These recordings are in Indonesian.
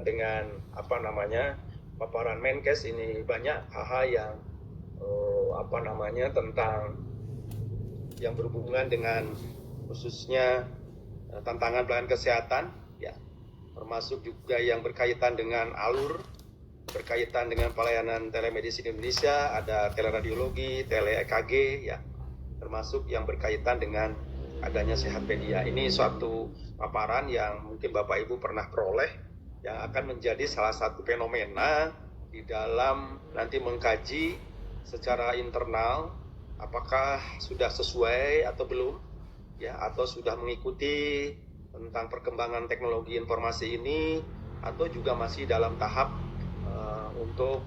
dengan paparan Menkes ini banyak hal-hal yang tentang yang berhubungan dengan khususnya tantangan pelayanan kesehatan, ya, termasuk juga yang berkaitan dengan alur, berkaitan dengan pelayanan telemedicine Indonesia, ada teleradiologi, tele-EKG, ya, termasuk yang berkaitan dengan adanya Sehatpedia. Ini suatu paparan yang mungkin Bapak Ibu pernah peroleh, yang akan menjadi salah satu fenomena di dalam nanti mengkaji secara internal apakah sudah sesuai atau belum, ya, atau sudah mengikuti tentang perkembangan teknologi informasi ini, atau juga masih dalam tahap untuk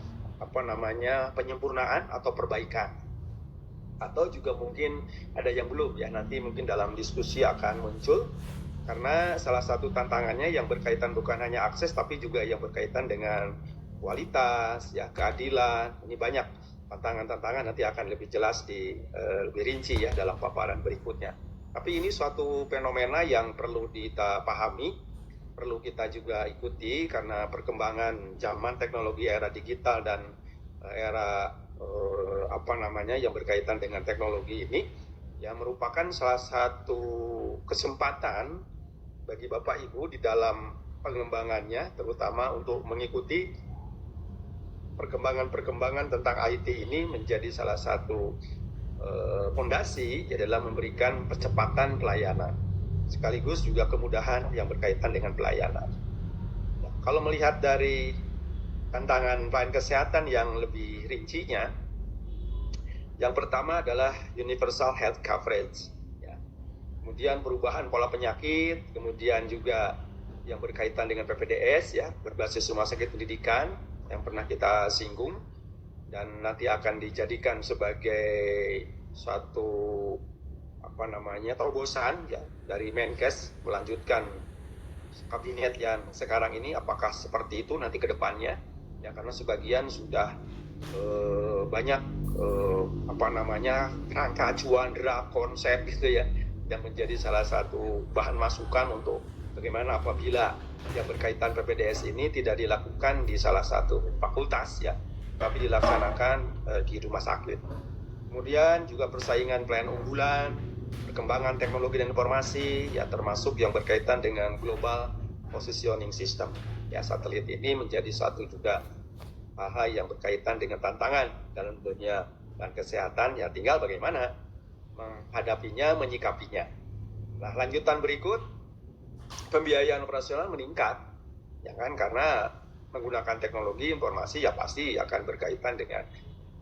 penyempurnaan atau perbaikan, atau juga mungkin ada yang belum, ya, nanti mungkin dalam diskusi akan muncul, karena salah satu tantangannya yang berkaitan bukan hanya akses tapi juga yang berkaitan dengan kualitas, ya, keadilan. Ini banyak tantangan-tantangan, nanti akan lebih jelas lebih rinci, ya, dalam paparan berikutnya. Tapi ini suatu fenomena yang perlu kita pahami, perlu kita juga ikuti, karena perkembangan zaman teknologi era digital dan era yang berkaitan dengan teknologi ini, ya, merupakan salah satu kesempatan bagi Bapak Ibu di dalam pengembangannya, terutama untuk mengikuti perkembangan tentang IT ini menjadi salah satu fondasi, ya, dalam memberikan percepatan pelayanan, sekaligus juga kemudahan yang berkaitan dengan pelayanan. Nah, kalau melihat dari tantangan pelayanan kesehatan yang lebih rincinya, yang pertama adalah universal health coverage, ya. Kemudian perubahan pola penyakit, kemudian juga yang berkaitan dengan PPDS, ya, berbasis rumah sakit pendidikan yang pernah kita singgung, dan nanti akan dijadikan sebagai suatu terobosan, ya, dari Menkes melanjutkan kabinet yang sekarang ini, apakah seperti itu nanti ke depannya, ya, karena sebagian sudah banyak kerangka acuan, draft, konsep gitu, ya, yang menjadi salah satu bahan masukan untuk bagaimana apabila yang berkaitan PPDS ini tidak dilakukan di salah satu fakultas, ya, tapi dilaksanakan di rumah sakit. Kemudian juga persaingan pelayanan unggulan, perkembangan teknologi dan informasi, ya, termasuk yang berkaitan dengan global positioning system, ya, satelit ini menjadi satu juga hal yang berkaitan dengan tantangan dalam dunia dan kesehatan, ya, tinggal bagaimana menghadapinya, menyikapinya. Nah, lanjutan berikut, pembiayaan operasional meningkat, ya kan, karena menggunakan teknologi informasi, ya, pasti akan berkaitan dengan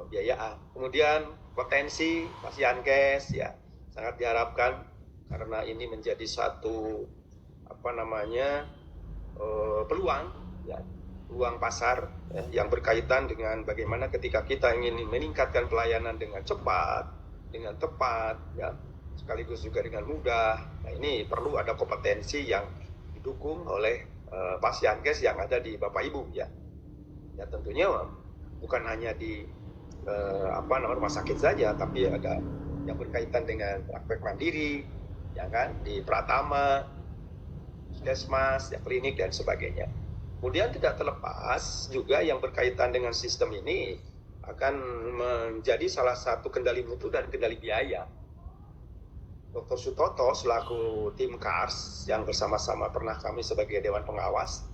pembiayaan. Kemudian potensi Pasienkes, ya, sangat diharapkan karena ini menjadi satu peluang, ya, peluang pasar, ya, yang berkaitan dengan bagaimana ketika kita ingin meningkatkan pelayanan dengan cepat, dengan tepat, ya, sekaligus juga dengan mudah. Nah, ini perlu ada kompetensi yang didukung oleh Pasienkes yang ada di Bapak Ibu, ya. Ya, tentunya bukan hanya di rumah sakit saja, tapi ada yang berkaitan dengan praktek mandiri, ya kan, di Pratama, puskesmas, ya, klinik dan sebagainya. Kemudian tidak terlepas juga yang berkaitan dengan sistem ini akan menjadi salah satu kendali mutu dan kendali biaya. Dr. Sutoto selaku tim KARS yang bersama-sama pernah kami sebagai Dewan Pengawas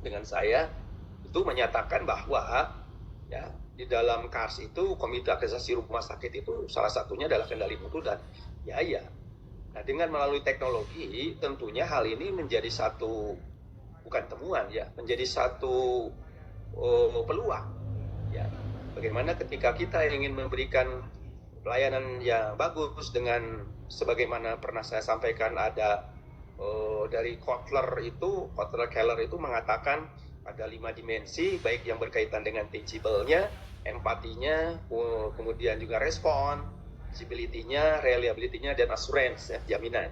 dengan saya itu menyatakan bahwa, ya, di dalam KARS itu Komite Akreditasi Rumah Sakit itu salah satunya adalah kendali mutu dan biaya. Nah, dengan melalui teknologi tentunya hal ini menjadi satu, bukan temuan, ya, menjadi satu peluang, ya. Bagaimana ketika kita ingin memberikan pelayanan yang bagus dengan sebagaimana pernah saya sampaikan, ada dari Kotler Keller itu mengatakan ada 5 dimensi, baik yang berkaitan dengan teachable-nya, empatinya, kemudian juga respon, visibility-nya, reliability-nya, dan assurance, ya, jaminan.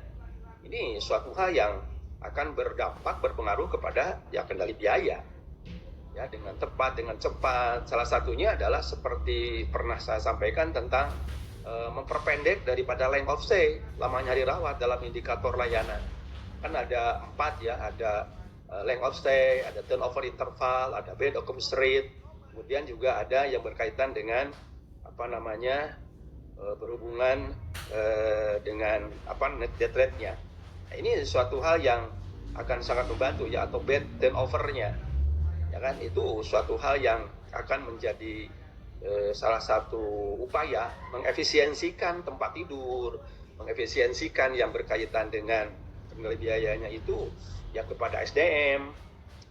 Ini suatu hal yang akan berdampak, berpengaruh kepada, ya, kendali biaya, ya, dengan tepat, dengan cepat. Salah satunya adalah seperti pernah saya sampaikan tentang memperpendek daripada length of stay, lamanya hari rawat dalam indikator layanan. Kan ada 4, ya, ada length of stay, ada turnover interval, ada bed occupancy rate, kemudian juga ada yang berkaitan dengan berhubungan dengan net death rate-nya. Nah, ini suatu hal yang akan sangat membantu ya, atau bed turnover-nya, ya kan, itu suatu hal yang akan menjadi salah satu upaya mengefisiensikan tempat tidur, mengefisiensikan yang berkaitan dengan nilai biayanya itu ya kepada SDM,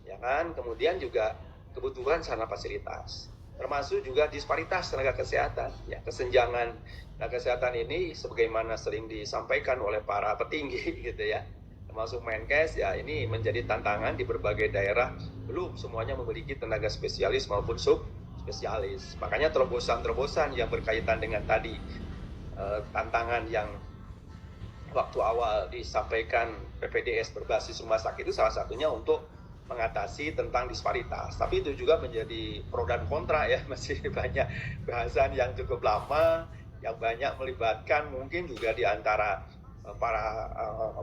ya kan, kemudian juga kebutuhan sarana fasilitas, termasuk juga disparitas tenaga kesehatan, ya kesenjangan tenaga kesehatan ini sebagaimana sering disampaikan oleh para petinggi gitu ya, termasuk Menkes ya, ini menjadi tantangan di berbagai daerah, belum semuanya memiliki tenaga spesialis maupun subspesialis. Makanya terobosan-terobosan yang berkaitan dengan tadi tantangan yang waktu awal disampaikan PPDS berbasis rumah sakit itu salah satunya untuk mengatasi tentang disparitas. Tapi itu juga menjadi pro dan kontra ya, masih banyak bahasan yang cukup lama, yang banyak melibatkan mungkin juga di antara para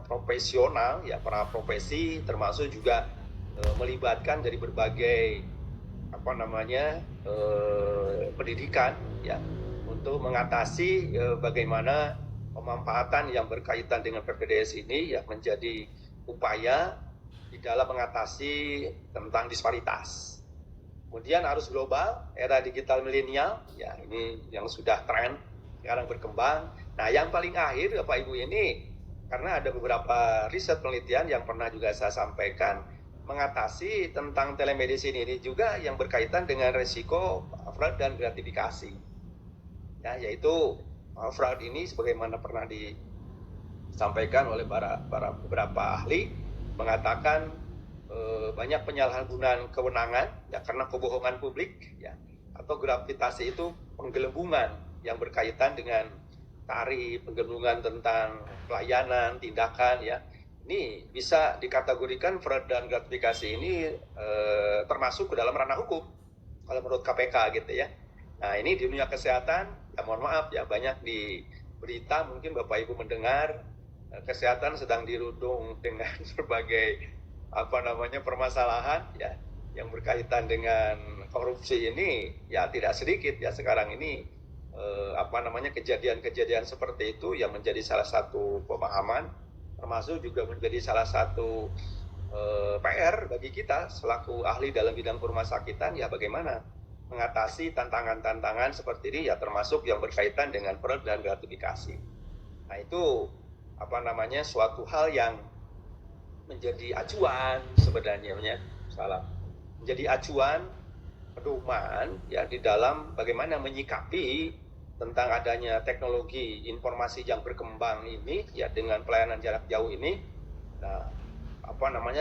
profesional ya, para profesi, termasuk juga melibatkan dari berbagai pendidikan ya, untuk mengatasi bagaimana pemanfaatan yang berkaitan dengan PPDS ini ya menjadi upaya di dalam mengatasi tentang disparitas. Kemudian arus global, era digital milenial, ya ini yang sudah tren sekarang berkembang. Nah, yang paling akhir Bapak Ibu ini, karena ada beberapa riset penelitian yang pernah juga saya sampaikan, mengatasi tentang telemedicine ini juga yang berkaitan dengan resiko fraud dan gratifikasi. Ya, yaitu fraud ini sebagaimana pernah disampaikan oleh beberapa ahli, mengatakan banyak penyalahgunaan kewenangan ya karena kebohongan publik ya, atau gravitasi itu penggelembungan yang berkaitan dengan tarif, penggelembungan tentang pelayanan, tindakan ya. Ini bisa dikategorikan fraud dan gratifikasi ini termasuk ke dalam ranah hukum kalau menurut KPK gitu ya. Nah, ini di dunia kesehatan, ya mohon maaf ya, banyak di berita mungkin Bapak Ibu mendengar kesehatan sedang dirundung dengan berbagai permasalahan ya yang berkaitan dengan korupsi ini ya tidak sedikit ya sekarang ini kejadian-kejadian seperti itu yang menjadi salah satu pemahaman, termasuk juga menjadi salah satu PR bagi kita selaku ahli dalam bidang perumahasakitan ya, bagaimana mengatasi tantangan-tantangan seperti ini ya, termasuk yang berkaitan dengan fraud dan gratifikasi. Nah, itu suatu hal yang menjadi acuan sebenarnya menjadi acuan pedoman ya di dalam bagaimana menyikapi tentang adanya teknologi informasi yang berkembang ini ya dengan pelayanan jarak jauh ini. Nah,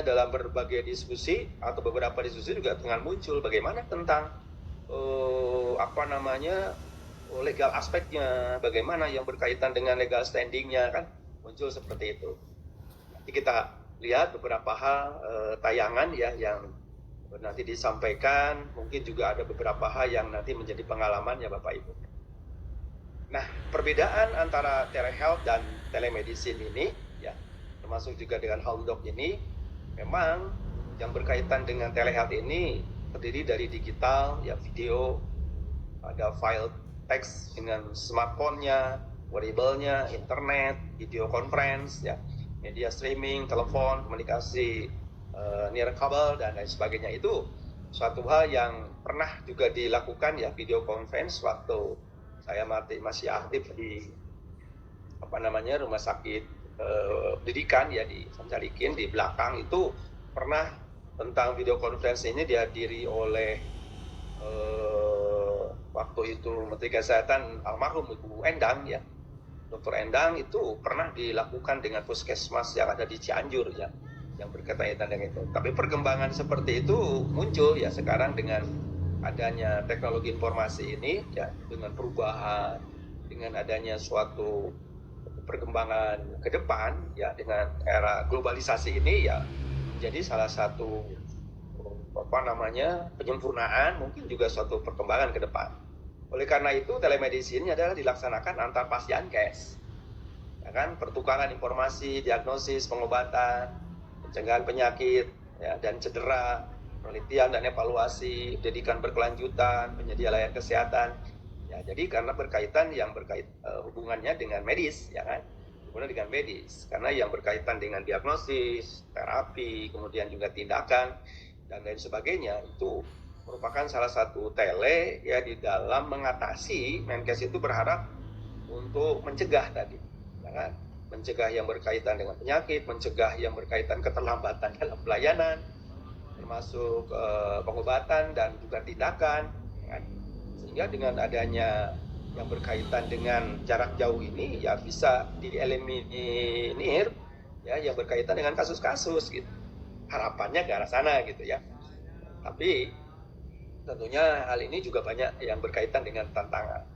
dalam berbagai diskusi atau beberapa diskusi juga dengan muncul bagaimana tentang legal aspeknya, bagaimana yang berkaitan dengan legal standingnya kan muncul seperti itu. Nanti kita lihat beberapa hal tayangan ya yang nanti disampaikan, mungkin juga ada beberapa hal yang nanti menjadi pengalaman ya Bapak Ibu. Nah, perbedaan antara telehealth dan telemedicine ini ya, termasuk juga dengan Halodoc ini, memang yang berkaitan dengan telehealth ini terdiri dari digital ya, video, ada file teks dengan smartphone-nya, wearable-nya, internet, video conference ya, media streaming, telepon, komunikasi near kabel dan lain sebagainya. Itu suatu hal yang pernah juga dilakukan ya, video conference waktu saya masih aktif di rumah sakit pendidikan ya di Sancalikin di belakang itu pernah tentang video conference ini dihadiri oleh waktu itu Menteri Kesehatan almarhum Ibu Endang ya, Dr. Endang, itu pernah dilakukan dengan puskesmas yang ada di Cianjur ya, yang berkaitan dengan itu. Tapi perkembangan seperti itu muncul ya sekarang dengan adanya teknologi informasi ini ya, dengan perubahan, dengan adanya suatu perkembangan ke depan ya, dengan era globalisasi ini ya, jadi salah satu penyempurnaan, mungkin juga suatu perkembangan ke depan. Oleh karena itu telemedicine adalah dilaksanakan antar pasienkes ya kan, pertukaran informasi, diagnosis, pengobatan, pencegahan penyakit ya, dan cedera, penelitian dan evaluasi, pendidikan berkelanjutan, penyedia layanan kesehatan. Ya, jadi karena hubungannya dengan medis, ya kan? Hubungannya dengan medis, karena yang berkaitan dengan diagnosis, terapi, kemudian juga tindakan dan lain sebagainya itu merupakan salah satu tele ya di dalam mengatasi. Menkes itu berharap untuk mencegah tadi, ya kan? Mencegah yang berkaitan dengan penyakit, mencegah yang berkaitan keterlambatan dalam pelayanan, termasuk pengobatan dan juga tindakan, ya kan? Sehingga dengan adanya yang berkaitan dengan jarak jauh ini ya bisa dieliminir ya yang berkaitan dengan kasus-kasus gitu. Harapannya ke arah sana gitu ya. Tapi tentunya hal ini juga banyak yang berkaitan dengan tantangan.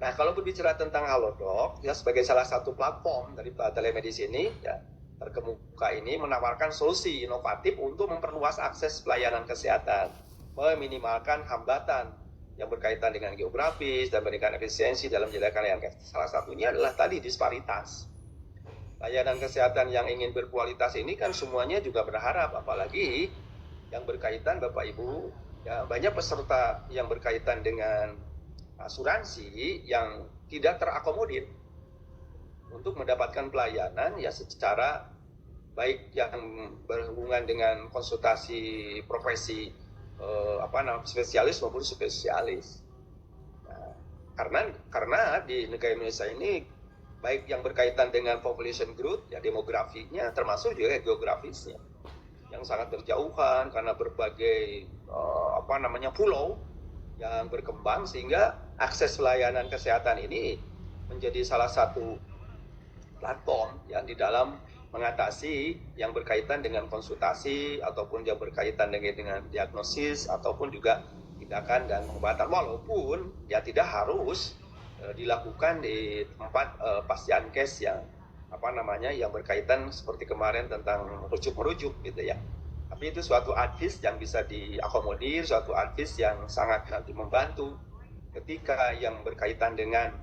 Nah, kalau berbicara tentang Halodoc ya sebagai salah satu platform dari telemedicine ini ya terkemuka ini menawarkan solusi inovatif untuk memperluas akses pelayanan kesehatan, meminimalkan hambatan yang berkaitan dengan geografis dan memberikan efisiensi dalam menjalankan layanan kesehatan. Salah satunya adalah tadi disparitas. Layanan kesehatan yang ingin berkualitas ini kan semuanya juga berharap, apalagi yang berkaitan Bapak Ibu, ya banyak peserta yang berkaitan dengan asuransi yang tidak terakomodir untuk mendapatkan pelayanan ya secara baik yang berhubungan dengan konsultasi profesi spesialis maupun spesialis. Nah, karena di negara Indonesia ini baik yang berkaitan dengan population growth ya demografinya termasuk juga geografisnya yang sangat berjauhan karena berbagai pulau yang berkembang sehingga akses layanan kesehatan ini menjadi salah satu platform yang di dalam mengatasi yang berkaitan dengan konsultasi ataupun yang berkaitan dengan diagnosis ataupun juga tindakan dan pengobatan, walaupun ya tidak harus dilakukan di tempat pasienkes yang yang berkaitan seperti kemarin tentang rujuk-merujuk gitu ya. Tapi itu suatu advice yang bisa diakomodir, suatu advice yang sangat nanti membantu ketika yang berkaitan dengan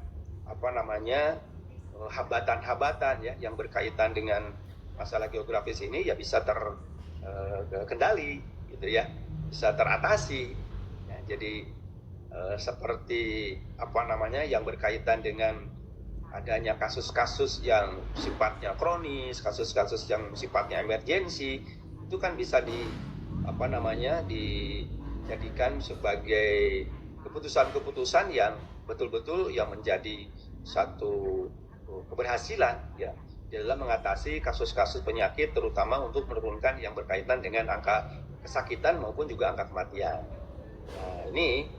hambatan-hambatan ya yang berkaitan dengan masalah geografis ini ya bisa terkendali gitu ya, bisa teratasi. Ya, jadi seperti yang berkaitan dengan adanya kasus-kasus yang sifatnya kronis, kasus-kasus yang sifatnya emergensi, itu kan bisa dijadikan sebagai keputusan-keputusan yang betul-betul yang menjadi satu keberhasilan ya dalam mengatasi kasus-kasus penyakit, terutama untuk menurunkan yang berkaitan dengan angka kesakitan maupun juga angka kematian. Nah, ini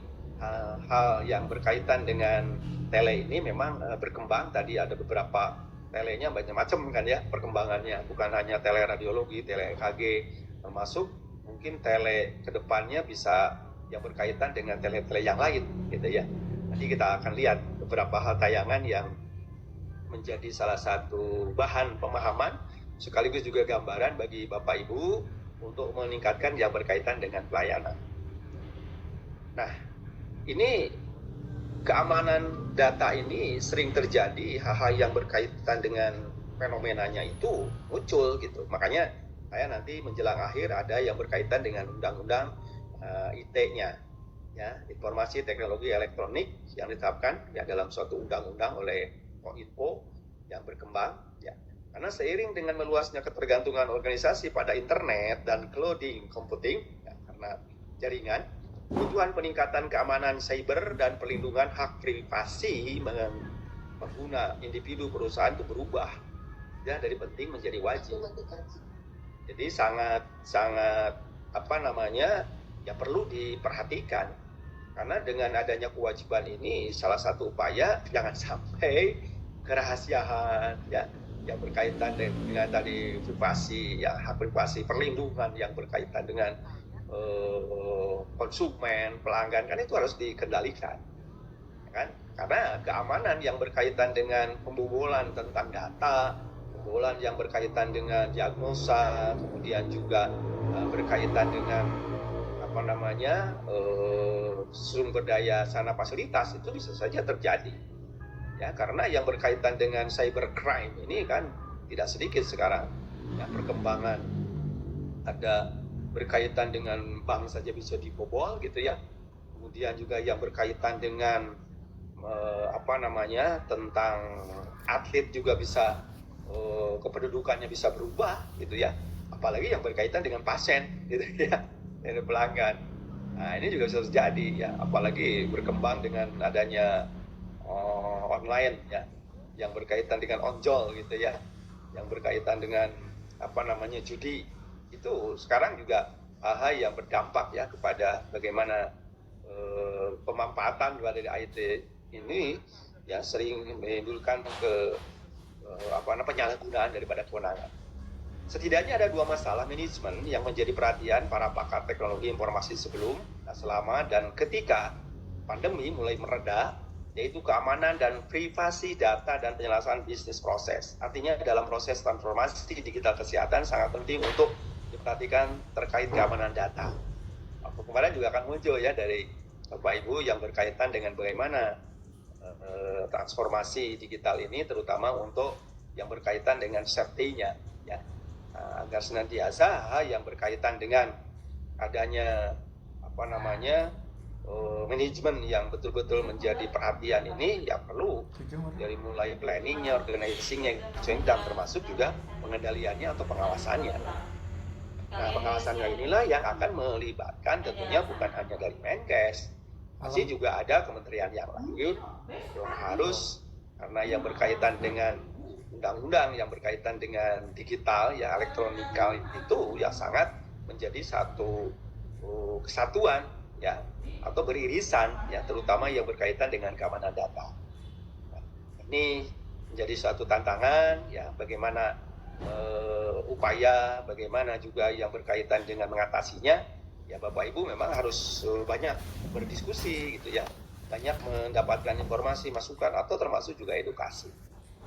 hal yang berkaitan dengan tele ini memang berkembang. Tadi ada beberapa telenya macam-macam kan ya perkembangannya, bukan hanya tele radiologi, tele EKG, termasuk mungkin tele kedepannya bisa yang berkaitan dengan tele-tele yang lain gitu ya. Nanti kita akan lihat beberapa hal tayangan yang menjadi salah satu bahan pemahaman sekaligus juga gambaran bagi Bapak Ibu untuk meningkatkan yang berkaitan dengan pelayanan. Nah, ini keamanan data ini sering terjadi, hal-hal yang berkaitan dengan fenomenanya itu muncul gitu. Makanya saya nanti menjelang akhir ada yang berkaitan dengan undang-undang IT-nya, ya, informasi teknologi elektronik yang ditetapkan ya dalam suatu undang-undang oleh Kominfo yang berkembang, ya. Karena seiring dengan meluasnya ketergantungan organisasi pada internet dan clouding computing, ya, karena jaringan, kebutuhan peningkatan keamanan cyber dan perlindungan hak privasi pengguna individu perusahaan itu berubah ya dari penting menjadi wajib. Jadi sangat ya perlu diperhatikan karena dengan adanya kewajiban ini salah satu upaya jangan sampai kerahasiaan ya yang berkaitan dengan tadi privasi ya hak privasi, perlindungan yang berkaitan dengan konsumen, pelanggan kan itu harus dikendalikan, ya kan? Karena keamanan yang berkaitan dengan pembobolan tentang data, pembobolan yang berkaitan dengan diagnosa, kemudian juga berkaitan dengan sumber daya sana fasilitas itu bisa saja terjadi, ya karena yang berkaitan dengan cybercrime ini kan tidak sedikit sekarang, ya perkembangan ada berkaitan dengan bank saja bisa dibobol gitu ya. Kemudian juga yang berkaitan dengan tentang atlet juga bisa kependudukannya bisa berubah gitu ya. Apalagi yang berkaitan dengan pasien gitu ya, dengan pelanggan. Nah, ini juga bisa terjadi ya, apalagi berkembang dengan adanya online ya, yang berkaitan dengan onjol gitu ya, yang berkaitan dengan judi. Itu sekarang juga hal yang berdampak ya kepada bagaimana pemanfaatan dari IT ini ya sering menimbulkan penyalahgunaan daripada kewenangan. Setidaknya ada 2 masalah manajemen yang menjadi perhatian para pakar teknologi informasi sebelum, selama, dan ketika pandemi mulai mereda, yaitu keamanan dan privasi data dan penyelesaian bisnis proses. Artinya dalam proses transformasi digital kesehatan sangat penting untuk diperhatikan terkait keamanan data. Kemarin juga akan muncul ya dari Bapak Ibu yang berkaitan dengan bagaimana transformasi digital ini, terutama untuk yang berkaitan dengan safety-nya ya. Agar senantiasa yang berkaitan dengan adanya manajemen yang betul-betul menjadi perhatian ini ya perlu dari mulai planningnya, organizing-nya, dan termasuk juga pengendaliannya atau pengawasannya. Nah, pengawasannya inilah yang akan melibatkan tentunya bukan hanya dari Menkes, masih juga ada kementerian yang lain yang harus, karena yang berkaitan dengan undang-undang yang berkaitan dengan digital ya, elektronikal itu ya sangat menjadi satu kesatuan ya, atau beririsan ya, terutama yang berkaitan dengan keamanan data. Nah, ini menjadi suatu tantangan ya, bagaimana upaya, bagaimana juga yang berkaitan dengan mengatasinya ya. Bapak Ibu memang harus banyak berdiskusi gitu ya, banyak mendapatkan informasi, masukan, atau termasuk juga edukasi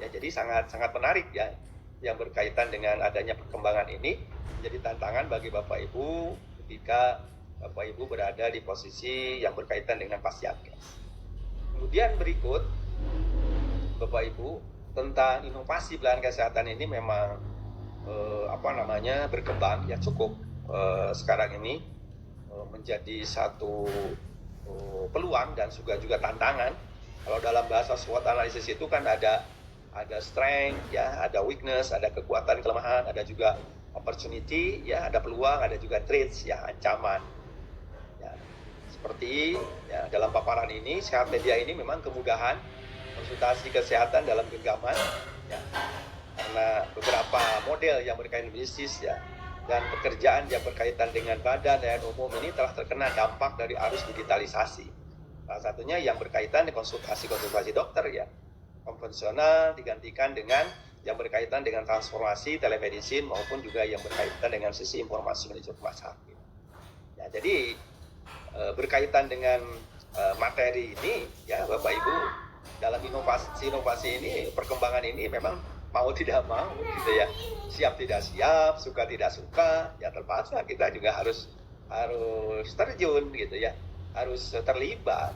ya. Jadi sangat menarik ya yang berkaitan dengan adanya perkembangan ini, menjadi tantangan bagi Bapak Ibu ketika Bapak Ibu berada di posisi yang berkaitan dengan Pasyankes. Kemudian berikut Bapak Ibu, tentang inovasi pelayanan kesehatan ini memang berkembang ya cukup sekarang ini menjadi satu peluang dan juga tantangan. Kalau dalam bahasa SWOT analisis itu kan ada strength ya, ada weakness, ada kekuatan, kelemahan, ada juga opportunity ya, ada peluang, ada juga threats ya, ancaman. Ya, seperti ya, dalam paparan ini, Sehat Media ini memang kemudahan konsultasi kesehatan dalam genggaman ya, karena beberapa model yang berkaitan bisnis ya dan pekerjaan yang berkaitan dengan badan dan umum ini telah terkena dampak dari arus digitalisasi. Salah satunya yang berkaitan dengan konsultasi dokter ya, konvensional digantikan dengan yang berkaitan dengan transformasi telemedicine maupun juga yang berkaitan dengan sisi informasi manajemen rumah sakit. Ya, jadi berkaitan dengan materi ini ya Bapak Ibu, dalam inovasi ini, perkembangan ini memang mau tidak mau gitu ya, siap tidak siap, suka tidak suka ya, terpaksa kita juga harus terjun gitu ya, harus terlibat.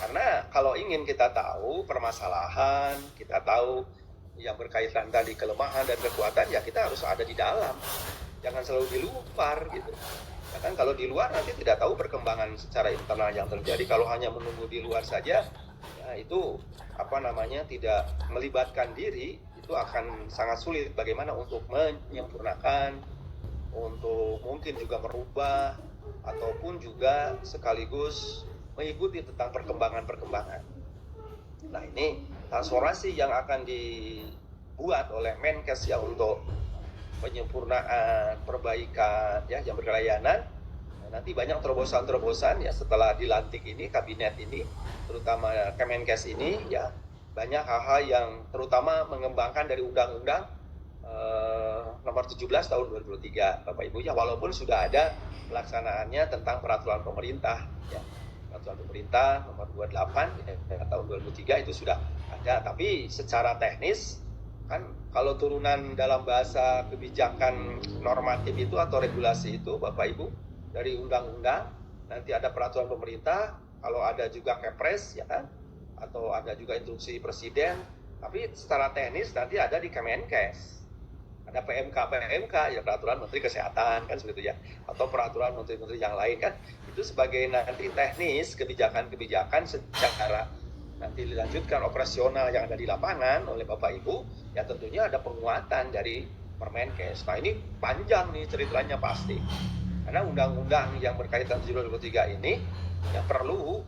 Karena kalau ingin kita tahu permasalahan, kita tahu yang berkaitan tadi kelemahan dan kekuatan ya, kita harus ada di dalam, jangan selalu di luar gitu. Ya kan, kalau di luar nanti tidak tahu perkembangan secara internal yang terjadi. Kalau hanya menunggu di luar saja ya, itu tidak melibatkan diri, itu akan sangat sulit bagaimana untuk menyempurnakan, untuk mungkin juga merubah, ataupun juga sekaligus mengikuti tentang perkembangan. Nah, ini transformasi yang akan dibuat oleh Menkes ya untuk penyempurnaan, perbaikan ya yang berkelayanan. Nanti banyak terobosan ya setelah dilantik ini, kabinet ini, terutama Kemenkes ini ya, banyak hal-hal yang terutama mengembangkan dari Undang-Undang nomor 17 tahun 2023 Bapak Ibu ya, walaupun sudah ada pelaksanaannya tentang peraturan pemerintah ya, peraturan pemerintah nomor 28 ya, tahun 2003 itu sudah ada, tapi secara teknis kan kalau turunan dalam bahasa kebijakan normatif itu atau regulasi itu Bapak Ibu, dari undang-undang, nanti ada peraturan pemerintah, kalau ada juga Kepres ya kan, atau ada juga instruksi presiden, tapi secara teknis nanti ada di Kemenkes. ada PMK ya, peraturan Menteri Kesehatan kan seperti itu ya, atau peraturan menteri-menteri yang lain kan, itu sebagai nanti teknis kebijakan secara nanti dilanjutkan operasional yang ada di lapangan oleh Bapak Ibu, ya tentunya ada penguatan dari Permenkes. Nah ini panjang nih ceritanya pasti, karena undang-undang yang berkaitan 2023 ini ya perlu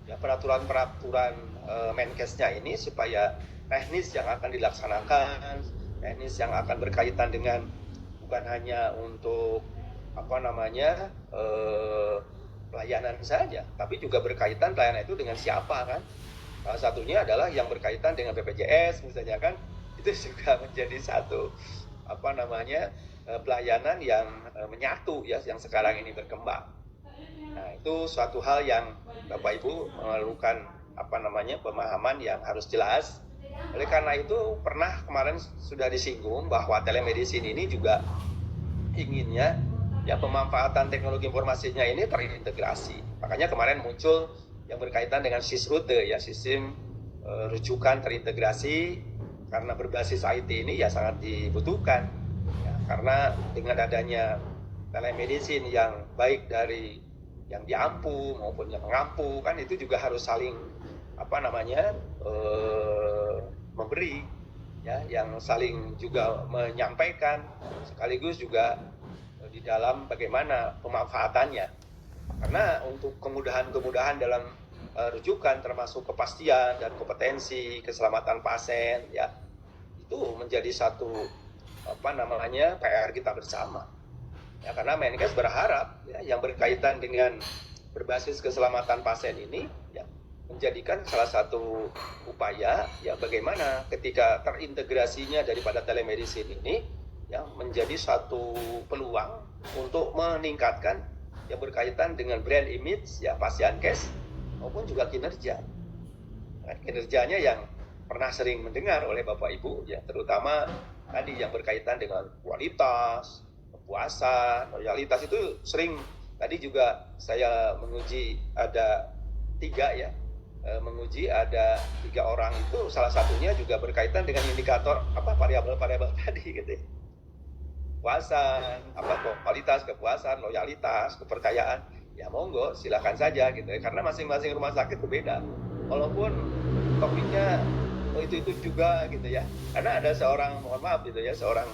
ya peraturan-peraturan Menkesnya ini supaya teknis yang akan dilaksanakan, teknis yang akan berkaitan dengan bukan hanya untuk pelayanan saja, tapi juga berkaitan pelayanan itu dengan siapa kan. Salah satunya adalah yang berkaitan dengan BPJS misalnya kan, itu juga menjadi satu pelayanan yang menyatu ya, yang sekarang ini berkembang. Nah itu suatu hal yang Bapak Ibu memerlukan pemahaman yang harus jelas. Oleh karena itu pernah kemarin sudah disinggung bahwa telemedicine ini juga inginnya ya pemanfaatan teknologi informasinya ini terintegrasi. Makanya kemarin muncul yang berkaitan dengan SIS-RUTE ya, sistem rujukan terintegrasi, karena berbasis IT ini ya sangat dibutuhkan ya, karena dengan adanya telemedicine yang baik dari yang diampu maupun yang mengampu kan, itu juga harus saling memberi ya, yang saling juga menyampaikan sekaligus juga di dalam bagaimana pemanfaatannya. Karena untuk kemudahan dalam rujukan termasuk kepastian dan kompetensi keselamatan pasien ya, itu menjadi satu PR kita bersama ya, karena Menkes berharap ya, yang berkaitan dengan berbasis keselamatan pasien ini ya, menjadikan salah satu upaya ya, bagaimana ketika terintegrasinya daripada telemedicine ini ya, menjadi satu peluang untuk meningkatkan yang berkaitan dengan brand image ya Pasienkes maupun juga kinerja. Nah, kinerjanya yang pernah sering mendengar oleh Bapak Ibu ya, terutama tadi yang berkaitan dengan kualitas, kepuasan, loyalitas, itu sering. Tadi juga saya menguji ada 3 ya, menguji ada 3 orang, itu salah satunya juga berkaitan dengan indikator variabel-variabel tadi gitu ya. Kepuasan, kualitas, kepuasan, loyalitas, kepercayaan, ya monggo silakan saja gitu ya, karena masing-masing rumah sakit berbeda. Walaupun topiknya itu juga gitu ya, karena ada seorang, mohon maaf gitu ya, seorang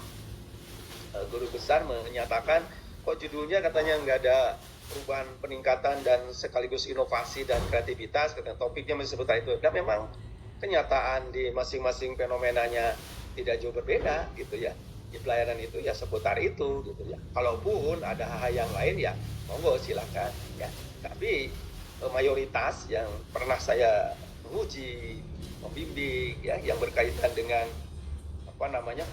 guru besar menyatakan kok judulnya katanya nggak ada perubahan, peningkatan dan sekaligus inovasi dan kreativitas, katanya topiknya masih seputar itu. Dan memang kenyataan di masing-masing fenomenanya tidak jauh berbeda gitu ya. Di pelayanan itu ya seputar itu gitu ya. Kalaupun ada hal yang lain ya monggo silakan ya. Tapi mayoritas yang pernah saya menguji, membimbing ya, yang berkaitan dengan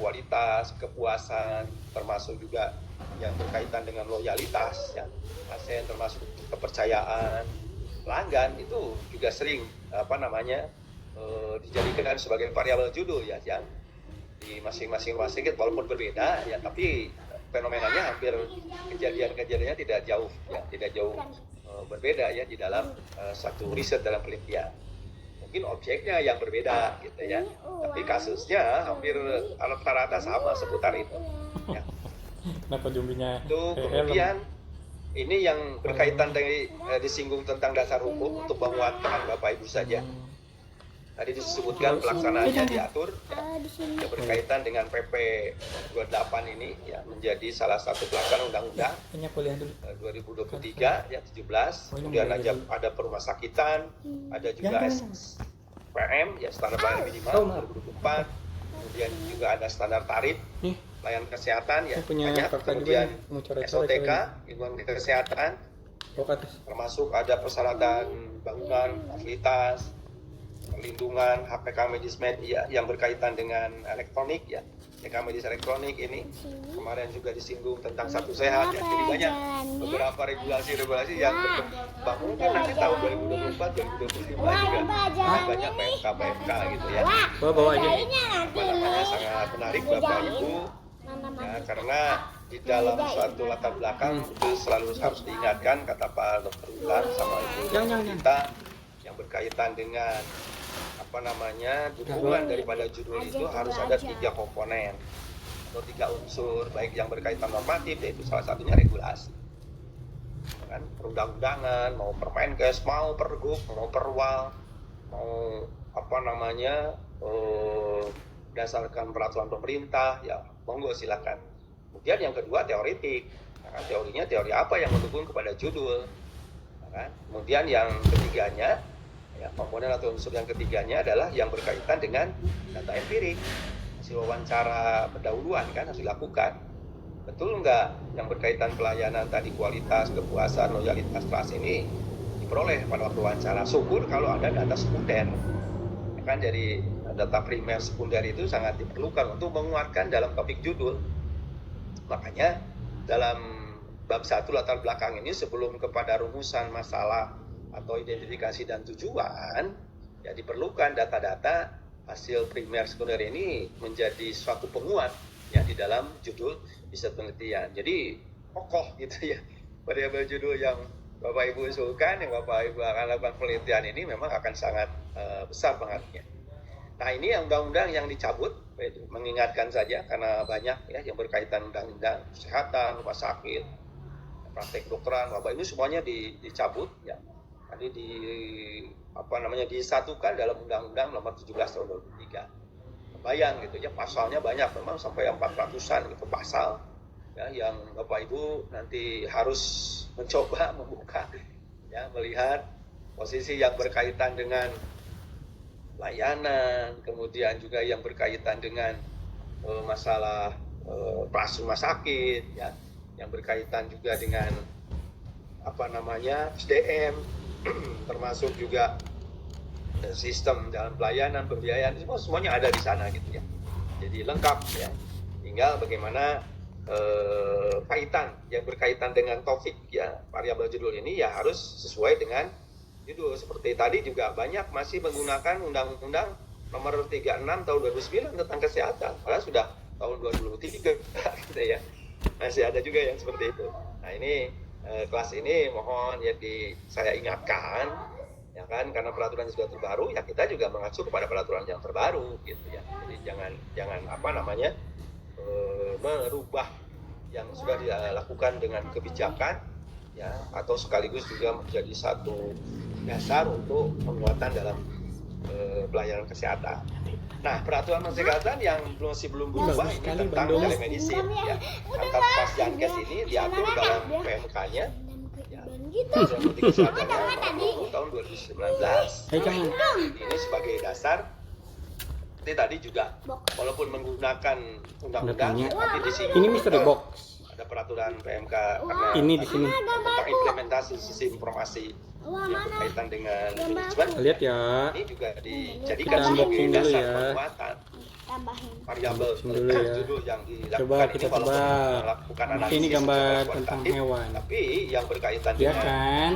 kualitas, kepuasan, termasuk juga yang berkaitan dengan loyalitas ya pasien, termasuk kepercayaan pelanggan, itu juga sering dijadikan sebagai variabel judul ya, yang di masing-masing rumah sakit walaupun berbeda ya, tapi fenomenanya hampir kejadiannya tidak jauh berbeda ya di dalam satu riset dalam penelitian. Mungkin objeknya yang berbeda gitu ya, tapi kasusnya hampir rata-rata sama seputar itu ya. Kenapa jumbinya itu kemudian ini yang berkaitan dari disinggung tentang dasar hukum untuk penguatan Bapak Ibu saja. Tadi disebutkan pelaksanaannya diatur ya, berkaitan dengan PP 28 ini ya, menjadi salah satu pelaksana undang-undang 2023 ya 17. Kemudian ada perumahsakitan, ada juga SPM ya, standar pelayanan minimal 2024. Kemudian juga ada standar tarif pelayanan kesehatan ya, kemudian SOTK lingkungan kesehatan, termasuk ada persyaratan bangunan, fasilitas, perlindungan, HPK medis ya, yang berkaitan dengan elektronik ya, HPK medis elektronik ini kemarin juga disinggung tentang satu sehat ya. Jadi banyak beberapa regulasi yang berkembang kan nanti tahun 2024 2025 juga banyak PMK gitu ya. Bawa aja. Sangat menarik Bapak Ibu ya, karena di dalam suatu latar belakang itu selalu harus diingatkan, kata Pak Dr. Ulan sama Ibu kita, yang berkaitan dengan dukungan daripada judul itu harus ada 3 komponen. atau 3 unsur, baik yang berkaitan normatif, yaitu salah satunya regulasi. Kan perundang-undangan, mau Permenkes, mau Pergub, mau Perwal, mau berdasarkan peraturan pemerintah, ya monggo silakan. Kemudian yang kedua teoritik, kan teorinya teori apa yang mendukung kepada judul. Kan? Kemudian yang ketiganya, ya, komponen atau unsur yang ketiganya adalah yang berkaitan dengan data empirik, hasil wawancara pendahuluan kan harus dilakukan. Betul nggak yang berkaitan pelayanan tadi, kualitas, kepuasan, loyalitas, trust ini diperoleh pada waktu wawancara. Syukur kalau ada data sekunder, ya kan, dari data primer sekunder itu sangat diperlukan untuk menguatkan dalam topik judul. Makanya dalam bab 1 latar belakang ini, sebelum kepada rumusan masalah atau identifikasi dan tujuan, ya diperlukan data-data hasil primer sekunder ini menjadi suatu penguat ya di dalam judul riset penelitian. Jadi kokoh gitu ya variabel judul yang Bapak Ibu usulkan, yang Bapak Ibu akan lakukan penelitian ini memang akan sangat besar pengaruhnya. Nah, ini yang undang-undang yang dicabut, mengingatkan saja karena banyak ya yang berkaitan undang-undang kesehatan, rumah sakit, praktek dokteran, Bapak Ibu semuanya dicabut ya. Tadi disatukan dalam Undang-Undang Nomor 17 Tahun 2003. Bayang gitu ya, pasalnya banyak, memang sampai 400-an gitu pasal ya, yang Bapak Ibu nanti harus mencoba membuka ya, melihat posisi yang berkaitan dengan layanan, kemudian juga yang berkaitan dengan masalah rumah sakit ya, yang berkaitan juga dengan SDM termasuk juga sistem dalam pelayanan, pembiayaan, semuanya ada di sana gitu ya. Jadi lengkap ya. Tinggal bagaimana kaitan yang berkaitan dengan topik ya, variabel judul ini ya harus sesuai dengan judul. Seperti tadi juga banyak masih menggunakan Undang-Undang Nomor 36 Tahun 2009 tentang kesehatan. Padahal sudah tahun 2003 gitu ya. Masih ada juga yang seperti itu. Nah, ini kelas ini mohon ya saya ingatkan ya kan, karena peraturan sudah terbaru ya, kita juga mengacu kepada peraturan yang terbaru gitu ya. Jadi jangan merubah yang sudah dilakukan dengan kebijakan ya, atau sekaligus juga menjadi satu dasar untuk penguatan dalam pelayanan kesehatan. Nah, peraturan kesehatan yang masih belum berubah ini tentang telemedicine ya. Antar Pasyankes ini diatur dalam PMK-nya seperti kesehatannya tahun 2019. Ini sebagai dasar. Ini tadi juga walaupun menggunakan undang-undang, tapi di sini ini mystery box. Ada peraturan PMK karena Ini di sini tentang implementasi sistem informasi yang berkaitan dengan manajemen. lihat ya, Ini juga dijadikan Kita sebagai unboxing dulu dasar ya. penguatan variabel Dulu ya. judul yang dilakukan Coba kita ini, walaupun tebak. melakukan Ini analisis gambar secara tentang kualitatif, hewan. tapi yang berkaitan ya dengan kan,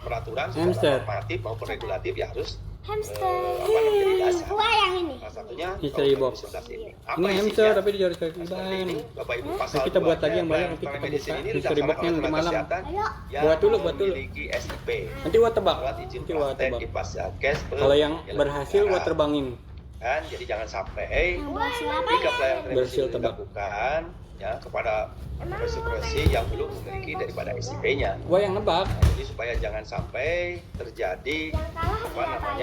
peraturan secara Hamster. normatif maupun regulatif ya harus Hamster. menjadi dasar. Gua yang ini. Salah satunya Mystery tahun box. 2019 ini. Ini hamster isinya? tapi dijual kaki Seperti ban. ini, Bapak Ibu, pasal Nah, kita buat 2 lagi yang banyak, nanti kita telemedicine buka ini mystery box-nya dilaksanakan nanti oleh malam. kesehatan yang Buat dulu. memiliki SIP. Nanti gua tebak. Surat izin Nanti gua praktek tebak. di Pasyankes Kalau yang berhasil gua terbangin. kan, jadi jangan sampai Siapa jika ya? pelayanan Berhasil telemedicine tebak. dilakukan ya kepada profesi-profesi yang belum memiliki daripada SIP-nya. Gua yang nebak. Jadi supaya jangan sampai terjadi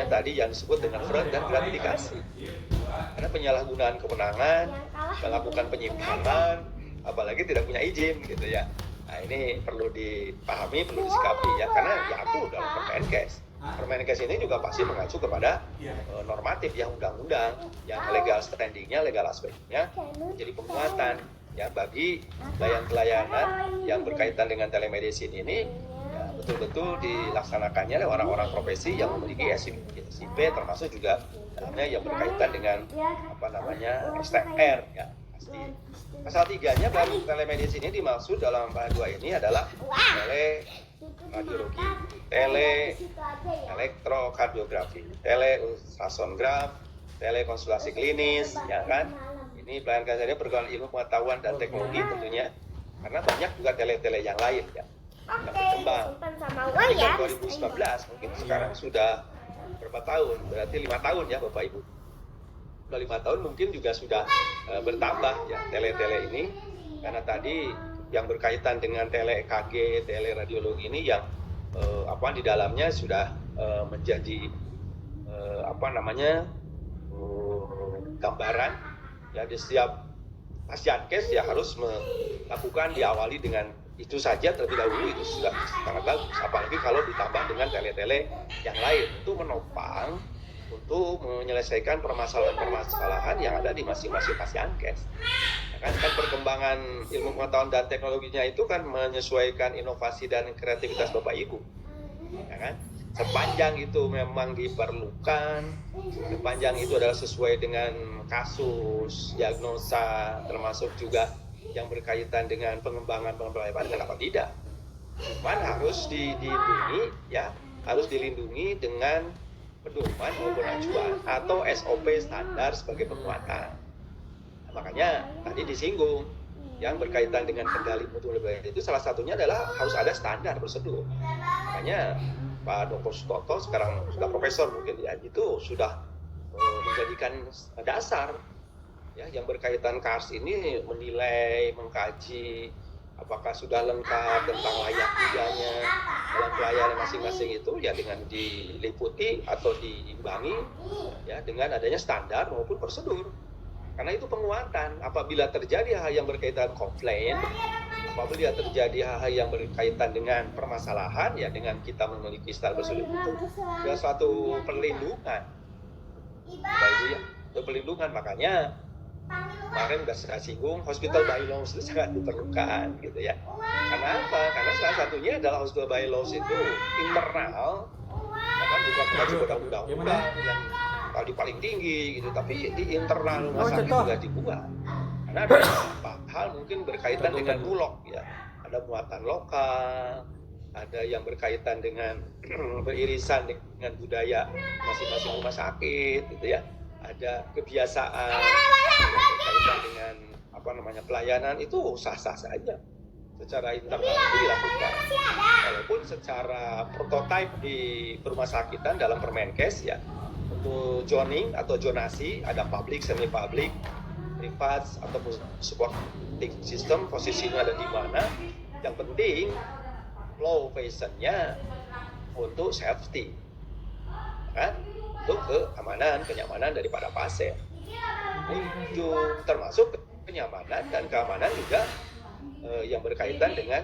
tadi yang disebut dengan fraud dan gratifikasi. Karena penyalahgunaan kewenangan, melakukan penyimpangan, apalagi tidak punya izin gitu ya. Nah, ini perlu dipahami, perlu disikapi ya, karena diatur dalam Permenkes. Permenkes ini juga pasti mengacu kepada normatif yang undang-undang, yang legal standingnya, legal aspeknya, jadi penguatan ya bagi pelayanan yang berkaitan dengan telemedicine ini ya, betul-betul dilaksanakannya oleh orang-orang profesi yang memiliki SIP, termasuk juga dalamnya yang berkaitan dengan STR ya pasti. Pasal 3-nya baru telemedicine ini dimaksud dalam bahan 2 ini adalah radiologi, elektrokardiografi, ultrasonograf, telekonsultasi klinis, ya kan? Ini pelayanan kesehatan berkelanjutan ilmu pengetahuan dan teknologi tentunya, karena banyak juga tele yang lain ya, yang berkembang. Gua Ini ya. kan 2019, mungkin sekarang sudah berapa tahun? Berarti 5 tahun ya Bapak Ibu. udah 5 tahun mungkin juga sudah bertambah ya tele-tele ini, karena tadi yang berkaitan dengan tele EKG, tele radiologi ini yang di dalamnya sudah menjadi gambaran ya di setiap pasien case ya harus melakukan diawali dengan itu saja terlebih dahulu, itu sudah sangat bagus, apalagi kalau ditambah dengan tele-tele yang lain, itu menopang untuk menyelesaikan permasalahan-permasalahan yang ada di masing-masing pasien case. Ya kan perkembangan ilmu pengetahuan dan teknologinya itu kan menyesuaikan inovasi dan kreativitas Bapak Ibu, ya kan? Sepanjang itu memang diperlukan, sepanjang itu adalah sesuai dengan kasus, diagnosa, termasuk juga yang berkaitan dengan pengembangan pelayanan, kenapa tidak? Cuman harus dilindungi, ya, harus dilindungi dengan pedoman maupun acuan atau SOP standar sebagai penguatan. Nah, makanya tadi disinggung yang berkaitan dengan kendali mutu itu salah satunya adalah harus ada standar prosedur. Makanya Pak Dr. Sutoto sekarang sudah profesor mungkin ya, itu sudah menjadikan dasar ya yang berkaitan KARS ini, menilai, mengkaji apakah sudah lengkap tentang layak tidaknya dalam pelayanan masing-masing itu ya dengan diliputi atau diimbangi ya dengan adanya standar maupun prosedur. Karena itu penguatan apabila terjadi hal yang berkaitan komplain, apabila terjadi hal yang berkaitan dengan permasalahan ya dengan kita memiliki standar prosedur itu ya suatu perlindungan. Bapak Ibu ya, itu perlindungan. Makanya kemarin sudah saya singgung, hospital bylaws itu sangat diperlukan gitu ya. Karena apa? Karena salah satunya adalah hospital bylaws itu internal, ya kan, bukan kewajiban undang-undang yang paling tinggi gitu, tapi di internal rumah sakit juga dibuat. Karena ada beberapa hal mungkin berkaitan dengan bulog ya, ada muatan lokal, ada yang berkaitan dengan beririsan dengan budaya masing-masing rumah sakit gitu ya. Ada kebiasaan yang berkaitan dengan pelayanan itu sah-sah saja secara internal itu dilakukan. Walaupun secara prototipe di rumah sakitan dalam Permenkes ya untuk zoning atau zonasi ada public, semi public, privat ataupun supporting system, posisinya ada di mana. Yang penting flow fashion-nya untuk safety kan? Untuk keamanan, kenyamanan daripada pasien. Itu termasuk kenyamanan dan keamanan juga yang berkaitan dengan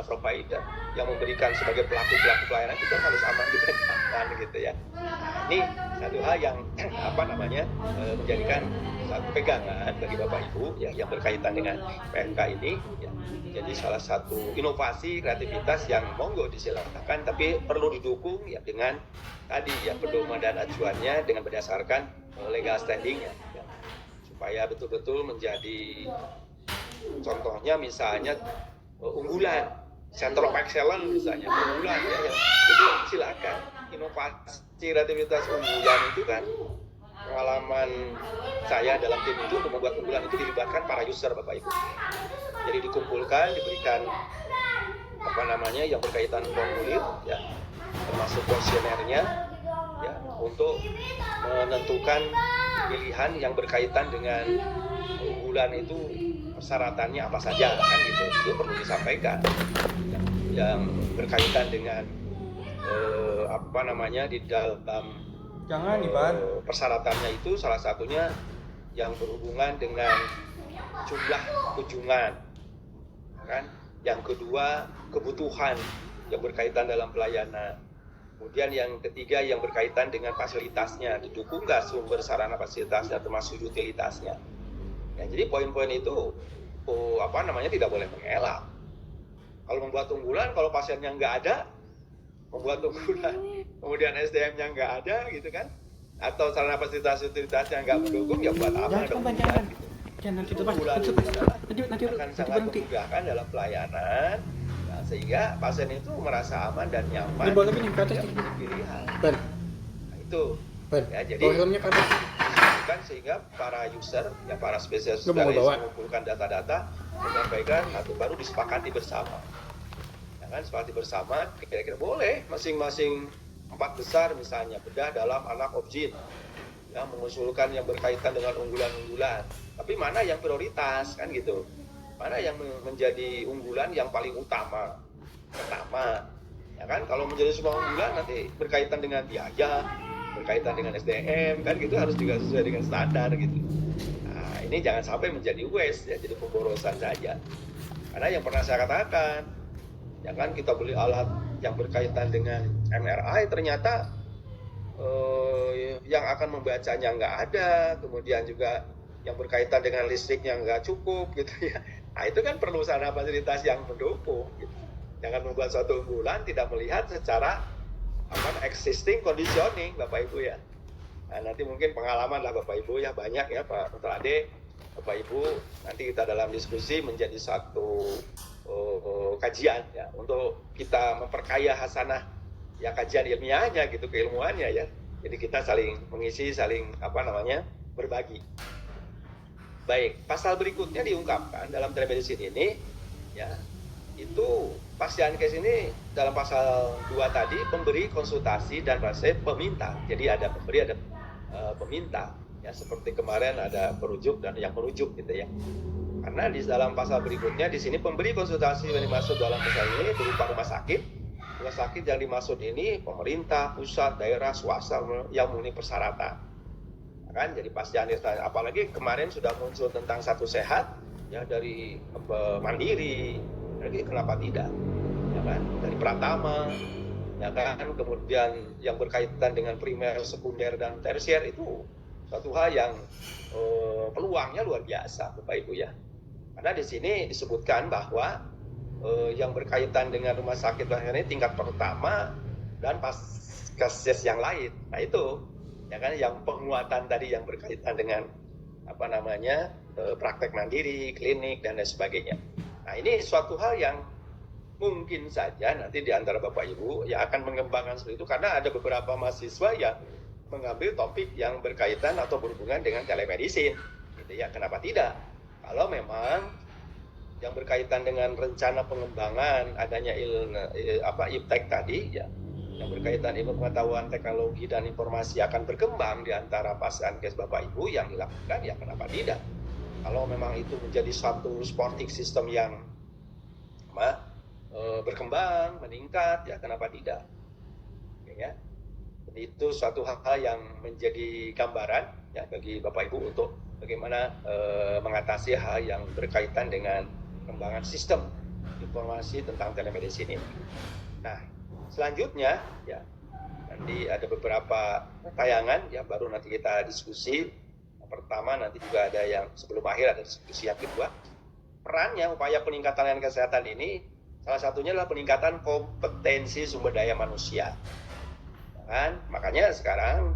provider yang memberikan sebagai pelaku pelayanan itu harus aman juga, aman gitu ya. Nah, ini satu hal yang menjadikan satu pegangan bagi Bapak Ibu ya, yang berkaitan dengan PMK ini ya. Jadi salah satu inovasi kreativitas yang monggo disilakan, tapi perlu didukung ya dengan tadi ya pedoman dan acuannya dengan berdasarkan legal standingnya ya. Supaya betul-betul menjadi contohnya misalnya unggulan, center of excellence misalnya, unggulan ya, itu silakan. Inovasi kreativitas unggulan itu kan pengalaman saya dalam tim itu untuk membuat unggulan itu dilibatkan para user Bapak Ibu. Jadi dikumpulkan, diberikan yang berkaitan formulir ya, termasuk kuesionernya ya, untuk menentukan pilihan yang berkaitan dengan unggulan itu persyaratannya apa saja kan gitu, itu perlu disampaikan ya, yang berkaitan dengan di dalam persyaratannya itu salah satunya yang berhubungan dengan jumlah kunjungan kan, yang kedua kebutuhan yang berkaitan dalam pelayanan, kemudian yang ketiga yang berkaitan dengan fasilitasnya, didukung nggak sumber sarana fasilitasnya termasuk utilitasnya ya. Jadi poin-poin itu tidak boleh mengelak. Kalau membuat unggulan, kalau pasiennya nggak ada, membuat unggulan, kemudian SDM-nya nggak ada gitu kan, atau sarana fasilitas utilitasnya nggak mendukung, ya buat apa ada unggulan gitu. Unggulan itu akan sangat memudahkan dalam pelayanan ya, sehingga pasien itu merasa aman dan nyaman dan pilihan. Nah, itu ya, jadi kan sehingga para user ya, para spesialis mengumpulkan data-data, menyampaikan atau baru disepakati bersama ya kan, sepakati bersama kira-kira boleh masing-masing 4 besar misalnya bedah dalam anak objin ya, mengusulkan yang berkaitan dengan unggulan-unggulan. Tapi mana yang prioritas kan gitu? Mana yang menjadi unggulan yang paling utama? Pertama, ya kan kalau menjadi semua unggulan nanti berkaitan dengan biaya, berkaitan dengan SDM kan gitu harus juga sesuai dengan standar gitu. Nah, ini jangan sampai menjadi waste ya, jadi pemborosan saja. Karena yang pernah saya katakan, ya kan kita beli alat yang berkaitan dengan MRI ternyata yang akan membacanya nggak ada, kemudian juga yang berkaitan dengan listriknya nggak cukup gitu ya. Nah itu kan perlu sarana fasilitas yang mendukung. Gitu. Jangan membuat suatu unggulan tidak melihat secara existing conditioning Bapak Ibu ya. Nah, nanti mungkin pengalaman lah Bapak Ibu ya banyak ya Pak Dr. Ade, Bapak Ibu nanti kita dalam diskusi menjadi satu kajian ya untuk kita memperkaya hasanah ya kajian ilmiahnya gitu keilmuannya ya. Jadi kita saling mengisi, saling berbagi. Baik, pasal berikutnya diungkapkan dalam telemedicine ini ya itu pasien case ini dalam pasal 2 tadi pemberi konsultasi dan pasien peminta. Jadi ada pemberi ada peminta ya seperti kemarin ada perujuk dan yang merujuk gitu ya. Karena di dalam pasal berikutnya di sini pemberi konsultasi yang dimaksud dalam pasal ini berupa rumah sakit. Rumah sakit yang dimaksud ini pemerintah, pusat, daerah, swasta yang memenuhi persyaratan. Kan jadi pasien apalagi kemarin sudah muncul tentang satu sehat ya dari Mandiri, lagi kenapa tidak? Ya kan dari Pratama, ya kan kemudian yang berkaitan dengan primer, sekunder dan tersier itu suatu hal yang peluangnya luar biasa Bapak Ibu ya. Karena di sini disebutkan bahwa yang berkaitan dengan rumah sakit ini tingkat pertama dan paskes yang lain. Nah itu ya kan yang penguatan tadi yang berkaitan dengan praktek mandiri, klinik dan lain sebagainya. Nah ini suatu hal yang mungkin saja nanti di antara Bapak Ibu yang akan mengembangkan seperti itu karena ada beberapa mahasiswa yang mengambil topik yang berkaitan atau berhubungan dengan telemedicine. Gitu ya, kenapa tidak? Kalau memang yang berkaitan dengan rencana pengembangan adanya IPTEK tadi ya, yang berkaitan ilmu pengetahuan teknologi dan informasi akan berkembang di antara pasankes Bapak Ibu yang dilakukan ya kenapa tidak? Kalau memang itu menjadi suatu supporting system yang berkembang, meningkat ya kenapa tidak? Ya. Itu suatu hal yang menjadi gambaran ya bagi Bapak Ibu untuk bagaimana mengatasi hal yang berkaitan dengan pengembangan sistem informasi tentang telemedicine ini. Nah, selanjutnya ya nanti ada beberapa tayangan ya baru nanti kita diskusi. Yang pertama nanti juga ada yang sebelum akhir ada diskusi yang kedua. Perannya upaya peningkatan layanan kesehatan ini salah satunya adalah peningkatan kompetensi sumber daya manusia. Kan? Makanya sekarang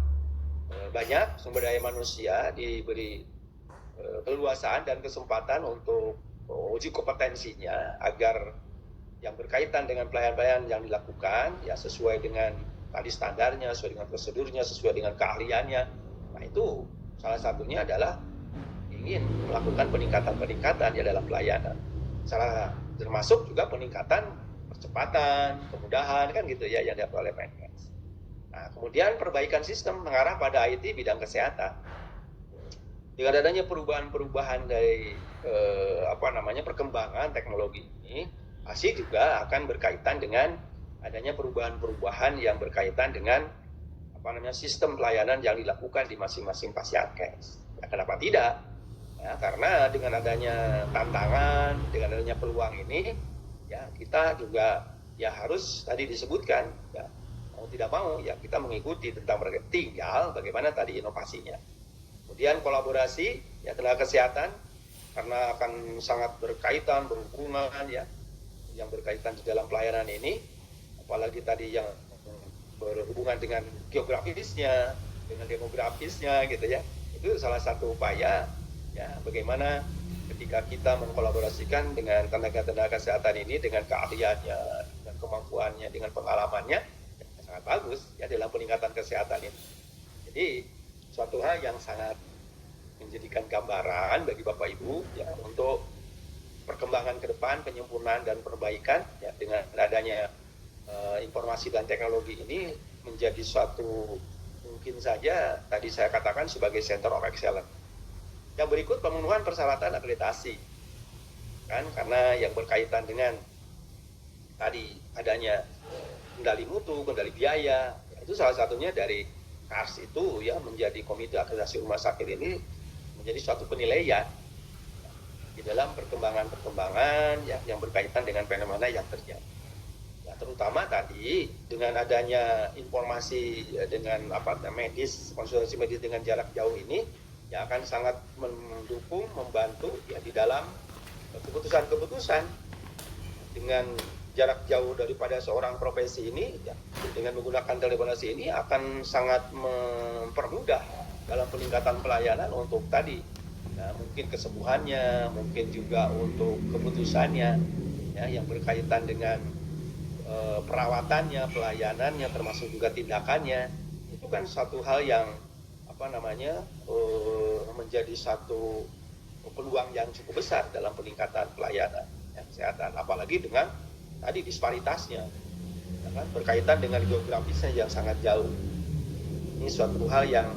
banyak sumber daya manusia diberi keleluasaan dan kesempatan untuk uji kompetensinya agar yang berkaitan dengan pelayanan-pelayanan yang dilakukan ya sesuai dengan tadi standarnya, sesuai dengan prosedurnya, sesuai dengan keahliannya. Nah itu salah satunya adalah ingin melakukan peningkatan ya dalam pelayanan. Salah termasuk juga peningkatan percepatan, kemudahan kan gitu ya yang dilakukan oleh PNS. Nah, kemudian perbaikan sistem mengarah pada IT bidang kesehatan. Dengan adanya perubahan-perubahan dari perkembangan teknologi ini, pasti juga akan berkaitan dengan adanya perubahan-perubahan yang berkaitan dengan sistem pelayanan yang dilakukan di masing-masing pasienkes. Ya, kenapa tidak? Ya, karena dengan adanya tantangan, dengan adanya peluang ini, ya kita juga ya harus tadi disebutkan ya mau tidak mau ya kita mengikuti tentang mereka tinggal bagaimana tadi inovasinya. Kemudian kolaborasi ya tenaga kesehatan karena akan sangat berkaitan berhubungan ya yang berkaitan di dalam pelayanan ini apalagi tadi yang berhubungan dengan geografisnya dengan demografisnya gitu ya itu salah satu upaya ya bagaimana ketika kita mengkolaborasikan dengan tenaga-tenaga kesehatan ini dengan keahliannya dengan kemampuannya dengan pengalamannya sangat bagus ya dalam peningkatan kesehatan ini. Jadi suatu hal yang sangat menjadikan gambaran bagi Bapak Ibu ya untuk perkembangan ke depan, penyempurnaan dan perbaikan ya dengan adanya informasi dan teknologi ini menjadi suatu mungkin saja tadi saya katakan sebagai center of excellence. Yang berikut pemenuhan persyaratan akreditasi, kan, karena yang berkaitan dengan tadi adanya kendali mutu, kendali biaya, itu salah satunya dari KARS itu ya menjadi komite akreditasi rumah sakit ini menjadi suatu penilaian di dalam perkembangan ya, yang berkaitan dengan fenomena yang terjadi. Ya, terutama tadi dengan adanya informasi ya, dengan medis, konsultasi medis dengan jarak jauh ini ya akan sangat mendukung, membantu ya di dalam keputusan-keputusan dengan jarak jauh daripada seorang profesi ini ya, dengan menggunakan telekonsultasi ini akan sangat mempermudah dalam peningkatan pelayanan untuk tadi ya, mungkin kesembuhannya, mungkin juga untuk keputusannya ya, yang berkaitan dengan perawatannya, pelayanannya, termasuk juga tindakannya. Itu kan satu hal yang menjadi satu peluang yang cukup besar dalam peningkatan pelayanan ya, kesehatan, apalagi dengan tadi disparitasnya ya kan, berkaitan dengan geografisnya yang sangat jauh. Ini suatu hal yang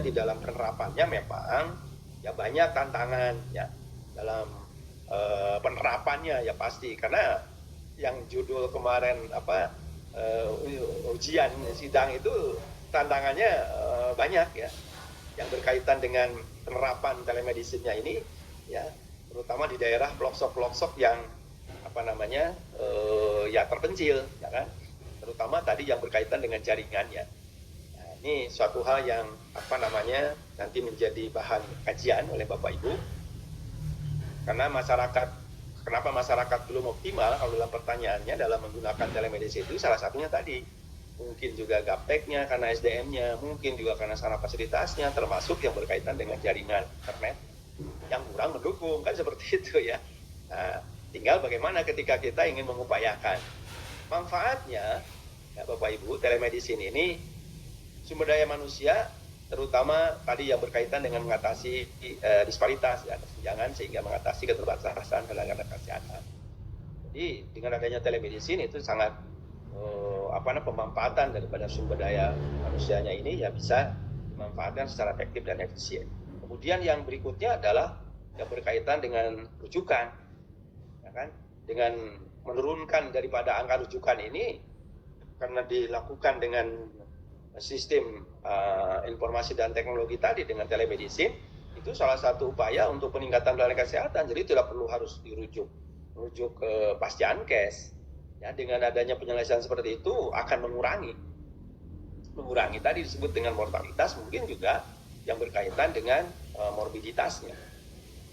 di dalam penerapannya memang ya banyak tantangan ya dalam penerapannya ya pasti, karena yang judul kemarin ujian sidang itu tantangannya banyak ya yang berkaitan dengan penerapan telemedicine-nya ini ya, terutama di daerah pelosok-pelosok yang ya terpencil ya kan, terutama tadi yang berkaitan dengan jaringannya. Nah, ini suatu hal yang nanti menjadi bahan kajian oleh Bapak Ibu, karena kenapa masyarakat belum optimal kalau dalam pertanyaannya dalam menggunakan telemedicine itu salah satunya tadi mungkin juga gapteknya karena SDM-nya, mungkin juga karena sarana fasilitasnya, termasuk yang berkaitan dengan jaringan internet yang kurang mendukung, kan seperti itu ya. Nah, tinggal bagaimana ketika kita ingin mengupayakan manfaatnya ya Bapak Ibu, telemedicine ini sumber daya manusia, terutama tadi yang berkaitan dengan mengatasi disparitas ya, kesenjangan, sehingga mengatasi keterbatasan tenaga kesehatan. Jadi dengan adanya telemedicine itu sangat pemanfaatan daripada sumber daya manusianya ini ya bisa dimanfaatkan secara efektif dan efisien. Kemudian yang berikutnya adalah yang berkaitan dengan rujukan, ya kan? Dengan menurunkan daripada angka rujukan ini karena dilakukan dengan sistem informasi dan teknologi tadi dengan telemedicine, itu salah satu upaya untuk peningkatan pelayanan kesehatan. Jadi tidak perlu harus merujuk ke Pascankes. Ya, dengan adanya penyelesaian seperti itu akan mengurangi tadi disebut dengan mortalitas, mungkin juga yang berkaitan dengan morbiditasnya,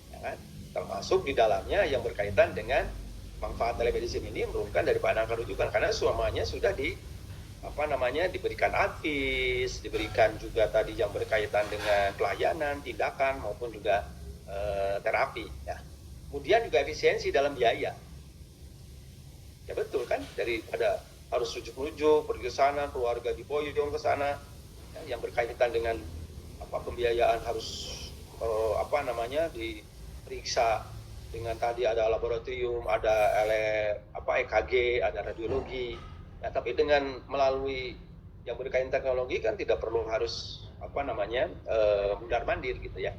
ya kan? Termasuk di dalamnya yang berkaitan dengan manfaat telemedicine ini menurunkan daripada angka rujukan, karena semuanya sudah diberikan advis, diberikan juga tadi yang berkaitan dengan pelayanan, tindakan maupun juga terapi. Ya. Kemudian juga efisiensi dalam biaya. Ya betul kan, daripada harus rujuk-rujuk pergi ke sana, keluarga diboyong ke sana, ya, yang berkaitan dengan pembiayaan harus diperiksa dengan tadi ada laboratorium, ada EKG, ada radiologi. Ya, tapi dengan melalui yang berkaitan teknologi kan tidak perlu harus mundar-mandir gitu ya.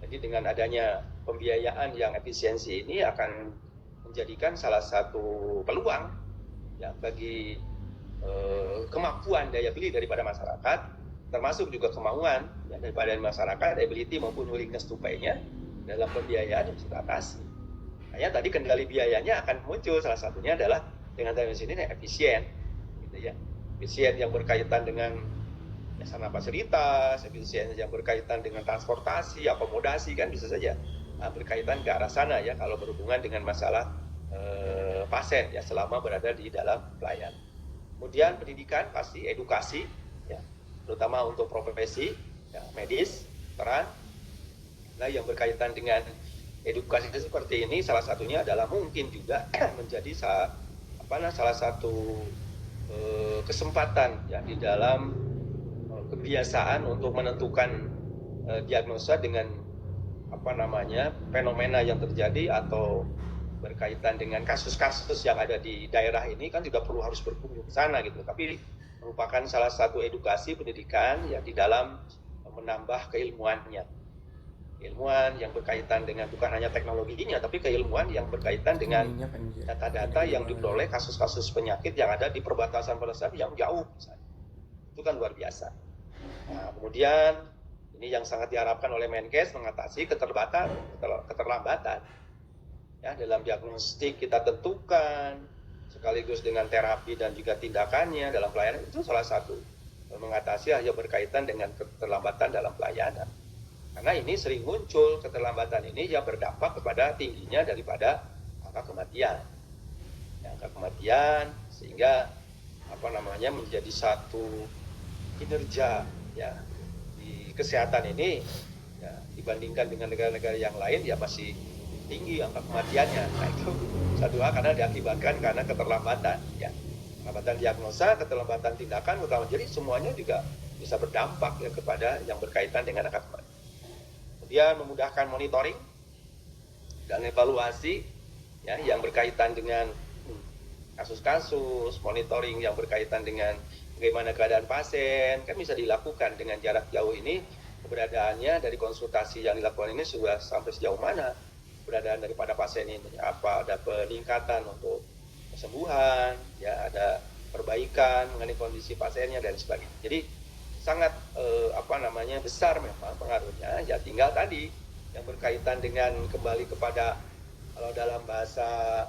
Jadi dengan adanya pembiayaan yang efisiensi ini akan menjadikan salah satu peluang ya bagi kemampuan daya beli daripada masyarakat, termasuk juga kemauan ya, daripada masyarakat, ability maupun willingness to pay-nya dalam pembiayaan yang bisa atasi. Hanya tadi kendali biayanya akan muncul, salah satunya adalah dengan telemedicine ini efisien, gitu ya, efisien yang berkaitan dengan sarana fasilitas, efisien yang berkaitan dengan transportasi, akomodasi, kan bisa saja berkaitan ke arah sana ya kalau berhubungan dengan masalah pasien ya selama berada di dalam pelayanan. Kemudian pendidikan pasti, edukasi ya, terutama untuk profesi ya, medis, peran. Nah, yang berkaitan dengan edukasi seperti ini salah satunya adalah mungkin juga menjadi salah satu kesempatan ya di dalam kebiasaan untuk menentukan diagnosa dengan fenomena yang terjadi atau berkaitan dengan kasus-kasus yang ada di daerah ini, kan tidak perlu harus berkunjung ke sana gitu, tapi merupakan salah satu edukasi pendidikan ya di dalam menambah keilmuannya. Keilmuan yang berkaitan dengan bukan hanya teknologinya, tapi keilmuan yang berkaitan dengan data-data yang diperoleh kasus-kasus penyakit yang ada di perbatasan yang jauh. Itu kan luar biasa. Nah, kemudian ini yang sangat diharapkan oleh Menkes mengatasi keterlambatan. Ya, dalam diagnostik kita tentukan, sekaligus dengan terapi dan juga tindakannya dalam pelayanan, itu salah satu mengatasi hal yang berkaitan dengan keterlambatan dalam pelayanan. Karena ini sering muncul keterlambatan ini yang berdampak kepada tingginya daripada angka kematian. Ya, angka kematian sehingga menjadi satu kinerja ya di kesehatan ini ya, dibandingkan dengan negara-negara yang lain ya masih tinggi angka kematiannya. Nah itu satu hal karena diakibatkan karena keterlambatan ya, keterlambatan diagnosa, keterlambatan tindakan, jadi semuanya juga bisa berdampak ya kepada yang berkaitan dengan angka kematian. Kemudian memudahkan monitoring dan evaluasi ya yang berkaitan dengan kasus-kasus, monitoring yang berkaitan dengan bagaimana keadaan pasien, kan bisa dilakukan dengan jarak jauh ini, keberadaannya dari konsultasi yang dilakukan ini sudah sampai sejauh mana keberadaan daripada pasien ini, apa ada peningkatan untuk kesembuhan, ya ada perbaikan mengenai kondisi pasiennya dan sebagainya. Jadi sangat besar memang pengaruhnya, ya tinggal tadi yang berkaitan dengan kembali kepada kalau dalam bahasa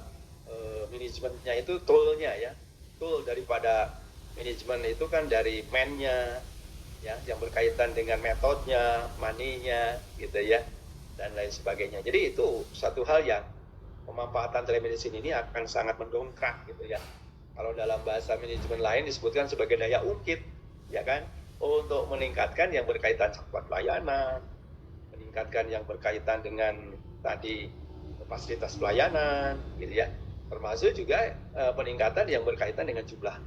manajemennya itu tool-nya ya, tool daripada manajemen itu kan dari man-nya ya, yang berkaitan dengan metodenya, money-nya gitu ya, dan lain sebagainya. Jadi itu satu hal yang pemanfaatan telemedicine ini akan sangat mendongkrak gitu ya. Kalau dalam bahasa manajemen lain disebutkan sebagai daya ungkit ya kan, untuk meningkatkan yang berkaitan cepat pelayanan, meningkatkan yang berkaitan dengan tadi fasilitas pelayanan gitu ya, termasuk juga peningkatan yang berkaitan dengan jumlah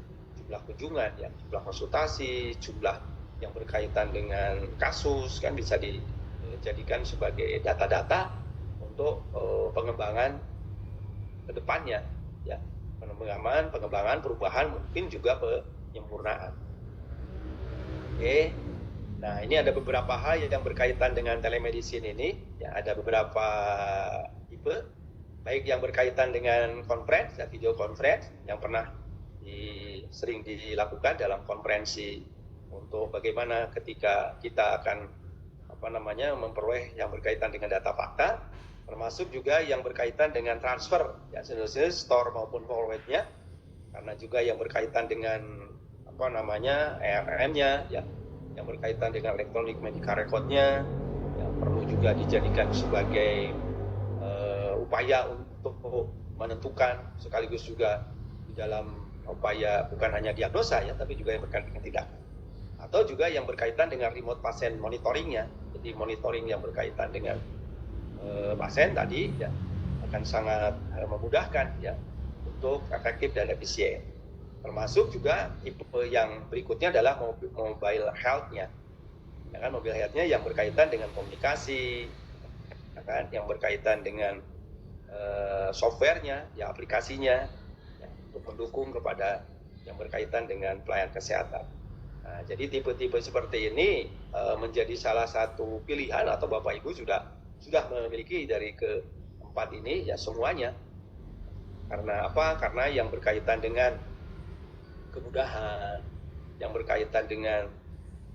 kunjungan ya, jumlah konsultasi, jumlah yang berkaitan dengan kasus kan bisa dijadikan sebagai data-data untuk pengembangan ke depannya ya, pengembangan perubahan, mungkin juga penyempurnaan. Oke. Nah, ini ada beberapa hal yang berkaitan dengan telemedicine ini ya, ada beberapa tipe, baik yang berkaitan dengan conference ya, video conference yang pernah sering dilakukan dalam konferensi untuk bagaimana ketika kita akan memperoleh yang berkaitan dengan data fakta, termasuk juga yang berkaitan dengan transfer ya, store maupun forwardnya, karena juga yang berkaitan dengan ERM-nya ya, yang berkaitan dengan electronic medical record-nya yang perlu juga dijadikan sebagai upaya untuk menentukan, sekaligus juga di dalam upaya bukan hanya diagnosa ya, tapi juga yang berkaitan dengan tindakan, atau juga yang berkaitan dengan remote patient monitoring-nya. Jadi monitoring yang berkaitan dengan pasien tadi ya akan sangat memudahkan ya untuk efektif dan efisien. Termasuk juga tipe yang berikutnya adalah mobile health-nya. Ya kan, mobile health-nya yang berkaitan dengan komunikasi, ya kan, yang berkaitan dengan software-nya, ya aplikasinya, ya, untuk mendukung kepada yang berkaitan dengan pelayanan kesehatan. Nah, jadi tipe-tipe seperti ini menjadi salah satu pilihan, atau Bapak Ibu sudah memiliki dari keempat ini ya semuanya. Karena apa? Karena yang berkaitan dengan kemudahan, yang berkaitan dengan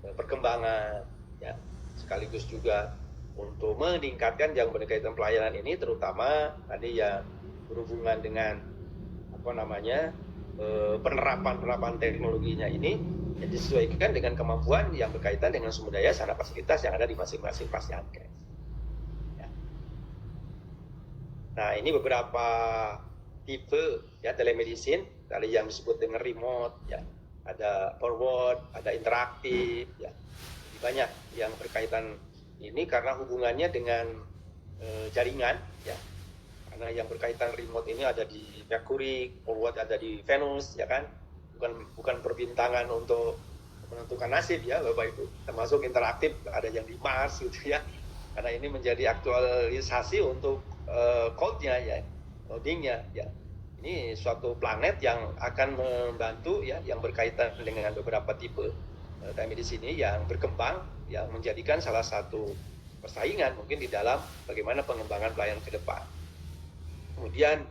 perkembangan ya, sekaligus juga untuk meningkatkan yang berkaitan pelayanan ini, terutama tadi yang berhubungan dengan penerapan teknologinya ini yang disesuaikan dengan kemampuan yang berkaitan dengan sumber daya sarana fasilitas yang ada di masing-masing Pasyankes. Ya. Nah, ini beberapa tipe ya telemedicine, tadi yang disebut dengan remote ya, ada forward, ada interaktif ya. Jadi banyak yang berkaitan ini karena hubungannya dengan jaringan ya. Karena yang berkaitan remote ini ada di Mercury, forward ada di Venus ya kan. Bukan perbintangan untuk menentukan nasib ya Bapak Ibu. Termasuk interaktif ada yang di Mars gitu ya. Karena ini menjadi aktualisasi untuk code-nya ya, loading-nya ya. ini suatu planet yang akan membantu ya, yang berkaitan dengan beberapa tipe telemedicine ini yang berkembang, yang menjadikan salah satu persaingan mungkin di dalam bagaimana pengembangan pelayanan ke depan. Kemudian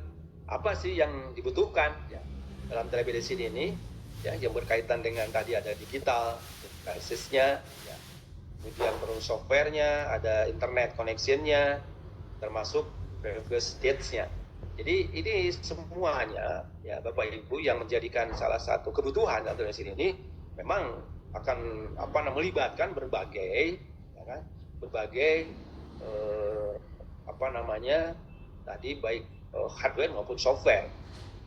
apa sih yang dibutuhkan ya, dalam telemedicine ini ya, yang berkaitan dengan tadi ada digital basisnya ya, kemudian terus softwarenya, ada internet connection-nya, termasuk various stage-nya. Jadi ini semuanya ya Bapak Ibu yang menjadikan salah satu kebutuhan dalam telemedicine ini memang akan melibatkan berbagai ya kan, berbagai tadi baik hardware maupun software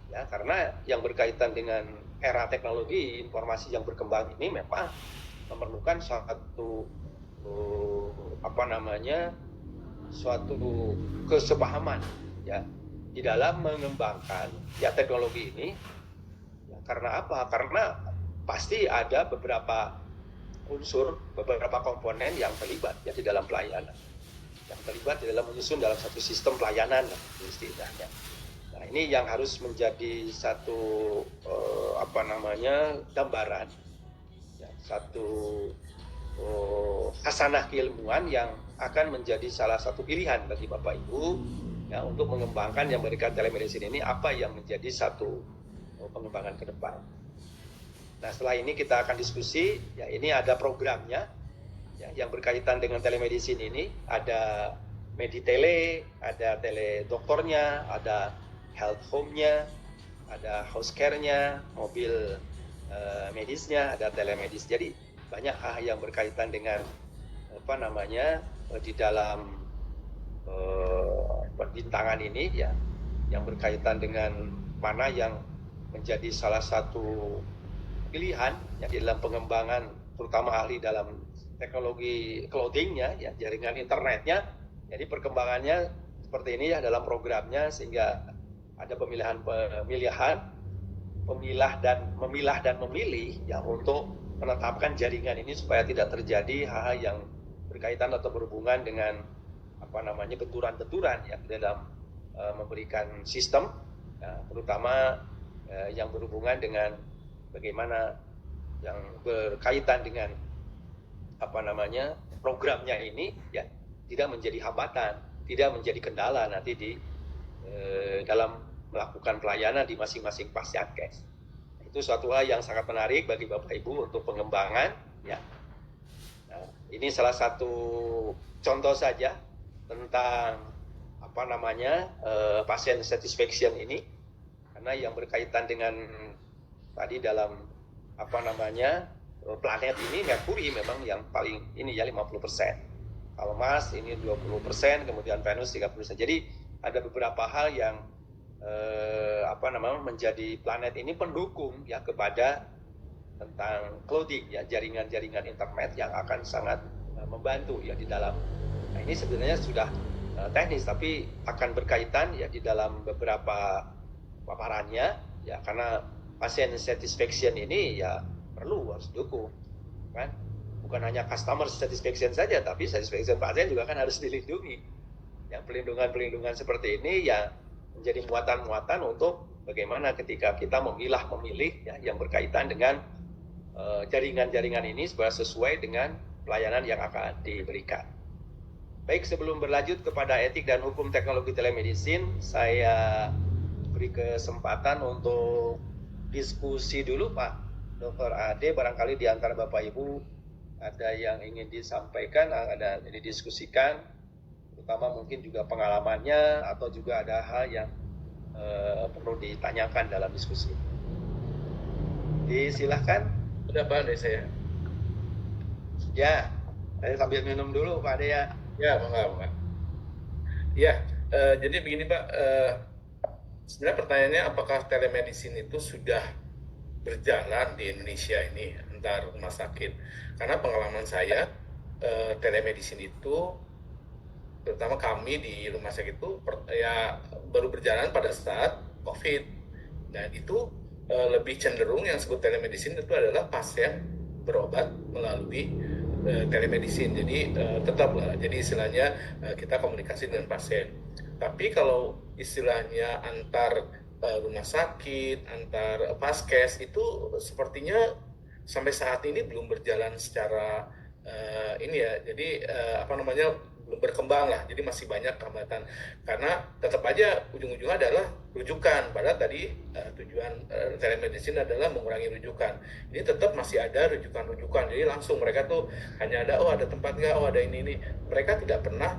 ya, karena yang berkaitan dengan era teknologi informasi yang berkembang ini memang memerlukan suatu suatu kesepahaman ya di dalam mengembangkan ya teknologi ini ya, karena apa? Karena pasti ada beberapa unsur, beberapa komponen yang terlibat ya di dalam pelayanan, yang terlibat di dalam menyusun dalam satu sistem pelayanan istilahnya. Nah, ini yang harus menjadi satu gambaran ya, satu khasanah keilmuan yang akan menjadi salah satu pilihan bagi Bapak Ibu ya, untuk mengembangkan yang berikan telemedicine ini, apa yang menjadi satu pengembangan ke depan. Nah, setelah ini kita akan diskusi ya, ini ada programnya ya, yang berkaitan dengan telemedicine ini, ada Meditele, ada teledoktornya, ada health home-nya, ada house care-nya, mobil medisnya, ada telemedis. Jadi banyak hal yang berkaitan dengan di dalam perbintangan ini ya, yang berkaitan dengan mana yang menjadi salah satu pilihan ya, di dalam pengembangan, terutama ahli dalam teknologi clouding-nya ya, jaringan internetnya. Jadi perkembangannya seperti ini ya dalam programnya, sehingga ada pemilah dan memilih ya, untuk menetapkan jaringan ini supaya tidak terjadi hal-hal yang berkaitan atau berhubungan dengan benturan-benturan ya dalam memberikan sistem ya, terutama yang berhubungan dengan bagaimana yang berkaitan dengan programnya ini ya, tidak menjadi hambatan, tidak menjadi kendala nanti di dalam melakukan pelayanan di masing-masing pasienkes. Itu suatu hal yang sangat menarik bagi Bapak Ibu untuk pengembangan ya. Nah, ini salah satu contoh saja tentang pasien satisfaction ini, karena yang berkaitan dengan tadi dalam planet ini, Merkuri memang yang paling ini ya 50%. Kalau Mars ini 20%, kemudian Venus 30%. Jadi ada beberapa hal yang menjadi planet ini pendukung ya kepada tentang clouding ya, jaringan-jaringan internet yang akan sangat membantu ya di dalam. Nah, ini sebenarnya sudah teknis, tapi akan berkaitan ya di dalam beberapa paparannya ya, karena pasien satisfaction ini ya harus didukung kan, bukan hanya customer satisfaction saja, tapi satisfaction pasien juga kan harus dilindungi ya. Pelindungan seperti ini ya menjadi muatan-muatan untuk bagaimana ketika kita memilih ya, yang berkaitan dengan jaringan-jaringan ini supaya sesuai dengan pelayanan yang akan diberikan. Baik, sebelum berlanjut kepada etik dan hukum teknologi telemedicine, saya beri kesempatan untuk diskusi dulu Pak Dr. Ade. Barangkali di antara Bapak Ibu ada yang ingin disampaikan, ada yang didiskusikan, terutama mungkin juga pengalamannya, atau juga ada hal yang perlu ditanyakan dalam diskusi. Disilahkan. Udah Pak Ade saya. Ya, saya sambil minum dulu Pak Ade ya. Ya, enggak. Ya, jadi begini Pak, sebenarnya pertanyaannya apakah telemedicine itu sudah berjalan di Indonesia ini antar rumah sakit? Karena pengalaman saya, telemedicine itu, terutama kami di rumah sakit itu baru berjalan pada saat COVID. Dan itu lebih cenderung yang disebut telemedicine itu adalah pasien berobat melalui telemedicine. Jadi tetaplah, jadi istilahnya kita komunikasi dengan pasien. Tapi kalau istilahnya antar rumah sakit, antar paskes itu sepertinya sampai saat ini belum berjalan secara ini ya. Jadi apa namanya, belum berkembang lah. Jadi masih banyak hambatan karena tetap aja ujung-ujungnya adalah rujukan. Padahal tadi tujuan telemedicine adalah mengurangi rujukan. Ini tetap masih ada rujukan-rujukan. Jadi langsung mereka tuh hanya ada, oh ada tempat nggak, oh ada ini. Mereka tidak pernah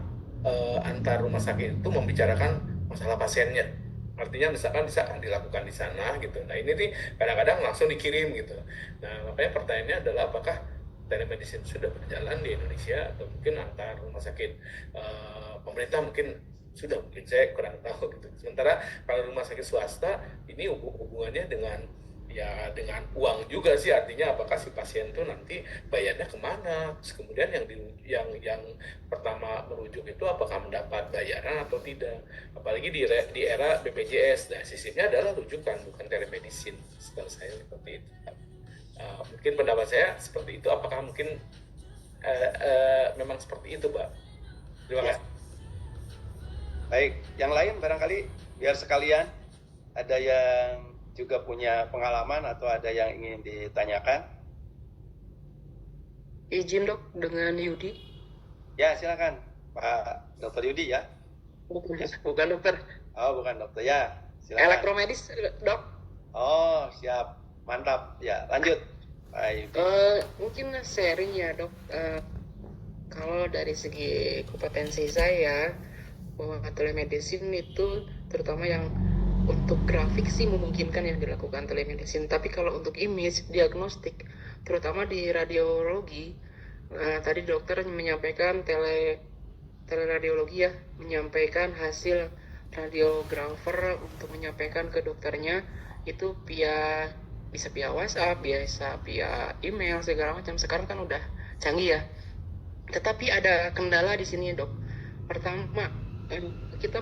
antar rumah sakit itu membicarakan masalah pasiennya. Artinya misalkan bisa dilakukan di sana gitu. Nah ini nih kadang-kadang langsung dikirim gitu. Nah makanya pertanyaannya adalah apakah telemedicine sudah berjalan di Indonesia atau mungkin antar rumah sakit pemerintah mungkin sudah, mungkin saya kurang tahu gitu. Sementara kalau rumah sakit swasta ini hubungannya dengan dengan uang juga sih, artinya apakah si pasien itu nanti bayarnya kemana, terus kemudian yang pertama merujuk itu apakah mendapat bayaran atau tidak, apalagi di era BPJS. Nah sistemnya adalah rujukan bukan telemedicine setahu saya seperti itu. Mungkin pendapat saya seperti itu, apakah mungkin memang seperti itu, Pak? Terima kasih. Baik, yang lain barangkali biar sekalian ada yang juga punya pengalaman atau ada yang ingin ditanyakan. Izin dok dengan Yudi. Ya silakan Pak Dr. Yudi ya. Bukan dokter. Oh bukan dokter ya. Silakan. Elektromedis dok. Oh siap, mantap ya. Lanjut Pak Yudi. Mungkin sharing ya dok. Kalau dari segi kompetensi saya bahwa telemedicine itu terutama yang untuk grafik sih memungkinkan yang dilakukan telemedicine. Tapi kalau untuk image diagnostik, terutama di radiologi, tadi dokter menyampaikan teleradiologi ya, menyampaikan hasil radiografer untuk menyampaikan ke dokternya itu bisa via WhatsApp, bisa via email segala macam. Sekarang kan udah canggih ya. Tetapi ada kendala di sini dok. Pertama, kita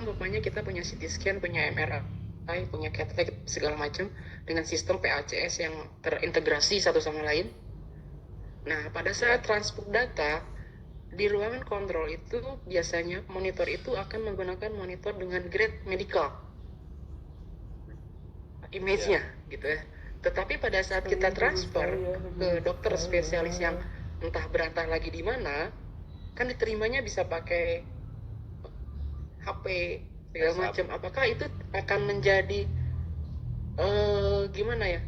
punya CT scan, punya MRI, punya CAT lab segala macam dengan sistem PACS yang terintegrasi satu sama lain. Nah, pada saat transport data di ruangan kontrol itu biasanya monitor itu akan menggunakan monitor dengan grade medical image-nya gitu ya. Tetapi pada saat kita transfer ke dokter spesialis yang entah berantah lagi di mana, kan diterimanya bisa pakai HP segala macam. Apakah itu akan menjadi gimana ya?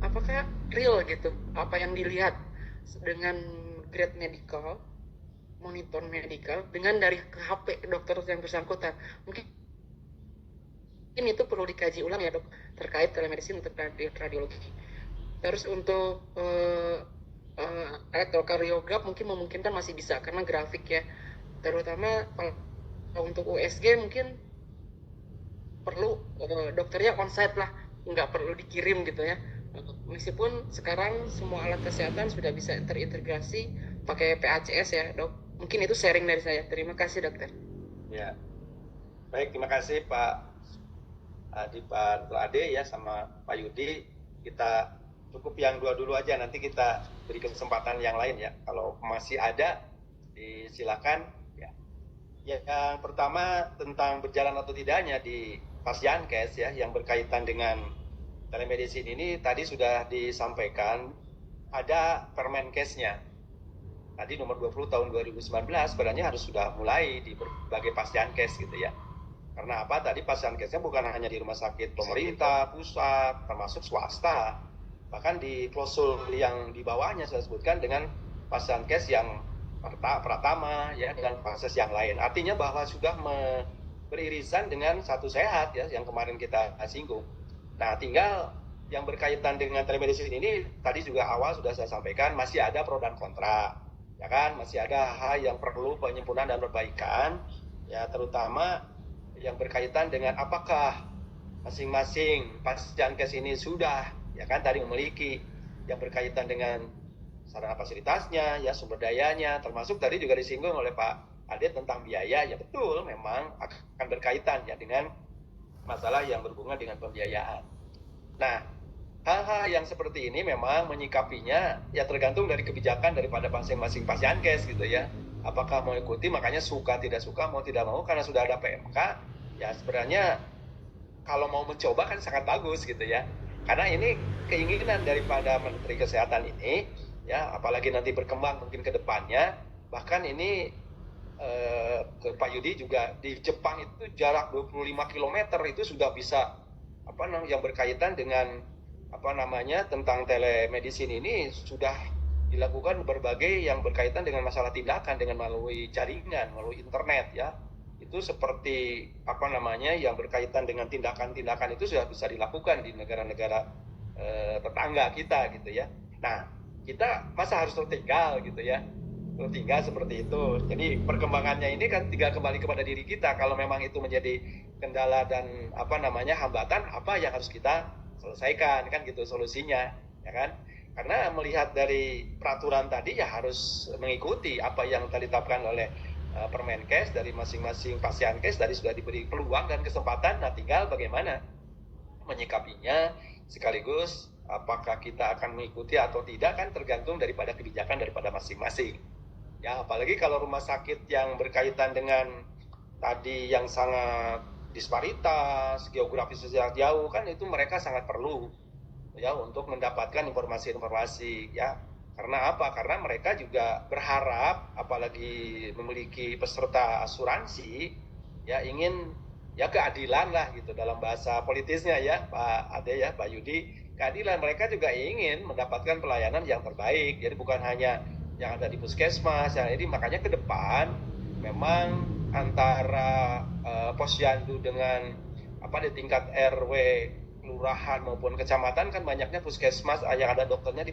Apakah real gitu? Apa yang dilihat dengan grade medical, monitor medical dengan dari ke HP dokter yang bersangkutan? Mungkin itu perlu dikaji ulang ya dok terkait telemedicine untuk radiologi. Terus untuk elektrokardiograf mungkin memungkinkan masih bisa karena grafik ya. Terutama kalau untuk USG mungkin perlu dokternya onsite lah, nggak perlu dikirim gitu ya. Meskipun sekarang semua alat kesehatan sudah bisa terintegrasi pakai PACS ya dok. Mungkin itu sharing dari saya. Terima kasih dokter. Ya, baik, terima kasih Pak Dr. Ade ya sama Pak Yudi. Kita cukup yang dua dulu aja, nanti kita beri kesempatan yang lain ya. Kalau masih ada, silakan. Ya, yang pertama tentang berjalan atau tidaknya di Pasyankes ya, yang berkaitan dengan telemedicine ini tadi sudah disampaikan ada Permenkesnya. Tadi nomor 20 tahun 2019 sebenarnya harus sudah mulai di berbagai Pasyankes gitu ya. Karena apa? Tadi Pasyankesnya bukan hanya di rumah sakit pemerintah, pusat, termasuk swasta. Bahkan di klausul yang di bawahnya saya sebutkan dengan Pasyankes yang Pratama ya dan proses yang lain. Artinya bahwa sudah beririsan dengan satu sehat ya yang kemarin kita singgung. Nah, tinggal yang berkaitan dengan telemedicine ini tadi juga awal sudah saya sampaikan masih ada pro dan kontra. Ya kan? Masih ada hal yang perlu penyempurnaan dan perbaikan ya, terutama yang berkaitan dengan apakah masing-masing Pasyankes ini sudah ya kan tadi memiliki yang berkaitan dengan sarana fasilitasnya, ya sumber dayanya, termasuk tadi juga disinggung oleh Pak Ade tentang biaya, ya betul memang akan berkaitan ya dengan masalah yang berhubungan dengan pembiayaan. Nah, hal-hal yang seperti ini memang menyikapinya ya tergantung dari kebijakan daripada masing-masing Pasyankes gitu ya. Apakah mau ikuti, makanya suka tidak suka, mau tidak mau karena sudah ada PMK, ya sebenarnya kalau mau mencoba kan sangat bagus gitu ya. Karena ini keinginan daripada Menteri Kesehatan ini, ya apalagi nanti berkembang mungkin ke depannya, bahkan ini ke Pak Yudi juga di Jepang itu jarak 25 km itu sudah bisa yang berkaitan dengan tentang telemedicine ini sudah dilakukan berbagai yang berkaitan dengan masalah tindakan dengan melalui jaringan, melalui internet ya. Itu seperti yang berkaitan dengan tindakan-tindakan itu sudah bisa dilakukan di negara-negara tetangga kita gitu ya. Nah, kita masa harus tertinggal gitu ya. Tertinggal seperti itu. Jadi perkembangannya ini kan tinggal kembali kepada diri kita. Kalau memang itu menjadi kendala dan hambatan, apa yang harus kita selesaikan kan gitu solusinya, ya kan? Karena melihat dari peraturan tadi ya harus mengikuti apa yang telah ditetapkan oleh Permenkes dari masing-masing Pasienkes tadi sudah diberi peluang dan kesempatan. Nah, tinggal bagaimana menyikapinya sekaligus apakah kita akan mengikuti atau tidak kan tergantung daripada kebijakan daripada masing-masing. Ya, apalagi kalau rumah sakit yang berkaitan dengan tadi yang sangat disparitas, geografis sangat jauh kan itu mereka sangat perlu ya untuk mendapatkan informasi-informasi ya. Karena apa? Karena mereka juga berharap apalagi memiliki peserta asuransi ya ingin ya keadilan lah gitu dalam bahasa politisnya ya Pak Ade ya Pak Yudi, keadilan. Mereka juga ingin mendapatkan pelayanan yang terbaik. Jadi bukan hanya yang ada di puskesmas ya. Jadi makanya ke depan memang antara posyandu dengan di tingkat RW kelurahan maupun kecamatan kan banyaknya puskesmas yang ada dokternya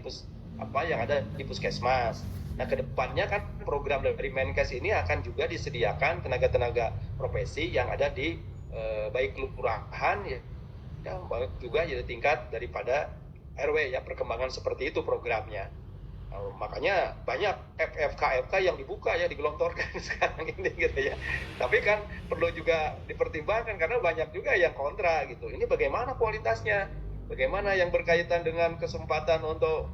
yang ada di puskesmas. Nah, kedepannya kan program dari Menkes ini akan juga disediakan tenaga-tenaga profesi yang ada di baik kelurahan ya juga jadi tingkat daripada RW ya, perkembangan seperti itu programnya. Makanya banyak FFK yang dibuka ya, digelontorkan sekarang ini gitu ya. Tapi kan perlu juga dipertimbangkan karena banyak juga yang kontra gitu. Ini bagaimana kualitasnya? Bagaimana yang berkaitan dengan kesempatan untuk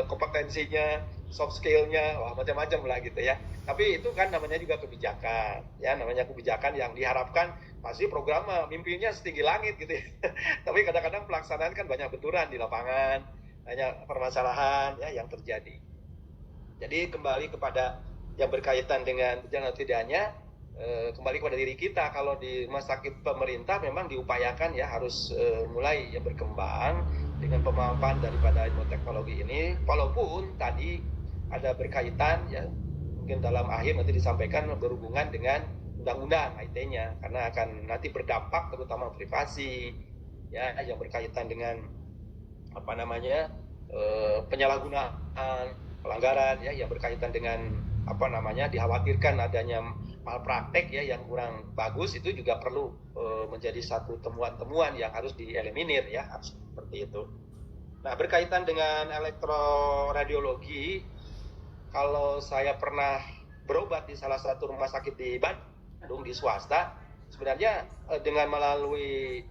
kompetensinya, soft skill-nya, macam-macam lah gitu ya. Tapi itu kan namanya juga kebijakan, ya namanya kebijakan yang diharapkan pasti program mimpinya setinggi langit gitu ya. Tapi kadang-kadang pelaksanaan kan banyak benturan di lapangan, banyak permasalahan ya yang terjadi. Jadi kembali kepada yang berkaitan dengan bencana tidaknya, kembali kepada diri kita. Kalau di rumah sakit pemerintah memang diupayakan ya harus mulai ya berkembang dengan pemahaman daripada ilmu teknologi ini, walaupun tadi ada berkaitan ya mungkin dalam akhir nanti disampaikan berhubungan dengan undang-undang IT-nya karena akan nanti berdampak terutama privasi ya yang berkaitan dengan penyalahgunaan, pelanggaran ya yang berkaitan dengan dikhawatirkan adanya malpraktek ya yang kurang bagus, itu juga perlu menjadi satu temuan-temuan yang harus dieliminir ya, harus seperti itu. Nah, berkaitan dengan elektroradiologi, kalau saya pernah berobat di salah satu rumah sakit di Bandung di swasta, sebenarnya dengan melalui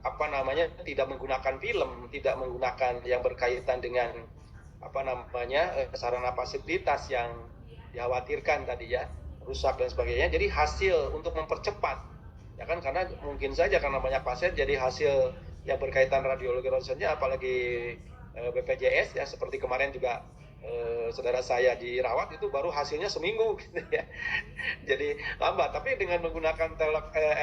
tidak menggunakan film, tidak menggunakan yang berkaitan dengan sarana fasilitas yang dikhawatirkan tadi ya rusak dan sebagainya, jadi hasil untuk mempercepat ya kan, karena mungkin saja karena banyak pasien jadi hasil yang berkaitan radiologi ronsennya apalagi BPJS ya, seperti kemarin juga saudara saya dirawat itu baru hasilnya seminggu gitu ya. Jadi lambat. Tapi dengan menggunakan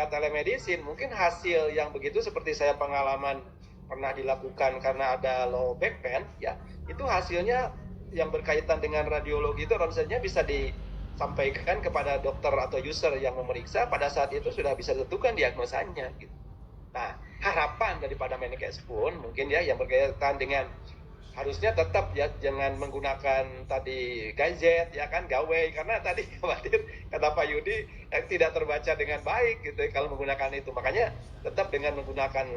telemedicine mungkin hasil yang begitu seperti saya pengalaman pernah dilakukan karena ada low back pain ya, itu hasilnya yang berkaitan dengan radiologi itu ronsennya bisa disampaikan kepada dokter atau user yang memeriksa, pada saat itu sudah bisa tentukan diagnosanya gitu. Nah, harapan daripada Menkes pun mungkin ya yang berkaitan dengan harusnya tetap ya jangan menggunakan tadi gadget ya kan, gawai, karena tadi khawatir kata Pak Yudi tidak terbaca dengan baik gitu kalau menggunakan itu. Makanya tetap dengan menggunakan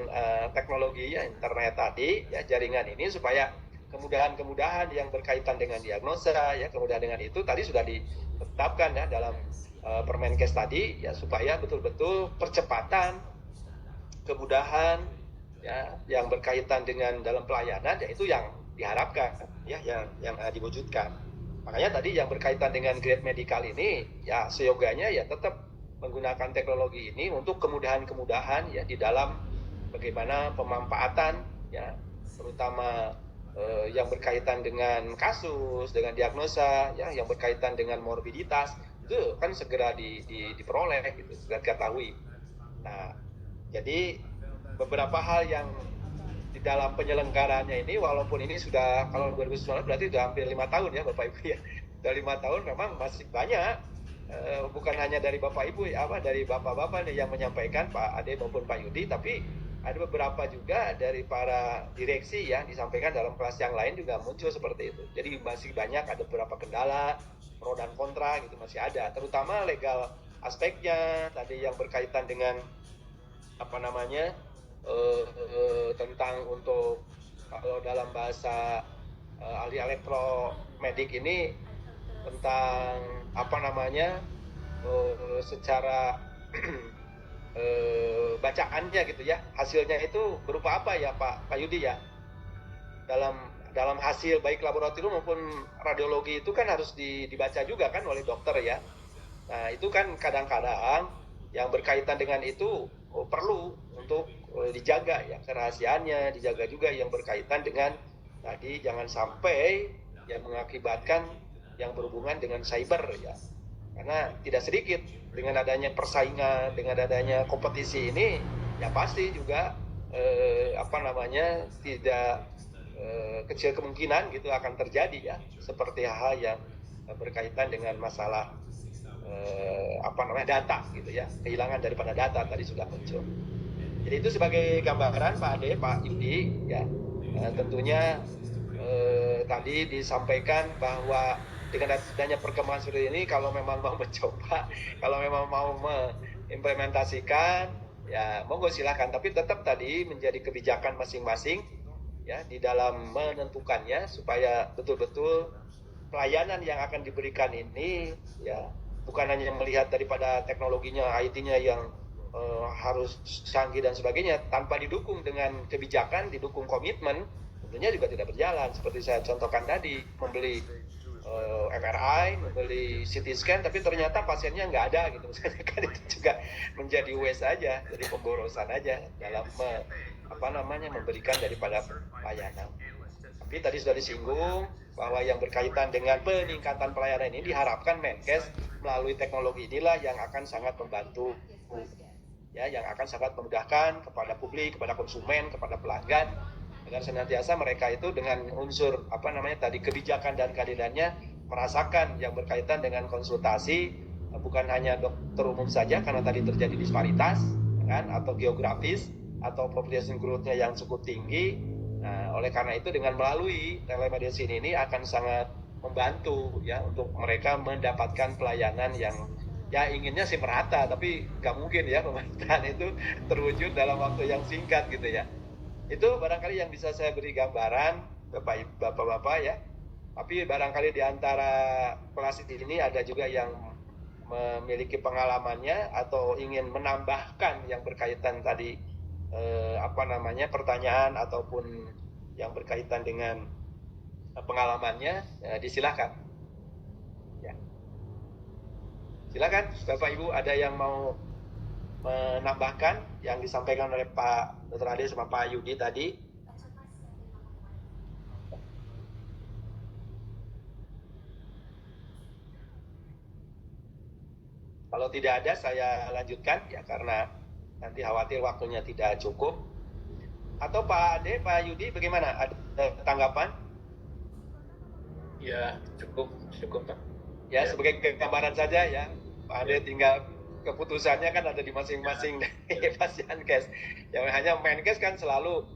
teknologi ya internet tadi ya, jaringan ini, supaya kemudahan-kemudahan yang berkaitan dengan diagnosa ya, kemudahan dengan itu tadi sudah ditetapkan ya dalam Permenkes tadi ya, supaya betul-betul percepatan kemudahan ya yang berkaitan dengan dalam pelayanan ya, itu yang diharapkan ya yang diwujudkan. Makanya tadi yang berkaitan dengan grade medikal ini ya seyoganya ya tetap menggunakan teknologi ini untuk kemudahan-kemudahan ya di dalam bagaimana pemanfaatan ya, terutama yang berkaitan dengan kasus, dengan diagnosa ya, yang berkaitan dengan morbiditas itu kan segera diperoleh gitu, segera diketahui. Nah, jadi beberapa hal yang di dalam penyelenggaranya ini, walaupun ini sudah kalau 2019 berarti sudah hampir 5 tahun ya Bapak Ibu ya, sudah 5 tahun memang masih banyak. Bukan hanya dari Bapak Ibu dari Bapak-Bapak nih yang menyampaikan, Pak Ade maupun Pak Yudi, tapi ada beberapa juga dari para direksi ya disampaikan dalam kelas yang lain juga muncul seperti itu. Jadi masih banyak ada beberapa kendala, pro dan kontra gitu masih ada, terutama legal aspeknya tadi yang berkaitan dengan tentang untuk kalau dalam bahasa ahli elektromedik ini tentang secara bacaannya gitu ya, hasilnya itu berupa apa ya Pak Yudi ya, dalam hasil baik laboratorium maupun radiologi itu kan harus dibaca juga kan oleh dokter ya. Nah itu kan kadang-kadang yang berkaitan dengan itu perlu untuk dijaga ya kerahasiaannya, dijaga juga yang berkaitan dengan tadi jangan sampai yang mengakibatkan yang berhubungan dengan cyber ya, karena tidak sedikit dengan adanya persaingan, dengan adanya kompetisi ini ya pasti juga tidak kecil kemungkinan gitu akan terjadi ya, seperti hal yang berkaitan dengan masalah data gitu ya, kehilangan daripada data tadi sudah muncul. Jadi itu sebagai gambaran Pak Ade, Pak Yudi ya, tentunya tadi disampaikan bahwa dengan adanya perkembangan seperti ini, kalau memang mau mencoba, kalau memang mau mengimplementasikan, ya monggo silahkan. Tapi tetap tadi menjadi kebijakan masing-masing, ya di dalam menentukannya supaya betul-betul pelayanan yang akan diberikan ini, ya bukan hanya melihat daripada teknologinya, IT-nya yang harus canggih dan sebagainya, tanpa didukung dengan kebijakan, didukung komitmen, tentunya juga tidak berjalan. Seperti saya contohkan tadi, membeli MRI, membeli CT scan, tapi ternyata pasiennya nggak ada gitu, misalnya kan itu juga menjadi waste aja, jadi pemborosan aja dalam memberikan daripada pelayanan. Tapi tadi sudah disinggung bahwa yang berkaitan dengan peningkatan pelayanan ini diharapkan Menkes melalui teknologi inilah yang akan sangat membantu, ya, yang akan sangat memudahkan kepada publik, kepada konsumen, kepada pelanggan, agar senantiasa mereka itu dengan unsur kebijakan dan keadilannya merasakan yang berkaitan dengan konsultasi, bukan hanya dokter umum saja karena tadi terjadi disparitas kan, atau geografis atau population growth-nya yang cukup tinggi. Nah, oleh karena itu dengan melalui telemedicine ini akan sangat membantu ya untuk mereka mendapatkan pelayanan yang ya inginnya sih merata, tapi nggak mungkin ya pemerintahan itu terwujud dalam waktu yang singkat gitu ya. Itu barangkali yang bisa saya beri gambaran Bapak-Bapak ya. Tapi barangkali di antara kelas ini ada juga yang memiliki pengalamannya atau ingin menambahkan yang berkaitan tadi pertanyaan ataupun yang berkaitan dengan pengalamannya, disilakan. Ya. Silakan Bapak Ibu, ada yang mau menambahkan yang disampaikan oleh Pak Dr. Ade sama Pak Yudi tadi? Kalau tidak ada, saya lanjutkan ya, karena nanti khawatir waktunya tidak cukup. Atau Pak Ade, Pak Yudi, bagaimana? Ada tanggapan? Ya, cukup Pak. Ya, sebagai gambaran saja ya, Pak Ade tinggal keputusannya kan ada di masing-masing dari Pasienkes. Yang hanya Menkes kan selalu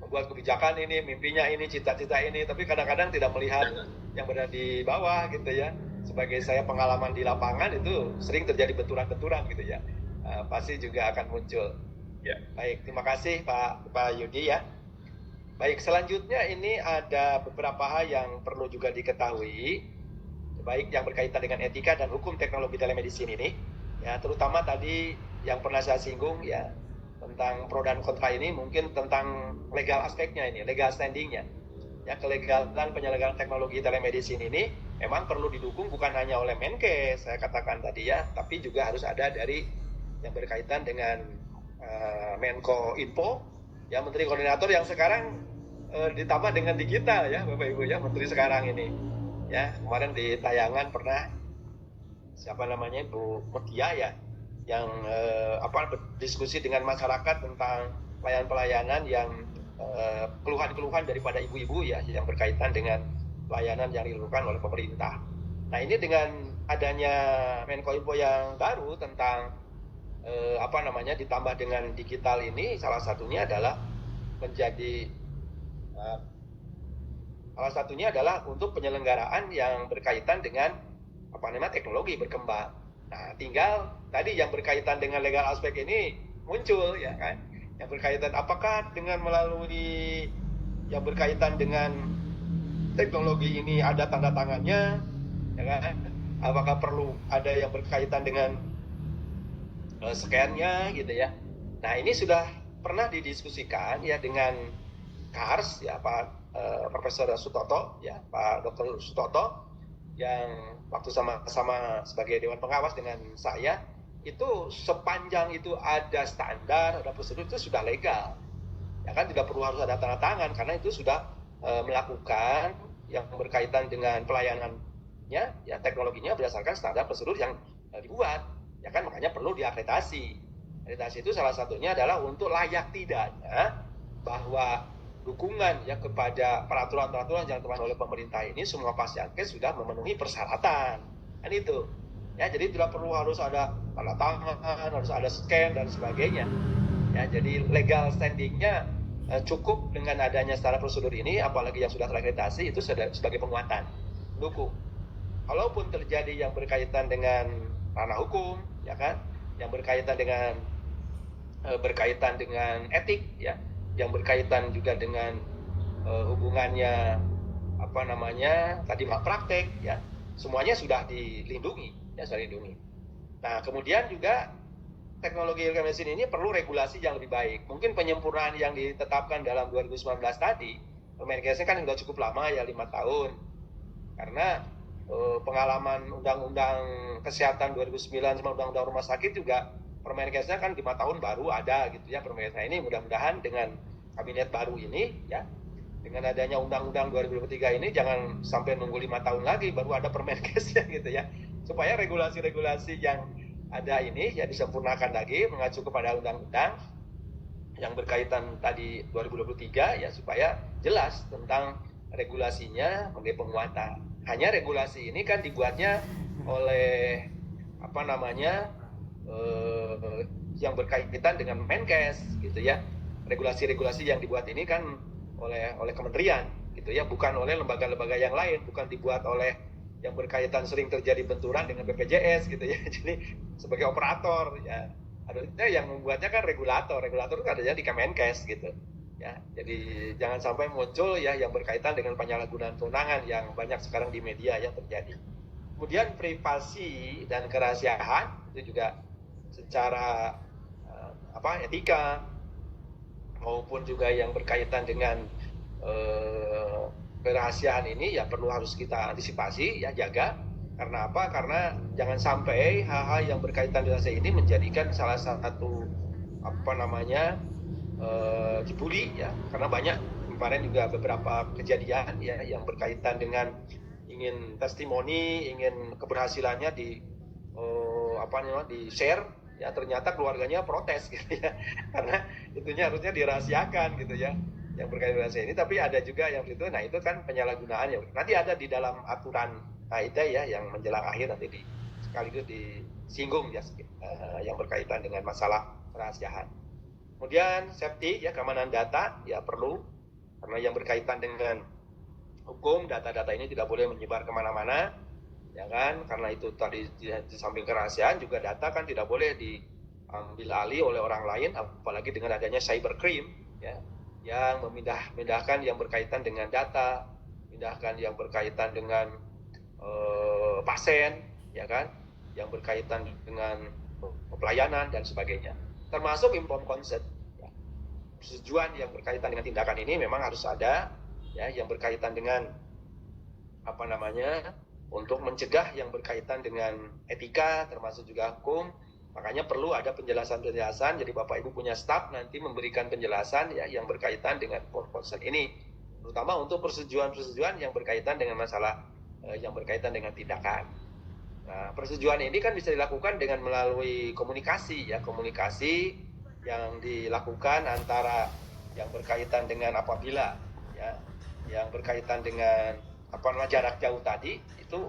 membuat kebijakan ini, mimpinya ini, cita-cita ini, tapi kadang-kadang tidak melihat yang berada di bawah gitu ya. Sebagai saya pengalaman di lapangan itu sering terjadi benturan-benturan gitu ya. Pasti juga akan muncul. Ya. Baik, terima kasih Pak Yudi ya. Baik, selanjutnya ini ada beberapa hal yang perlu juga diketahui, baik yang berkaitan dengan etika dan hukum teknologi telemedicine ini. Ya, terutama tadi yang pernah saya singgung ya, tentang pro dan kontra ini, mungkin tentang legal aspeknya ini, legal standingnya. Ya, kelegalan penyelenggaraan teknologi telemedicine ini memang perlu didukung bukan hanya oleh Menkes, saya katakan tadi ya, tapi juga harus ada dari yang berkaitan dengan Menko Info, ya Menteri Koordinator yang sekarang ditambah dengan digital ya Bapak Ibu ya, Menteri sekarang ini. Ya, kemarin di tayangan pernah siapa namanya Bu Mutia ya, yang berdiskusi dengan masyarakat tentang pelayanan-pelayanan yang keluhan-keluhan daripada ibu-ibu ya yang berkaitan dengan pelayanan yang dilakukan oleh pemerintah. Nah ini dengan adanya Menko Info yang baru tentang ditambah dengan digital ini, salah satunya adalah untuk penyelenggaraan yang berkaitan dengan teknologi berkembang. Nah tinggal tadi yang berkaitan dengan legal aspek ini muncul ya kan, yang berkaitan apakah dengan melalui yang berkaitan dengan teknologi ini ada tanda tangannya, ya kan? Apakah perlu ada yang berkaitan dengan scan-nya gitu ya. Nah ini sudah pernah didiskusikan ya dengan KARS ya Pak Profesor Sutoto ya Pak Dr. Sutoto yang waktu sama-sama sebagai Dewan Pengawas dengan saya, itu sepanjang itu ada standar, ada prosedur itu sudah legal. Ya kan tidak perlu harus ada tanda tangan karena itu sudah melakukan yang berkaitan dengan pelayanannya ya teknologinya berdasarkan standar prosedur yang dibuat. Ya kan makanya perlu diakreditasi. Akreditasi itu salah satunya adalah untuk layak tidaknya bahwa dukungan ya kepada peraturan-peraturan yang ditetapkan oleh pemerintah ini semua Pasyankes sudah memenuhi persyaratan. Kan itu. Ya, jadi tidak perlu harus ada tanda tangan, harus ada scan dan sebagainya. Ya, jadi legal standingnya cukup dengan adanya standar prosedur ini, apalagi yang sudah terakreditasi itu sebagai penguatan, dukung. Kalaupun terjadi yang berkaitan dengan ranah hukum, ya kan, yang berkaitan dengan etik, ya, yang berkaitan juga dengan hubungannya tadi malpraktek, ya, semuanya sudah dilindungi, ya sudah dilindungi. Nah, kemudian juga teknologi telemedicine ini perlu regulasi yang lebih baik. Mungkin penyempurnaan yang ditetapkan dalam 2019 tadi, Menkesnya kan sudah cukup lama ya 5 tahun. Karena pengalaman Undang-Undang Kesehatan 2009 sama Undang-Undang Rumah Sakit juga Permenkesnya kan 5 tahun baru ada gitu ya Permenkesnya ini. Mudah-mudahan dengan kabinet baru ini ya, dengan adanya Undang-Undang 2023 ini jangan sampai nunggu 5 tahun lagi baru ada Permenkesnya gitu ya, supaya regulasi-regulasi yang ada ini ya disempurnakan lagi mengacu kepada undang-undang yang berkaitan tadi 2023 ya, supaya jelas tentang regulasinya mengenai penguatan. Hanya regulasi ini kan dibuatnya oleh yang berkaitan dengan Menkes gitu ya. Regulasi-regulasi yang dibuat ini kan oleh kementerian gitu ya, bukan oleh lembaga-lembaga yang lain, bukan dibuat oleh yang berkaitan sering terjadi benturan dengan BPJS gitu ya. Jadi sebagai operator ya, harusnya yang membuatnya kan regulator itu adanya di Kemenkes gitu ya. Jadi jangan sampai muncul ya yang berkaitan dengan penyalahgunaan kewenangan yang banyak sekarang di media yang terjadi. Kemudian privasi dan kerahasiaan itu juga secara etika maupun juga yang berkaitan dengan kerahasiaan ini ya perlu harus kita antisipasi ya, jaga. Karena apa? Karena jangan sampai hal-hal yang berkaitan dengan rahasia ini menjadikan salah satu dibully ya. Karena banyak kemarin juga beberapa kejadian ya yang berkaitan dengan ingin testimoni, ingin keberhasilannya di share ya, ternyata keluarganya protes gitu ya. Karena itunya harusnya dirahasiakan gitu ya, yang berkaitan rahasia ini, tapi ada juga yang itu. Nah itu kan penyalahgunaan ya. Nanti ada di dalam aturan AIT ya yang menjelang akhir nanti sekaligus disinggung ya yang berkaitan dengan masalah kerahasiaan. Kemudian safety ya, keamanan data ya perlu, karena yang berkaitan dengan hukum data-data ini tidak boleh menyebar kemana-mana ya kan, karena itu tadi di samping kerahasiaan juga data kan tidak boleh diambil alih oleh orang lain, apalagi dengan adanya cybercrime ya, yang memindahkan yang berkaitan dengan data, pindahkan yang berkaitan dengan pasien ya kan, yang berkaitan dengan pelayanan dan sebagainya, termasuk informed consent ya. Persetujuan yang berkaitan dengan tindakan ini memang harus ada ya, yang berkaitan dengan untuk mencegah yang berkaitan dengan etika termasuk juga hukum. Makanya perlu ada penjelasan-penjelasan. Jadi Bapak Ibu punya staf nanti memberikan penjelasan ya yang berkaitan dengan consent ini, terutama untuk persetujuan-persetujuan yang berkaitan dengan masalah yang berkaitan dengan tindakan. Nah, persetujuan ini kan bisa dilakukan dengan melalui komunikasi ya, komunikasi yang dilakukan antara yang berkaitan dengan apabila ya, yang berkaitan dengan jarak jauh tadi itu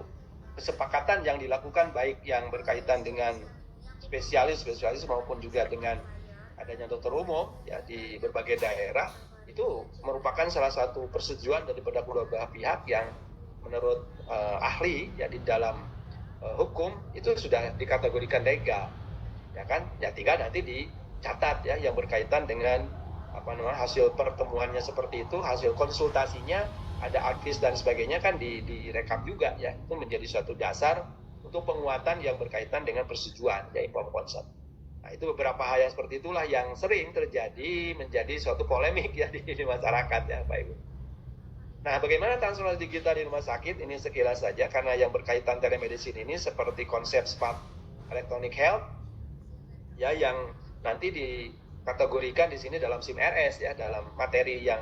kesepakatan yang dilakukan baik yang berkaitan dengan spesialis maupun juga dengan adanya dokter umum ya di berbagai daerah, itu merupakan salah satu persetujuan daripada kedua belah pihak yang menurut ahli ya di dalam hukum itu sudah dikategorikan legal ya kan, ya tinggal nanti dicatat ya yang berkaitan dengan hasil pertemuannya seperti itu, hasil konsultasinya ada advis dan sebagainya kan direkap juga ya, itu menjadi suatu dasar untuk penguatan yang berkaitan dengan persetujuan ya informed consent. Nah, itu beberapa hal yang seperti itulah yang sering terjadi menjadi suatu polemik ya di masyarakat ya Pak Ibu. Nah, bagaimana transformasi digital di rumah sakit ini sekilas saja, karena yang berkaitan telemedicine ini seperti konsep smart electronic health ya yang nanti dikategorikan di sini dalam SIM-RS ya, dalam materi yang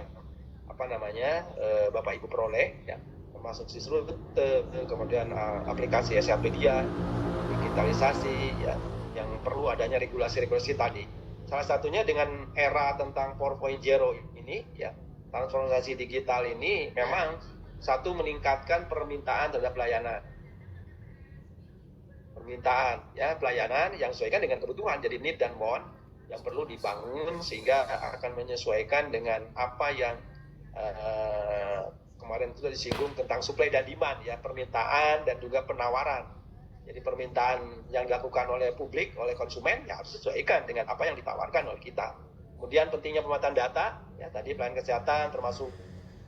Bapak Ibu peroleh ya, termasuk sisrute, kemudian aplikasi SAPedia, digitalisasi ya, yang perlu adanya regulasi-regulasi tadi. Salah satunya dengan era tentang 4.0 ini ya, transformasi digital ini memang satu meningkatkan permintaan terhadap pelayanan yang sesuaikan dengan kebutuhan, jadi need dan want yang perlu dibangun sehingga akan menyesuaikan dengan apa yang kemarin itu disinggung tentang supply dan demand ya, permintaan dan juga penawaran. Jadi permintaan yang dilakukan oleh publik, oleh konsumen ya harus disesuaikan dengan apa yang ditawarkan oleh kita. Kemudian pentingnya pemanfaatan data ya, tadi pelayanan kesehatan termasuk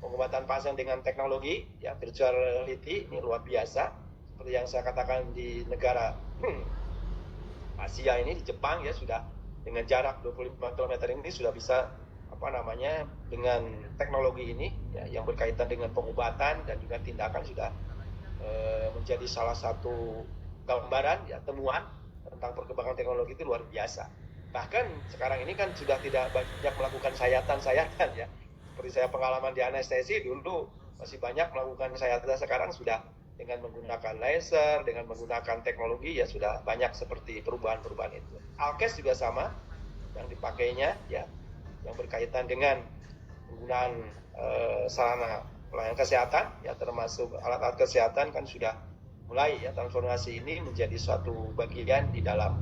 pengobatan pasien dengan teknologi ya, virtual reality ini luar biasa. Seperti yang saya katakan di negara Asia ini, di Jepang ya, sudah dengan jarak 25 km ini sudah bisa dengan teknologi ini ya, yang berkaitan dengan pengobatan dan juga tindakan sudah menjadi salah satu gambaran ya, temuan tentang perkembangan teknologi itu luar biasa. Bahkan sekarang ini kan sudah tidak banyak melakukan sayatan ya, seperti saya pengalaman di anestesi dulu masih banyak melakukan sayatan, sekarang sudah dengan menggunakan laser, dengan menggunakan teknologi ya sudah banyak seperti perubahan-perubahan itu. Alkes juga sama yang dipakainya ya, yang berkaitan dengan penggunaan sarana pelayanan kesehatan ya, termasuk alat-alat kesehatan kan sudah mulai ya, transformasi ini menjadi suatu bagian di dalam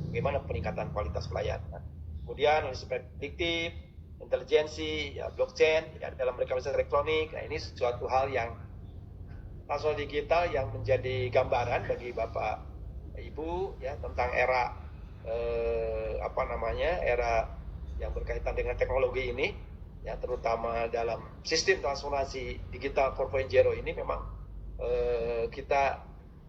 bagaimana peningkatan kualitas pelayanan. Kemudian analisis prediktif, intelijensi ya, blockchain ya, dalam rekayasa elektronik. Nah, ini suatu hal yang transformasi digital yang menjadi gambaran bagi Bapak Ibu ya tentang era era yang berkaitan dengan teknologi ini ya, terutama dalam sistem transformasi digital 4.0 ini memang kita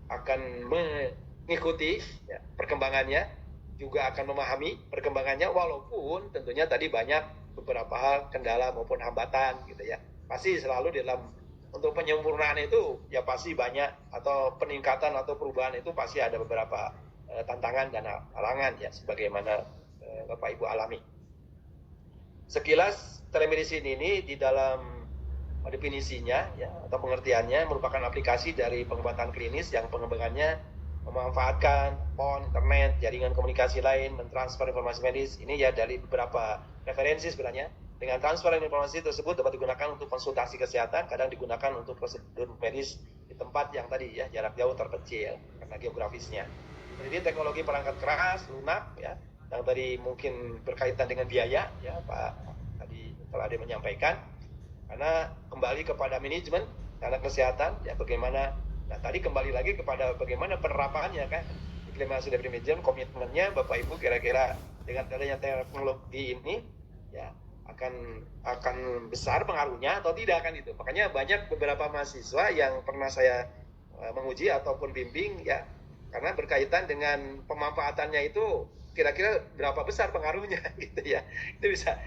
akan mengikuti ya, perkembangannya, juga akan memahami perkembangannya, walaupun tentunya tadi banyak beberapa hal kendala maupun hambatan gitu ya. Pasti selalu di dalam untuk penyempurnaan itu ya pasti banyak, atau peningkatan atau perubahan itu pasti ada beberapa tantangan dan halangan ya, sebagaimana Bapak Ibu alami. Sekilas telemedicine ini di dalam definisinya ya, atau pengertiannya merupakan aplikasi dari pengobatan klinis yang pengembangannya memanfaatkan PON, internet, jaringan komunikasi lain, mentransfer informasi medis. Ini ya dari beberapa referensi sebenarnya. Dengan transfer informasi tersebut dapat digunakan untuk konsultasi kesehatan, kadang digunakan untuk prosedur medis di tempat yang tadi ya jarak jauh terpencil karena geografisnya. Jadi teknologi perangkat keras, lunak ya, yang tadi mungkin berkaitan dengan biaya ya, Pak tadi telah dia menyampaikan, karena kembali kepada manajemen karena kesehatan ya, bagaimana. Nah tadi kembali lagi kepada bagaimana penerapannya kan, implementasi dari manajemen, komitmennya Bapak Ibu kira-kira dengan adanya teknologi ini ya akan besar pengaruhnya atau tidak kan itu. Makanya banyak beberapa mahasiswa yang pernah saya menguji ataupun bimbing ya, karena berkaitan dengan pemanfaatannya itu kira-kira berapa besar pengaruhnya gitu ya. Itu bisa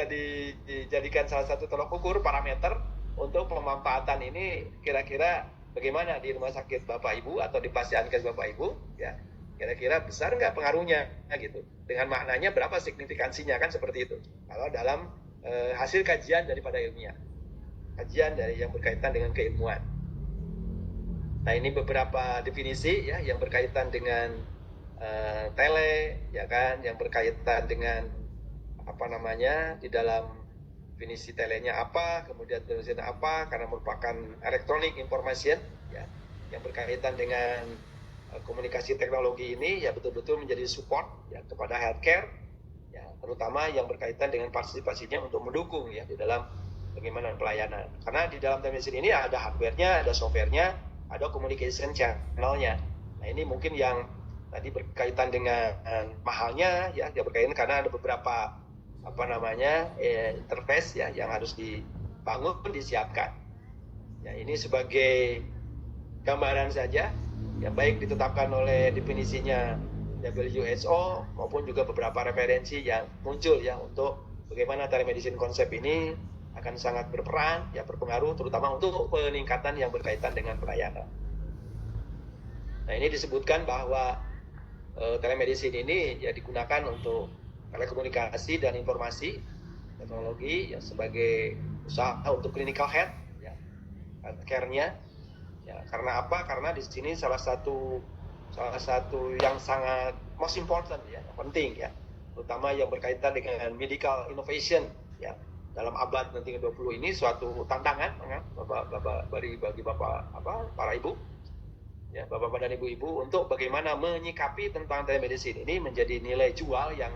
dijadikan salah satu tolok ukur parameter untuk pemanfaatan ini, kira-kira bagaimana di rumah sakit Bapak Ibu atau di Pasienkes Bapak Ibu, ya kira-kira besar nggak pengaruhnya gitu. Dengan maknanya berapa signifikansinya, kan seperti itu. Kalau dalam hasil kajian daripada ilmiah, kajian dari yang berkaitan dengan keilmuan. Nah, ini beberapa definisi ya yang berkaitan dengan tele, ya kan, yang berkaitan dengan apa namanya di dalam definisi telenya apa, kemudian definisinya apa, karena merupakan electronic information ya, yang berkaitan dengan komunikasi teknologi ini ya betul-betul menjadi support ya kepada healthcare ya, terutama yang berkaitan dengan partisipasinya untuk mendukung ya di dalam bagaimana pelayanan. Karena di dalam telemedicine ini ada hardware-nya, ada software-nya, ada communication channel-nya. Nah, ini mungkin yang tadi berkaitan dengan mahalnya ya, yang berkaitan karena ada beberapa apa namanya interface ya yang harus dibangun, disiapkan. Ya, ini sebagai gambaran saja, ya baik ditetapkan oleh definisinya WHO maupun juga beberapa referensi yang muncul ya untuk bagaimana telemedicine konsep ini akan sangat berperan ya, berpengaruh terutama untuk peningkatan yang berkaitan dengan pelayanan. Nah, ini disebutkan bahwa telemedicine ini ya digunakan untuk telekomunikasi dan informasi teknologi ya sebagai usaha untuk clinical health ya, care-nya ya. Karena apa? Karena di sini salah satu yang sangat most important ya, penting ya, terutama yang berkaitan dengan medical innovation ya. Dalam abad nanti ke-20 ini suatu tantangan ya, bagi Bapak para Ibu ya, Bapak dan Ibu-ibu untuk bagaimana menyikapi tentang telemedicine ini menjadi nilai jual yang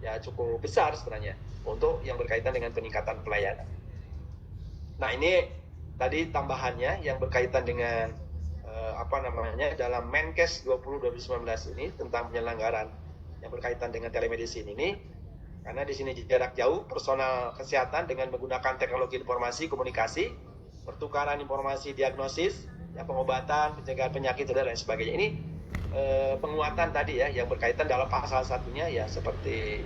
ya cukup besar sebenarnya untuk yang berkaitan dengan peningkatan pelayanan. Nah, ini tadi tambahannya yang berkaitan dengan dalam Menkes 2019 ini tentang penyelenggaraan yang berkaitan dengan telemedicine ini, karena di sini jarak jauh personal kesehatan dengan menggunakan teknologi informasi komunikasi, pertukaran informasi diagnosis, ya, pengobatan, pencegahan penyakit dan lain sebagainya. Ini penguatan tadi ya yang berkaitan dalam pasal satunya ya seperti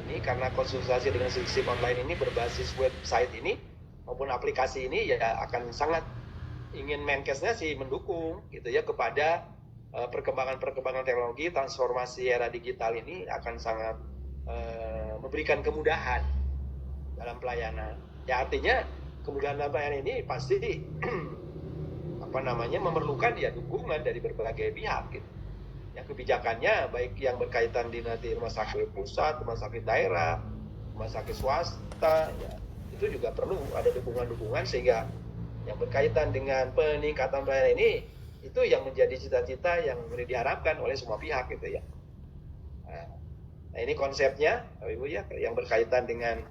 ini, karena konsultasi dengan sistem online ini berbasis website ini maupun aplikasi ini ya akan sangat ingin Menkesnya sih mendukung gitu ya kepada perkembangan teknologi, transformasi era digital ini akan sangat memberikan kemudahan dalam pelayanan. Ya artinya kemudahan dalam pelayanan ini pasti memerlukan ya dukungan dari berbagai pihak gitu. Ya, kebijakannya baik yang berkaitan di nanti rumah sakit pusat, rumah sakit daerah, rumah sakit swasta ya, itu juga perlu ada dukungan-dukungan sehingga yang berkaitan dengan peningkatan pelayanan ini itu yang menjadi cita-cita yang diharapkan oleh semua pihak gitu ya. Nah, ini konsepnya Ibu ya yang berkaitan dengan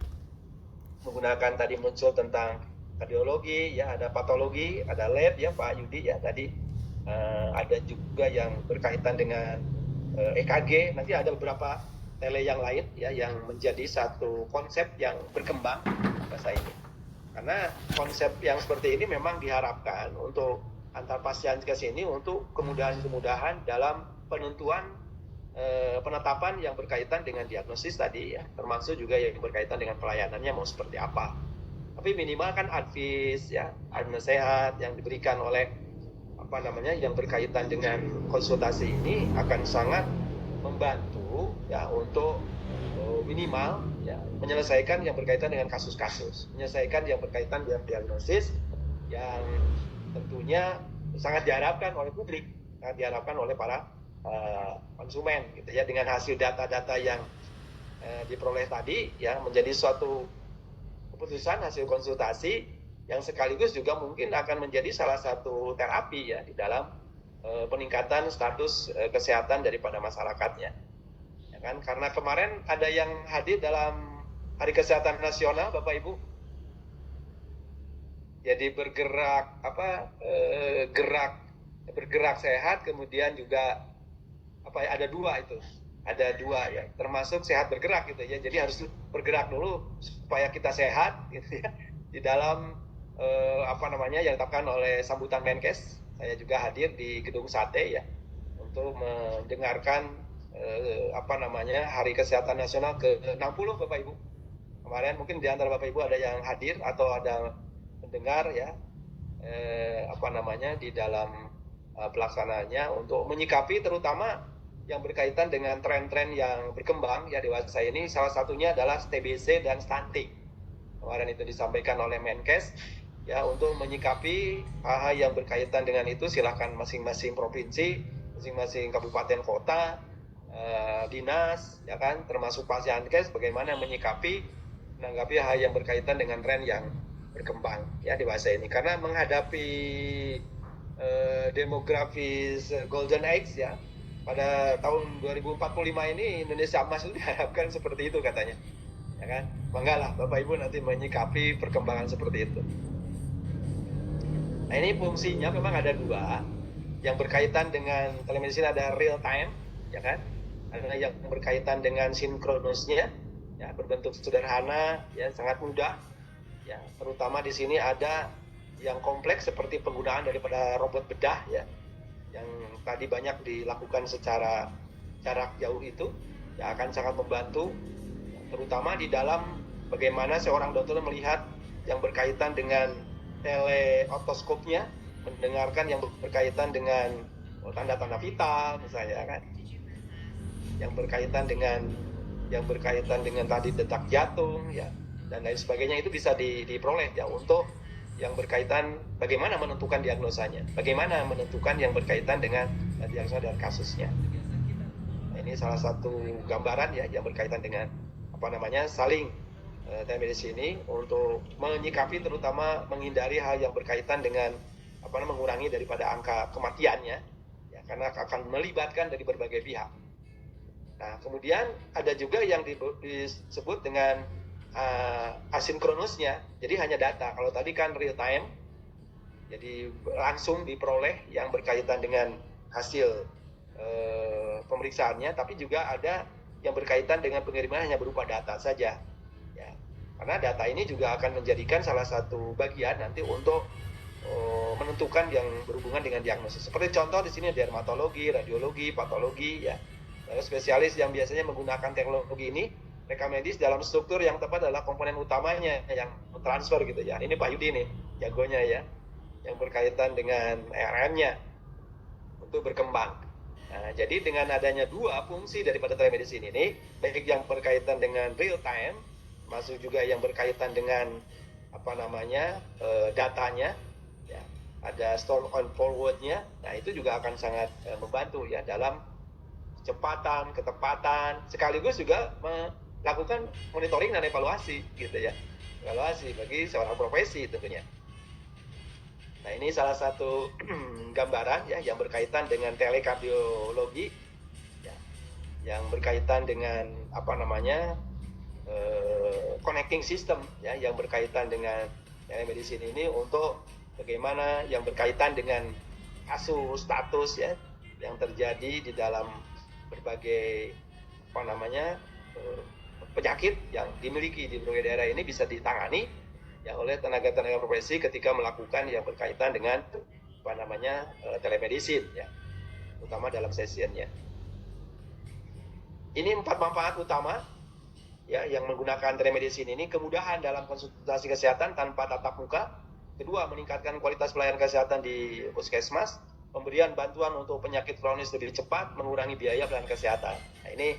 menggunakan tadi muncul tentang kardiologi ya, ada patologi, ada lab ya Pak Yudi ya tadi, ada juga yang berkaitan dengan EKG, nanti ada beberapa tele yang lain ya yang menjadi satu konsep yang berkembang masa ini. Karena konsep yang seperti ini memang diharapkan untuk antar pasienkes ini untuk kemudahan-kemudahan dalam penentuan penetapan yang berkaitan dengan diagnosis tadi ya, termasuk juga yang berkaitan dengan pelayanannya mau seperti apa. Tapi minimal kan advice ya, nasihat yang diberikan oleh yang berkaitan dengan konsultasi ini akan sangat membantu ya untuk minimal ya menyelesaikan yang berkaitan dengan kasus-kasus, menyelesaikan yang berkaitan dengan diagnosis yang tentunya sangat diharapkan oleh publik, sangat diharapkan oleh para konsumen gitu ya, dengan hasil data-data yang diperoleh tadi ya menjadi suatu keputusan hasil konsultasi yang sekaligus juga mungkin akan menjadi salah satu terapi ya di dalam peningkatan status kesehatan daripada masyarakatnya. Ya kan? Karena kemarin ada yang hadir dalam Hari Kesehatan Nasional, Bapak Ibu. Jadi bergerak sehat, kemudian juga ada dua itu. Ada dua ya, termasuk sehat bergerak gitu ya. Jadi harus bergerak dulu supaya kita sehat gitu ya. Di dalam yang ditetapkan oleh sambutan Menkes, saya juga hadir di Gedung Sate ya untuk mendengarkan Hari Kesehatan Nasional ke-60 Bapak Ibu. Kemarin mungkin di antara Bapak Ibu ada yang hadir atau ada mendengar ya di dalam pelaksanaannya untuk menyikapi terutama yang berkaitan dengan tren-tren yang berkembang ya dewasa ini. Salah satunya adalah TBC dan stunting. Kemarin itu disampaikan oleh Menkes ya, untuk menyikapi hal-hal yang berkaitan dengan itu silakan masing-masing provinsi, masing-masing kabupaten kota, dinas ya kan, termasuk Pasyankes bagaimana menanggapi hal yang berkaitan dengan tren yang berkembang ya dewasa ini. Karena menghadapi demografis golden age ya, pada tahun 2045 ini Indonesia emas itu diharapkan seperti itu katanya ya kan. Banggalah Bapak Ibu nanti menyikapi perkembangan seperti itu. Nah, ini fungsinya memang ada dua. Yang berkaitan dengan telemedicine ada real time ya kan, ada yang berkaitan dengan sinkronusnya ya, berbentuk sederhana ya, sangat mudah ya. Terutama di sini ada yang kompleks seperti penggunaan daripada robot bedah ya, yang tadi banyak dilakukan secara jarak jauh itu ya, akan sangat membantu terutama di dalam bagaimana seorang dokter melihat yang berkaitan dengan teleotoskopnya, mendengarkan yang berkaitan dengan tanda-tanda vital misalnya kan, yang berkaitan dengan tadi detak jantung ya, dan lain sebagainya, itu bisa diperoleh ya untuk yang berkaitan bagaimana menentukan diagnosanya, bagaimana menentukan yang berkaitan dengan diagnosa dan kasusnya. Nah, ini salah satu gambaran ya yang berkaitan dengan saling telemedicine ini untuk menyikapi terutama menghindari hal yang berkaitan dengan mengurangi daripada angka kematiannya ya, karena akan melibatkan dari berbagai pihak. Nah, kemudian ada juga yang disebut dengan asinkronusnya, jadi hanya data. Kalau tadi kan real time, jadi langsung diperoleh yang berkaitan dengan hasil pemeriksaannya, tapi juga ada yang berkaitan dengan pengiriman hanya berupa data saja ya. Karena data ini juga akan menjadikan salah satu bagian nanti untuk menentukan yang berhubungan dengan diagnosis. Seperti contoh di sini dermatologi, radiologi, patologi ya. Lalu spesialis yang biasanya menggunakan teknologi ini, rekam medis dalam struktur yang tepat adalah komponen utamanya yang transfer gitu ya. Ini Pak Yudi nih jagonya ya, yang berkaitan dengan RN-nya untuk berkembang. Nah, jadi dengan adanya dua fungsi daripada telemedicine ini, baik yang berkaitan dengan real time, masuk juga yang berkaitan dengan datanya, ya, ada store on forward-nya. Nah, itu juga akan sangat membantu ya dalam kecepatan, ketepatan, sekaligus juga melakukan monitoring dan evaluasi gitu ya. Evaluasi bagi seorang profesi tentunya. Nah, ini salah satu gambaran ya yang berkaitan dengan telekardiologi ya, yang berkaitan dengan connecting system ya, yang berkaitan dengan telemedicine ini untuk bagaimana yang berkaitan dengan kasus status ya yang terjadi di dalam berbagai penyakit yang dimiliki di berbagai daerah ini bisa ditangani ya oleh tenaga-tenaga profesi ketika melakukan yang berkaitan dengan telemedicine ya, terutama dalam sessionnya. Ini 4 manfaat utama ya yang menggunakan telemedicine ini: kemudahan dalam konsultasi kesehatan tanpa tatap muka, kedua meningkatkan kualitas pelayanan kesehatan di puskesmas, pemberian bantuan untuk penyakit kronis lebih cepat, mengurangi biaya pelayanan kesehatan. Nah, ini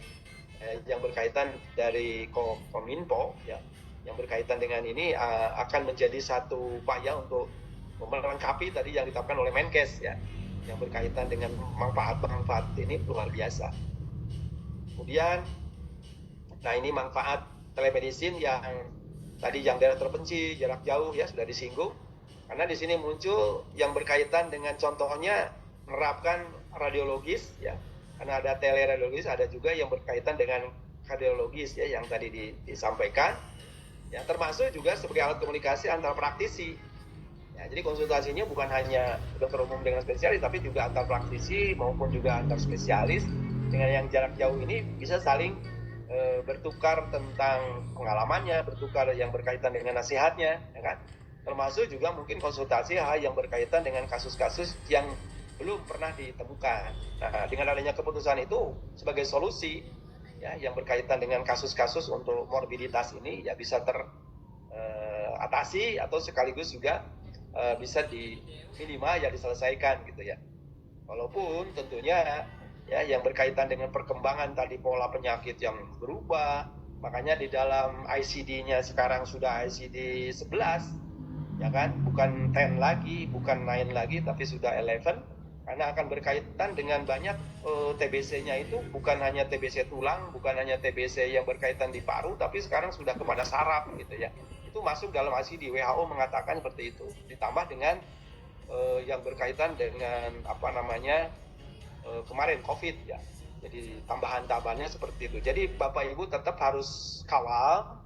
yang berkaitan dari Kominfo ya, yang berkaitan dengan ini akan menjadi satu upaya untuk melengkapi tadi yang ditetapkan oleh Menkes ya, yang berkaitan dengan manfaat ini luar biasa. Kemudian, nah ini manfaat telemedicine yang tadi yang daerah terpencil, jarak jauh ya sudah disinggung. Karena di sini muncul yang berkaitan dengan contohnya menerapkan radiologis ya. Karena ada teleradiologis, ada juga yang berkaitan dengan kardiologis ya yang tadi disampaikan. Ya, termasuk juga sebagai alat komunikasi antar praktisi. Ya, jadi konsultasinya bukan hanya dokter umum dengan spesialis, tapi juga antar praktisi maupun juga antar spesialis. Dengan yang jarak jauh ini bisa saling bertukar tentang pengalamannya, bertukar yang berkaitan dengan nasihatnya, ya kan? Termasuk juga mungkin konsultasi hal yang berkaitan dengan kasus-kasus yang belum pernah ditemukan. Nah, dengan adanya keputusan itu sebagai solusi ya yang berkaitan dengan kasus-kasus untuk morbiditas ini ya bisa teratasi atau sekaligus juga bisa minimal ya diselesaikan gitu ya. Walaupun tentunya ya yang berkaitan dengan perkembangan tadi pola penyakit yang berubah, makanya di dalam ICD-nya sekarang sudah ICD 11 ya kan, bukan 10 lagi, bukan 9 lagi, tapi sudah 11, karena akan berkaitan dengan banyak TBC-nya itu bukan hanya TBC tulang, bukan hanya TBC yang berkaitan di paru, tapi sekarang sudah kepada saraf gitu ya. Itu masuk dalam ICD, WHO mengatakan seperti itu, ditambah dengan yang berkaitan dengan kemarin COVID ya. Jadi tambahan-tambahannya seperti itu. Jadi Bapak Ibu tetap harus kawal,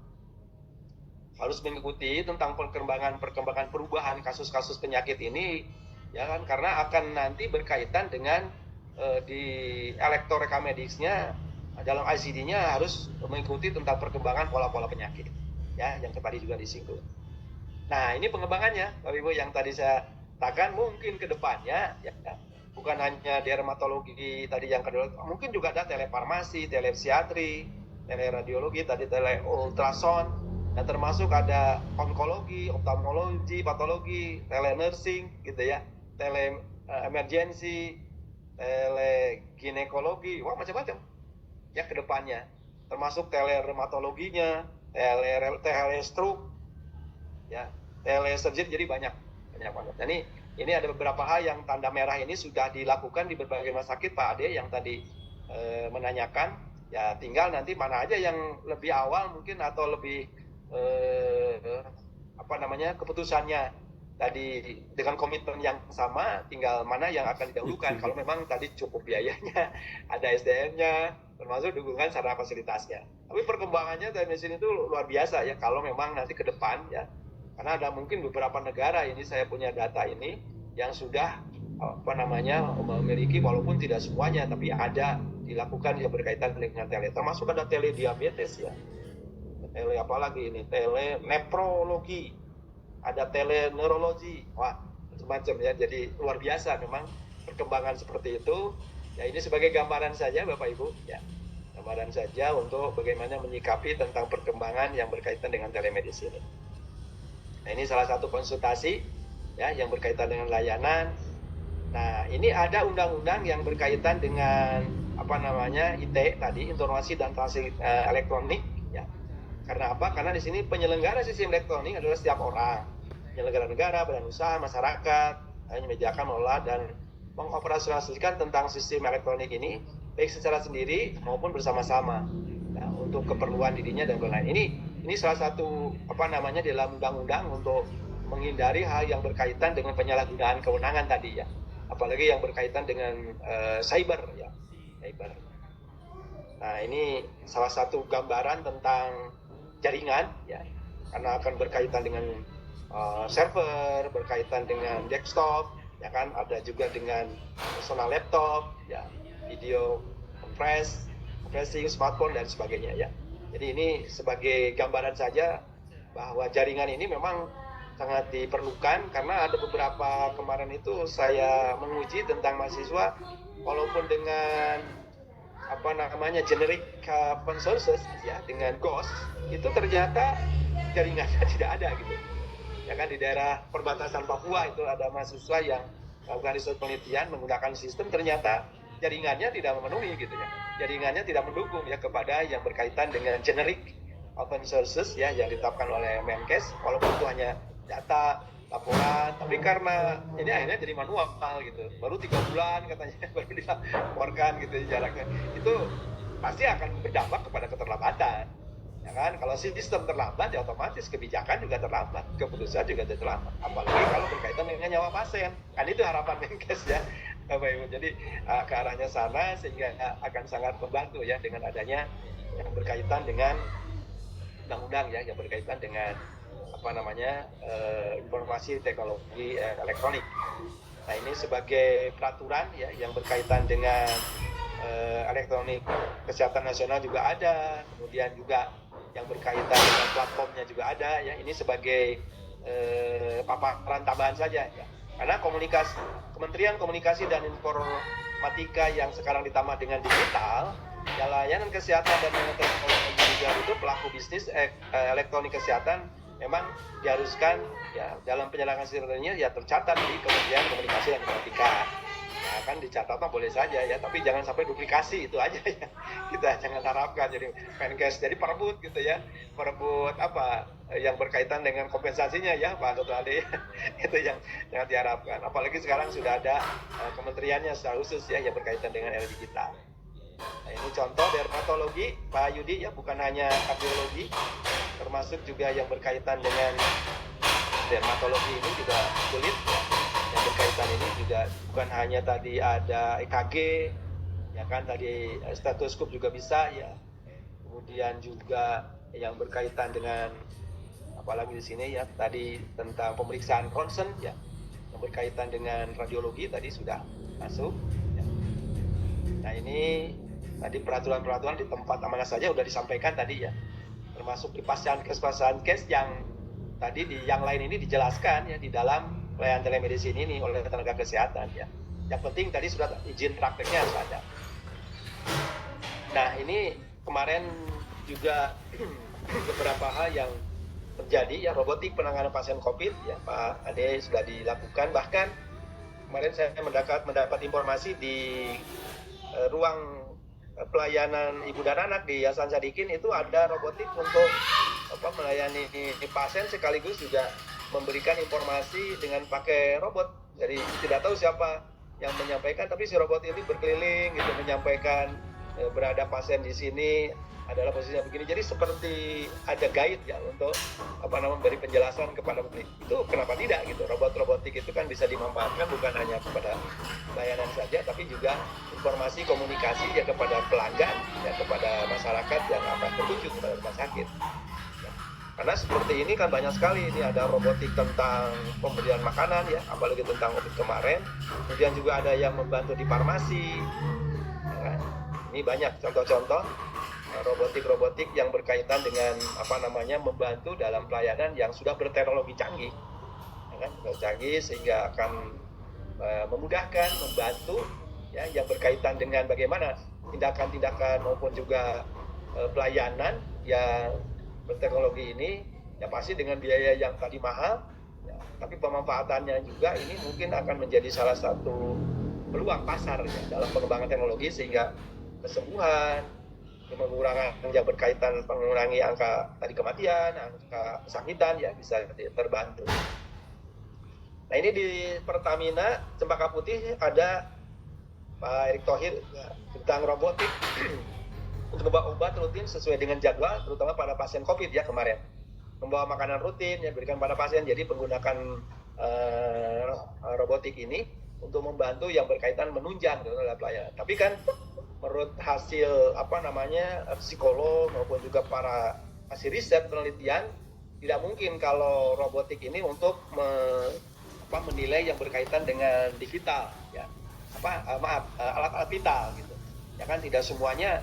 harus mengikuti tentang perkembangan perubahan kasus-kasus penyakit ini ya kan, karena akan nanti berkaitan dengan di elektrorekamedicsnya dalam ICD-nya harus mengikuti tentang perkembangan pola-pola penyakit ya, yang tadi juga disinggung. Nah, ini pengembangannya Bapak Ibu yang tadi saya katakan, mungkin ke depannya ya, bukan hanya dermatologi tadi yang kedua, mungkin juga ada telefarmasi, telepsiatri, teleradiologi, tadi teleultrasound, dan termasuk ada onkologi, oftalmologi, patologi, telenursing gitu ya, tele-emergency, teleginekologi, wah macam-macam ya ke depannya, termasuk telereumatologinya, telestroke ya, telesurgery, jadi banyak banget. Nah, ini ada beberapa hal yang tanda merah ini sudah dilakukan di berbagai rumah sakit Pak Ade yang tadi menanyakan ya, tinggal nanti mana aja yang lebih awal mungkin atau lebih keputusannya tadi dengan komitmen yang sama, tinggal mana yang akan didahulukan. Kalau memang tadi cukup biayanya, ada SDM-nya, termasuk dukungan sarana fasilitasnya. Tapi perkembangannya telemedicine itu luar biasa ya, kalau memang nanti ke depan ya, karena ada mungkin beberapa negara, ini saya punya data ini, yang sudah memiliki, walaupun tidak semuanya, tapi ada dilakukan yang berkaitan dengan tele, termasuk ada telediabetes ya, tele apalagi ini, telenefrologi, ada teleneurologi, wah macam-macam ya. Jadi luar biasa memang perkembangan seperti itu ya. Ini sebagai gambaran saja Bapak Ibu ya, gambaran saja untuk bagaimana menyikapi tentang perkembangan yang berkaitan dengan telemedicine. Nah, ini salah satu konsultasi ya yang berkaitan dengan layanan. Nah, ini ada undang-undang yang berkaitan dengan IT tadi, informasi dan transaksi elektronik ya. Karena apa? Karena di sini penyelenggara sistem elektronik adalah setiap orang, penyelenggara negara, badan usaha, masyarakat, menyediakan, mengelola dan mengoperasionalkan tentang sistem elektronik ini baik secara sendiri maupun bersama-sama ya, untuk keperluan dirinya dan lain-lain. Ini salah satu dalam undang-undang untuk menghindari hal yang berkaitan dengan penyalahgunaan kewenangan tadi ya, apalagi yang berkaitan dengan cyber ya, cyber. Nah, ini salah satu gambaran tentang jaringan ya, karena akan berkaitan dengan server, berkaitan dengan desktop ya kan, ada juga dengan personal laptop ya, video compressing, smartphone dan sebagainya ya. Jadi ini sebagai gambaran saja bahwa jaringan ini memang sangat diperlukan, karena ada beberapa kemarin itu saya menguji tentang mahasiswa, walaupun dengan generic open sources ya, dengan GOS itu ternyata jaringannya tidak ada gitu. Ya kan, di daerah perbatasan Papua itu ada mahasiswa yang melakukan riset penelitian menggunakan sistem, ternyata jaringannya tidak memenuhi gitu ya. Jaringannya tidak mendukung ya kepada yang berkaitan dengan generic open sources ya yang ditetapkan oleh Menkes, walaupun itu hanya data, laporan, tapi karena ini akhirnya jadi manual gitu. Baru 3 bulan katanya baru dilaporkan gitu jaraknya. Itu pasti akan berdampak kepada keterlambatan. Ya kan, kalau sistem terlambat ya otomatis kebijakan juga terlambat, keputusan juga terlambat. Apalagi kalau berkaitan dengan nyawa pasien. Kan itu harapan Menkes ya. Bapak Ibu, jadi ke arahnya sana, sehingga akan sangat membantu ya dengan adanya yang berkaitan dengan undang-undang ya, yang berkaitan dengan informasi teknologi elektronik. Nah, ini sebagai peraturan ya yang berkaitan dengan elektronik kesehatan nasional juga ada, kemudian juga yang berkaitan dengan platformnya juga ada ya. Ini sebagai paparan tambahan saja ya. Karena Kementerian Komunikasi dan Informatika yang sekarang ditambah dengan digital, ya layanan kesehatan dan teknologi juga itu pelaku bisnis elektronik kesehatan memang diharuskan ya dalam penyelenggaraan servernya ya tercatat di Kementerian Komunikasi dan Informatika. Nah, kan dicatat mah boleh saja ya, tapi jangan sampai duplikasi, itu aja ya. Kita jangan harapkan jadi Menkes jadi perebut gitu ya. Perebut apa yang berkaitan dengan kompensasinya ya Pak Dr. Ade. Itu yang jangan diharapkan. Apalagi sekarang sudah ada kementeriannya secara khusus ya yang berkaitan dengan era digital. Nah, ini contoh dermatologi Pak Yudi ya, bukan hanya kardiologi, termasuk juga yang berkaitan dengan dermatologi ini juga kulit ya. Yang berkaitan ini juga bukan hanya tadi ada EKG ya kan, tadi stetoskop juga bisa ya, kemudian juga yang berkaitan dengan apalagi di sini ya tadi tentang pemeriksaan ronsen ya, yang berkaitan dengan radiologi tadi sudah masuk ya. Nah ini tadi peraturan-peraturan di tempat mana saja sudah disampaikan tadi ya, termasuk di paskes yang tadi di yang lain ini dijelaskan ya di dalam pelayanan telemedicine ini oleh tenaga kesehatan ya. Yang penting tadi sudah izin prakteknya harus ada. Nah ini kemarin juga beberapa hal yang terjadi ya, robotik penanganan pasien COVID ya Pak Ade sudah dilakukan. Bahkan kemarin saya mendapat informasi di ruang pelayanan ibu dan anak di Yayasan Sadikin itu ada robotik untuk melayani pasien sekaligus juga memberikan informasi dengan pakai robot. Jadi tidak tahu siapa yang menyampaikan, tapi si robot ini berkeliling gitu menyampaikan berada pasien di sini adalah posisinya begini. Jadi seperti ada guide ya untuk memberi penjelasan kepada publik. Itu kenapa tidak gitu. Robot-robotik itu kan bisa dimanfaatkan bukan hanya kepada layanan saja, tapi juga informasi komunikasi ya kepada pelanggan ya, kepada masyarakat yang akan berkunjung kepada rumah sakit. Karena seperti ini kan banyak sekali, ini ada robotik tentang pemberian makanan ya, apalagi tentang COVID kemarin. Kemudian juga ada yang membantu di farmasi. Ya kan? Ini banyak contoh-contoh robotik-robotik yang berkaitan dengan membantu dalam pelayanan yang sudah berteknologi canggih. Ya kan? Canggih sehingga akan memudahkan, membantu ya yang berkaitan dengan bagaimana tindakan-tindakan maupun juga pelayanan yang berteknologi ini ya pasti dengan biaya yang tadi mahal ya, tapi pemanfaatannya juga ini mungkin akan menjadi salah satu peluang pasar ya, dalam pengembangan teknologi sehingga kesembuhan, pengurangan yang berkaitan mengurangi angka tadi kematian, angka kesakitan ya bisa terbantu. Nah ini di Pertamina Cempaka Putih ada Pak Erick Thohir ya, tentang robotik untuk membawa obat rutin sesuai dengan jadwal, terutama pada pasien COVID ya kemarin. Membawa makanan rutin yang diberikan pada pasien, jadi menggunakan robotik ini untuk membantu yang berkaitan menunjang dalam pelayanan. Tapi kan menurut hasil psikolog maupun juga para hasil riset penelitian, tidak mungkin kalau robotik ini untuk menilai yang berkaitan dengan digital ya. Alat-alat vital gitu. Ya kan tidak semuanya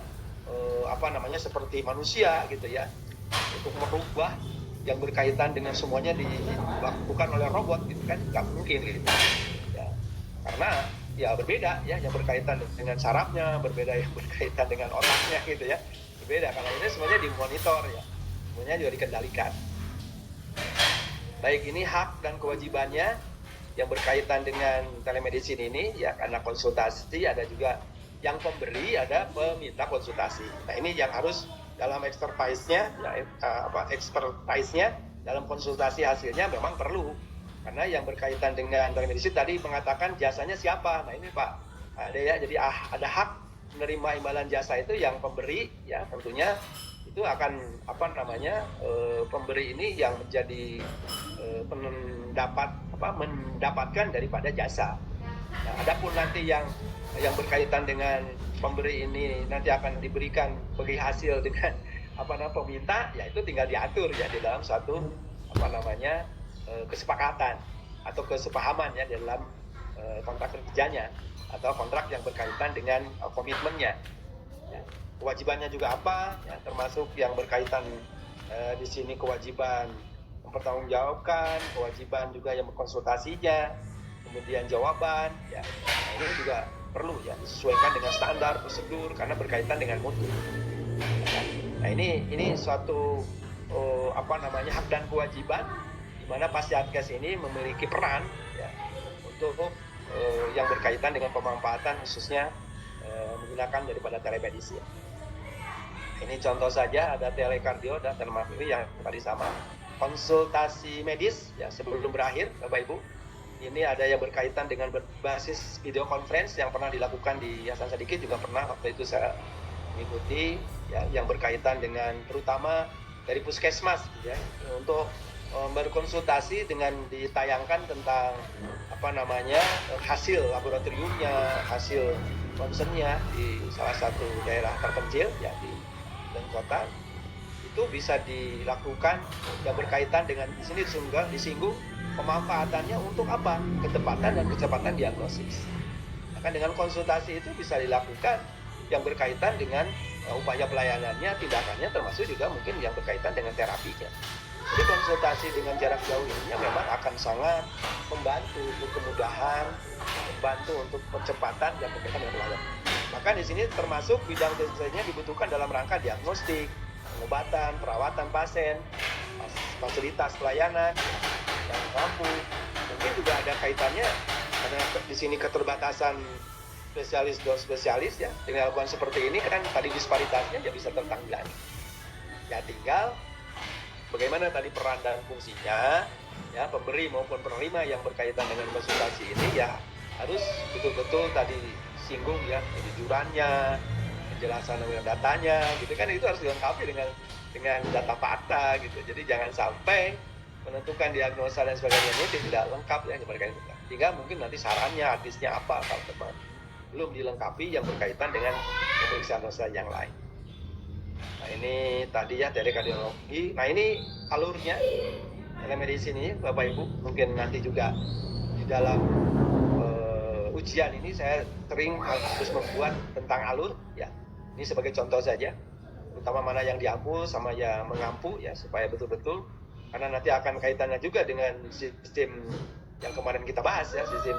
seperti manusia gitu ya, untuk merubah yang berkaitan dengan semuanya dilakukan oleh robot gitu kan nggak mungkin gitu ya, karena ya berbeda ya yang berkaitan dengan sarafnya, berbeda yang berkaitan dengan otaknya gitu ya, berbeda karena ini semuanya dimonitor ya, semuanya juga dikendalikan. Baik, ini hak dan kewajibannya yang berkaitan dengan telemedicine ini ya, karena konsultasi ada juga yang pemberi, ada peminta konsultasi. Nah ini yang harus dalam expertise-nya dalam konsultasi hasilnya memang perlu, karena yang berkaitan dengan telemedicine tadi mengatakan jasanya siapa. Nah ini Pak ada ya, jadi ada hak menerima imbalan jasa itu yang pemberi ya, tentunya itu akan pemberi ini yang menjadi mendapatkan daripada jasa. Nah, adapun nanti yang berkaitan dengan pemberi ini nanti akan diberikan bagi hasil dengan peminta ya, itu tinggal diatur ya di dalam satu kesepakatan atau kesepahaman ya di dalam kontrak kerjanya atau kontrak yang berkaitan dengan komitmennya ya. Kewajibannya juga apa ya, termasuk yang berkaitan di sini kewajiban mempertanggungjawabkan, kewajiban juga yang berkonsultasinya, kemudian jawaban ya. Nah, ini juga perlu ya disesuaikan dengan standar prosedur karena berkaitan dengan mutu. Nah ini suatu hak dan kewajiban, di mana Pasyatkes ini memiliki peran ya, untuk yang berkaitan dengan pemanfaatan khususnya menggunakan daripada telemedicine. Ini contoh saja, ada telekardio dan telemedicine yang tadi sama. Konsultasi medis ya sebelum berakhir, Bapak Ibu. Ini ada yang berkaitan dengan berbasis video conference yang pernah dilakukan di Yayasan Sedikit, juga pernah waktu itu saya mengikuti ya, yang berkaitan dengan terutama dari puskesmas ya, untuk berkonsultasi dengan ditayangkan tentang hasil laboratoriumnya, hasil ronsennya di salah satu daerah terpencil ya di dan kota. Itu bisa dilakukan yang berkaitan dengan di sini disinggung pemanfaatannya untuk apa? Ketepatan dan kecepatan diagnosis. Maka dengan konsultasi itu bisa dilakukan yang berkaitan dengan upaya pelayanannya, tindakannya, termasuk juga mungkin yang berkaitan dengan terapinya. Jadi konsultasi dengan jarak jauh ini memang akan sangat membantu untuk kemudahan, membantu untuk percepatan dan berkaitan dengan pelayanan. Maka di sini termasuk bidang biasanya dibutuhkan dalam rangka diagnostik, pengobatan, perawatan pasien, fasilitas pelayanan yang mampu. Mungkin juga ada kaitannya karena di sini keterbatasan spesialis dan spesialis ya. Dengan lakukan seperti ini kan tadi disparitasnya ya bisa tertanggulangi. Ya tinggal bagaimana tadi peran dan fungsinya ya, pemberi maupun penerima yang berkaitan dengan konsultasi ini ya harus betul-betul tadi singgung ya kejujurannya, penjelasan dengan datanya gitu kan, itu harus dilengkapi dengan data fakta gitu. Jadi jangan sampai menentukan diagnosa dan sebagainya ini tidak lengkap ya berkaitan. Sehingga mungkin nanti sarannya, artisnya apa kalau teman belum dilengkapi yang berkaitan dengan pemeriksaan dosa yang lain. Nah ini tadi ya dari kardiologi. Nah ini alurnya telemedicine ini Bapak Ibu, mungkin nanti juga di dalam ujian ini saya sering harus membuat tentang alur ya. Ini sebagai contoh saja, terutama mana yang diampu sama yang mengampu ya, supaya betul-betul, karena nanti akan kaitannya juga dengan sistem yang kemarin kita bahas ya, sistem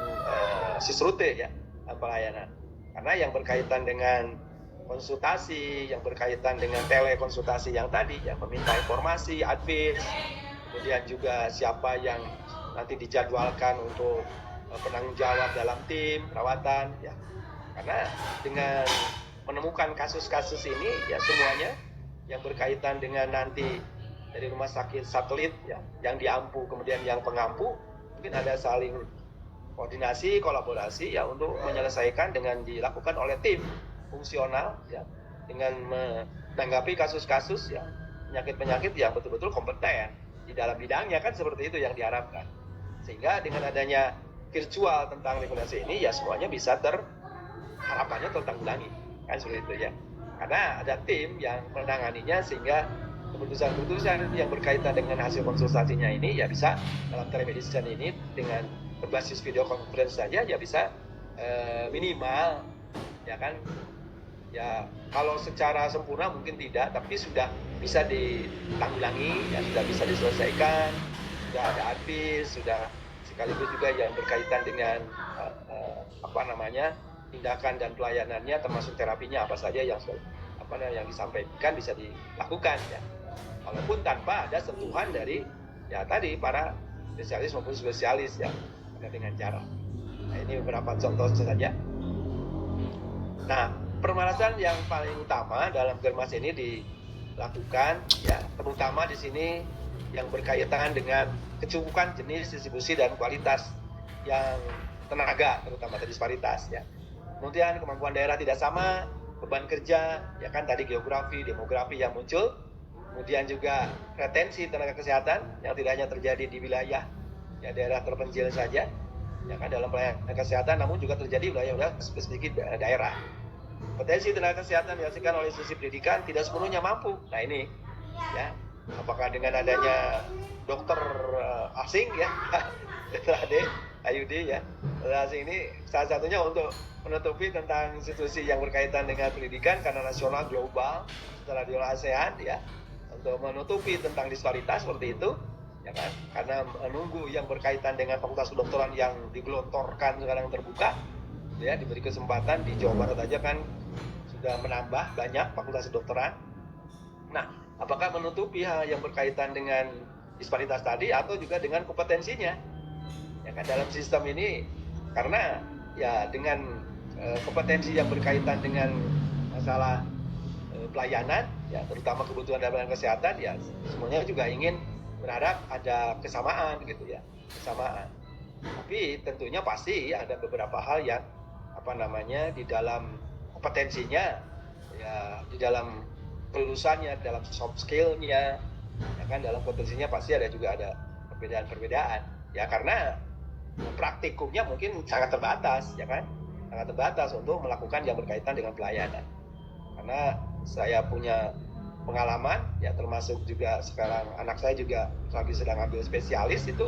sisrute ya, pelayanan. Karena yang berkaitan dengan konsultasi, yang berkaitan dengan telekonsultasi yang tadi ya, meminta informasi, advice, kemudian juga siapa yang nanti dijadwalkan untuk penanggung jawab dalam tim perawatan ya. Karena dengan menemukan kasus-kasus ini ya semuanya yang berkaitan dengan nanti dari rumah sakit satelit ya, yang diampu kemudian yang pengampu, mungkin ada saling koordinasi, kolaborasi ya untuk menyelesaikan dengan dilakukan oleh tim fungsional ya, dengan menanggapi kasus-kasus ya, penyakit-penyakit yang betul-betul kompeten di dalam bidangnya kan, seperti itu yang diharapkan. Sehingga dengan adanya virtual tentang regulasi ini ya semuanya bisa harapannya tertanggulangi kan, seperti itu ya, karena ada tim yang menanganinya, sehingga keputusan-keputusan yang berkaitan dengan hasil konsultasinya ini ya bisa dalam telemedicine ini dengan berbasis video conference saja ya bisa minimal ya kan ya, kalau secara sempurna mungkin tidak, tapi sudah bisa ditanggulangi ya, sudah bisa diselesaikan, sudah ada advice, sudah sekaligus juga yang berkaitan dengan tindakan dan pelayanannya, termasuk terapinya apa saja yang disampaikan bisa dilakukan ya, walaupun tanpa ada sentuhan dari ya tadi para spesialis maupun spesialis ya, dengan cara. Nah ini beberapa contoh saja. Nah permasalahan yang paling utama dalam germas ini dilakukan ya, terutama di sini yang berkaitan dengan kecukupan jenis, distribusi dan kualitas yang tenaga, terutama disparitas ya. Kemudian kemampuan daerah tidak sama, beban kerja ya kan, tadi geografi, demografi yang muncul. Kemudian juga retensi tenaga kesehatan yang tidak hanya terjadi di wilayah ya daerah terpencil saja ya kan dalam pelayanan kesehatan, namun juga terjadi wilayah spesifik daerah. Potensi tenaga kesehatan dihasilkan oleh institusi pendidikan tidak sepenuhnya mampu. Nah ini ya, apakah dengan adanya dokter asing ya, dokter AUD ya, dokter asing ini salah satunya untuk menutupi tentang institusi yang berkaitan dengan pendidikan karena nasional global setelah di ASEAN ya, untuk menutupi tentang disparitas seperti itu ya kan, karena menunggu yang berkaitan dengan fakultas kedokteran yang digelontorkan sekarang terbuka ya, diberi kesempatan. Di Jawa Barat aja kan sudah menambah banyak fakultas kedokteran. Nah apakah menutupi hal yang berkaitan dengan disparitas tadi atau juga dengan kompetensinya. Ya kan, dalam sistem ini karena ya dengan kompetensi yang berkaitan dengan masalah pelayanan, ya terutama kebutuhan dalam kesehatan, ya semuanya juga ingin berharap ada kesamaan gitu ya, kesamaan. Tapi tentunya pasti ada beberapa hal yang di dalam kompetensinya, ya di dalam kelulusannya, dalam soft skill-nya, ya kan, dalam potensinya pasti juga ada perbedaan-perbedaan. Ya karena praktikumnya mungkin sangat terbatas, ya kan, sangat terbatas untuk melakukan yang berkaitan dengan pelayanan. Karena saya punya pengalaman, ya termasuk juga sekarang anak saya juga lagi sedang ambil spesialis, itu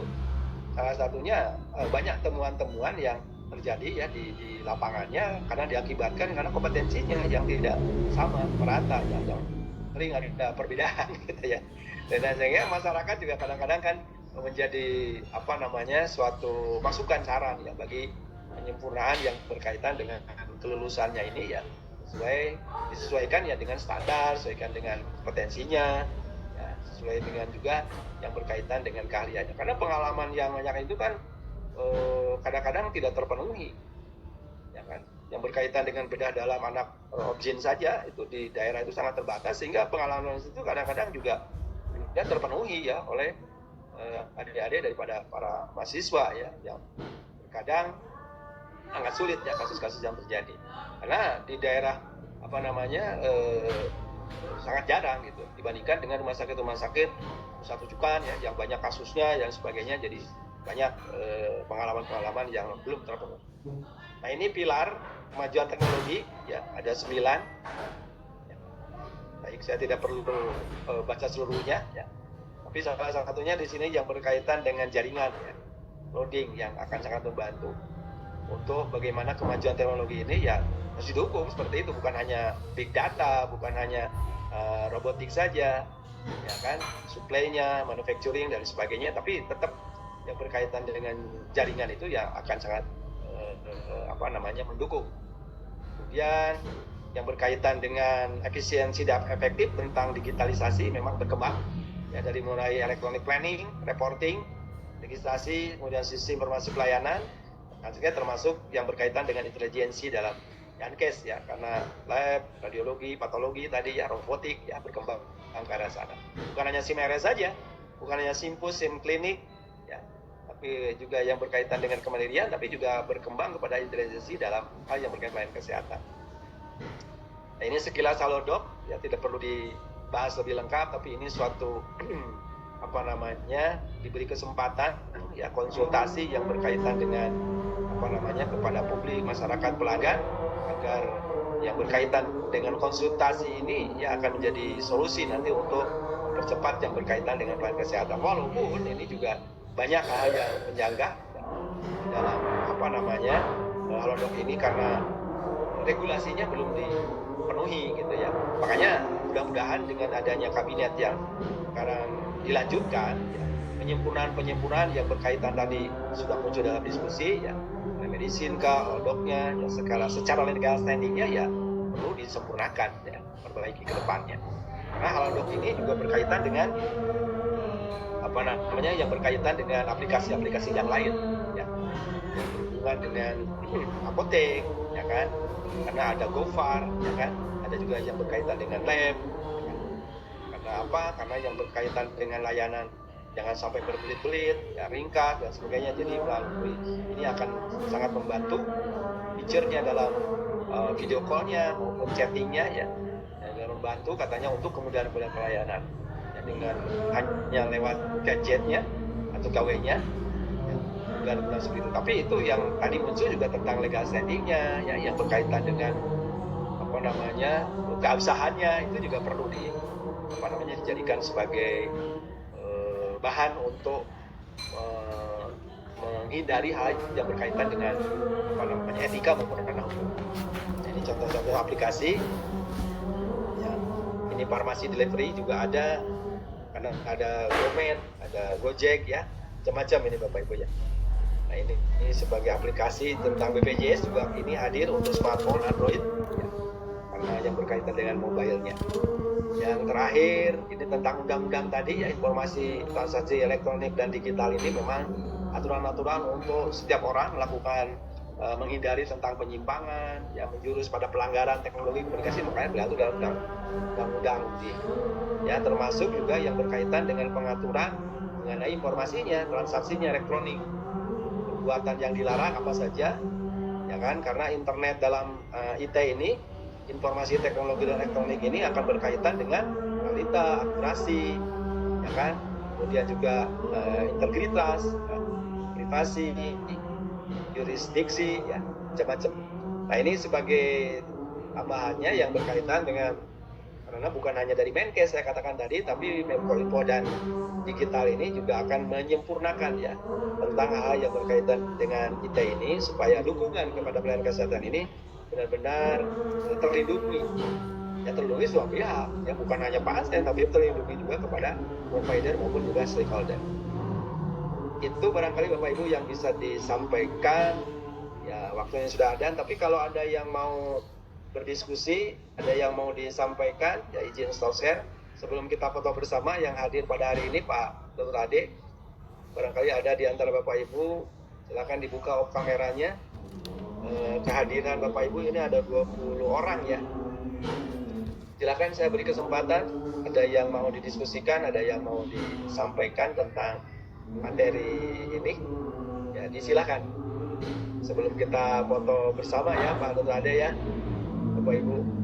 salah satunya banyak temuan-temuan yang terjadi ya di lapangannya karena diakibatkan karena kompetensinya yang tidak sama merata, yang sering ada perbedaan gitu ya. Dan sehingga masyarakat juga kadang-kadang kan menjadi suatu masukan saran ya bagi penyempurnaan yang berkaitan dengan kelulusannya ini, ya disesuaikan ya dengan standar, sesuaikan dengan potensinya, ya, sesuai dengan juga yang berkaitan dengan keahliannya. Karena pengalaman yang banyak itu kan kadang-kadang tidak terpenuhi, ya kan. Yang berkaitan dengan bedah dalam anak objin saja itu di daerah itu sangat terbatas, sehingga pengalaman itu kadang-kadang juga tidak terpenuhi ya oleh adik-adik daripada para mahasiswa ya, yang kadang sangat sulit ya kasus-kasus yang terjadi. Karena di daerah sangat jarang gitu dibandingkan dengan rumah sakit pusat rujukan ya yang banyak kasusnya dan sebagainya, jadi banyak pengalaman-pengalaman yang belum terpenuhi. Nah, ini pilar kemajuan teknologi ya, ada 9 ya. Baik, saya tidak perlu baca seluruhnya ya, tapi salah satunya di sini yang berkaitan dengan jaringan ya, loading, yang akan sangat membantu untuk bagaimana kemajuan teknologi ini ya harus didukung seperti itu, bukan hanya big data, bukan hanya robotik saja, ya kan, supply-nya, manufacturing dan sebagainya, tapi tetap yang berkaitan dengan jaringan itu ya akan sangat mendukung. Kemudian yang berkaitan dengan efisiensi dan efektif tentang digitalisasi memang berkembang ya, dari mulai electronic planning, reporting, legislasi, kemudian sistem informasi pelayanan, dan juga termasuk yang berkaitan dengan intelijensi dalam Yankes ya, karena lab, radiologi, patologi tadi ya, robotik ya berkembang ke arah sana. Bukan hanya SIM-RS saja, bukan hanya SIMPUS, SIM klinik ya, tapi juga yang berkaitan dengan kemandirian, tapi juga berkembang kepada intelijensi dalam hal yang berkaitan dengan kesehatan. Nah, ini sekilas Halodoc ya, tidak perlu dibahas lebih lengkap, tapi ini suatu diberi kesempatan ya konsultasi yang berkaitan dengan kepada publik, masyarakat, pelanggan, agar yang berkaitan dengan konsultasi ini ya akan menjadi solusi nanti untuk mempercepat yang berkaitan dengan pelayanan kesehatan. Walaupun ini juga banyak hal yang menyanggah dalam Halodoc ini karena regulasinya belum dipenuhi gitu ya. Makanya mudah-mudahan dengan adanya kabinet yang sekarang dilanjutkan ya, penyempurnaan yang berkaitan tadi sudah muncul dalam diskusi ya, medicine Halodocnya ya, secara legal standingnya ya perlu disempurnakan ya, perbaiki ke depannya. Karena Halodoc ini juga berkaitan dengan yang berkaitan dengan aplikasi-aplikasi yang lain ya, yang berhubungan dengan apotek ya kan, karena ada GoFar ya kan, ada juga yang berkaitan dengan lab ya. Karena yang berkaitan dengan layanan jangan sampai berbelit-belit ya, ringkas dan sebagainya. Jadi melalui ini akan sangat membantu feature-nya dalam video call-nya maupun chatting-nya ya, dan membantu katanya untuk kemudahan pelayanan ya, dengan hanya lewat gadgetnya atau KW-nya ya, dan seperti itu. Tapi itu yang tadi muncul juga tentang legal standing-nya ya, yang berkaitan dengan keabsahannya, itu juga perlu dijadikan sebagai bahan untuk menghindari hal yang berkaitan dengan etika maupun ranah hukum. Ini contoh-contoh aplikasi ya, ini farmasi delivery juga ada, karena ada GoMed, ada Gojek ya, macam-macam ini Bapak Ibu ya. Nah, ini sebagai aplikasi tentang BPJS juga ini hadir untuk smartphone Android ya, karena yang berkaitan dengan mobile-nya. Yang terakhir ini tentang undang-undang tadi ya, informasi transaksi elektronik dan digital ini memang aturan-aturan untuk setiap orang melakukan menghindari tentang penyimpangan yang menjurus pada pelanggaran teknologi komunikasi, makanya diatur dalam undang-undang ya, termasuk juga yang berkaitan dengan pengaturan mengenai informasinya, transaksinya elektronik, perbuatan yang dilarang apa saja ya kan, karena internet dalam IT ini, informasi teknologi dan elektronik ini akan berkaitan dengan kualitas, akurasi ya kan, kemudian juga integritas ya, privasi, jurisdiksi ya, macam-macam. Nah ini sebagai tambahannya yang berkaitan dengan, karena bukan hanya dari Menkes saya katakan tadi, tapi Menkominfo dan digital ini juga akan menyempurnakan ya tentang hal yang berkaitan dengan IT ini, supaya dukungan kepada pelayanan kesehatan ini benar-benar terlindungi ya, terlindungi semua pihak ya, bukan hanya pasien tapi terlindungi juga kepada provider maupun juga stakeholder. Itu barangkali Bapak Ibu yang bisa disampaikan ya, waktunya sudah ada. Tapi kalau ada yang mau berdiskusi, ada yang mau disampaikan ya, izin stop share sebelum kita foto bersama. Yang hadir pada hari ini Pak Dr. Ade, barangkali ada di antara Bapak Ibu, silakan dibuka off kameranya. Kehadiran Bapak Ibu ini ada 20 orang ya, silakan saya beri kesempatan, ada yang mau didiskusikan, ada yang mau disampaikan tentang materi ini ya, disilakan sebelum kita foto bersama ya Pak Dr. Ade ya, Bapak Ibu.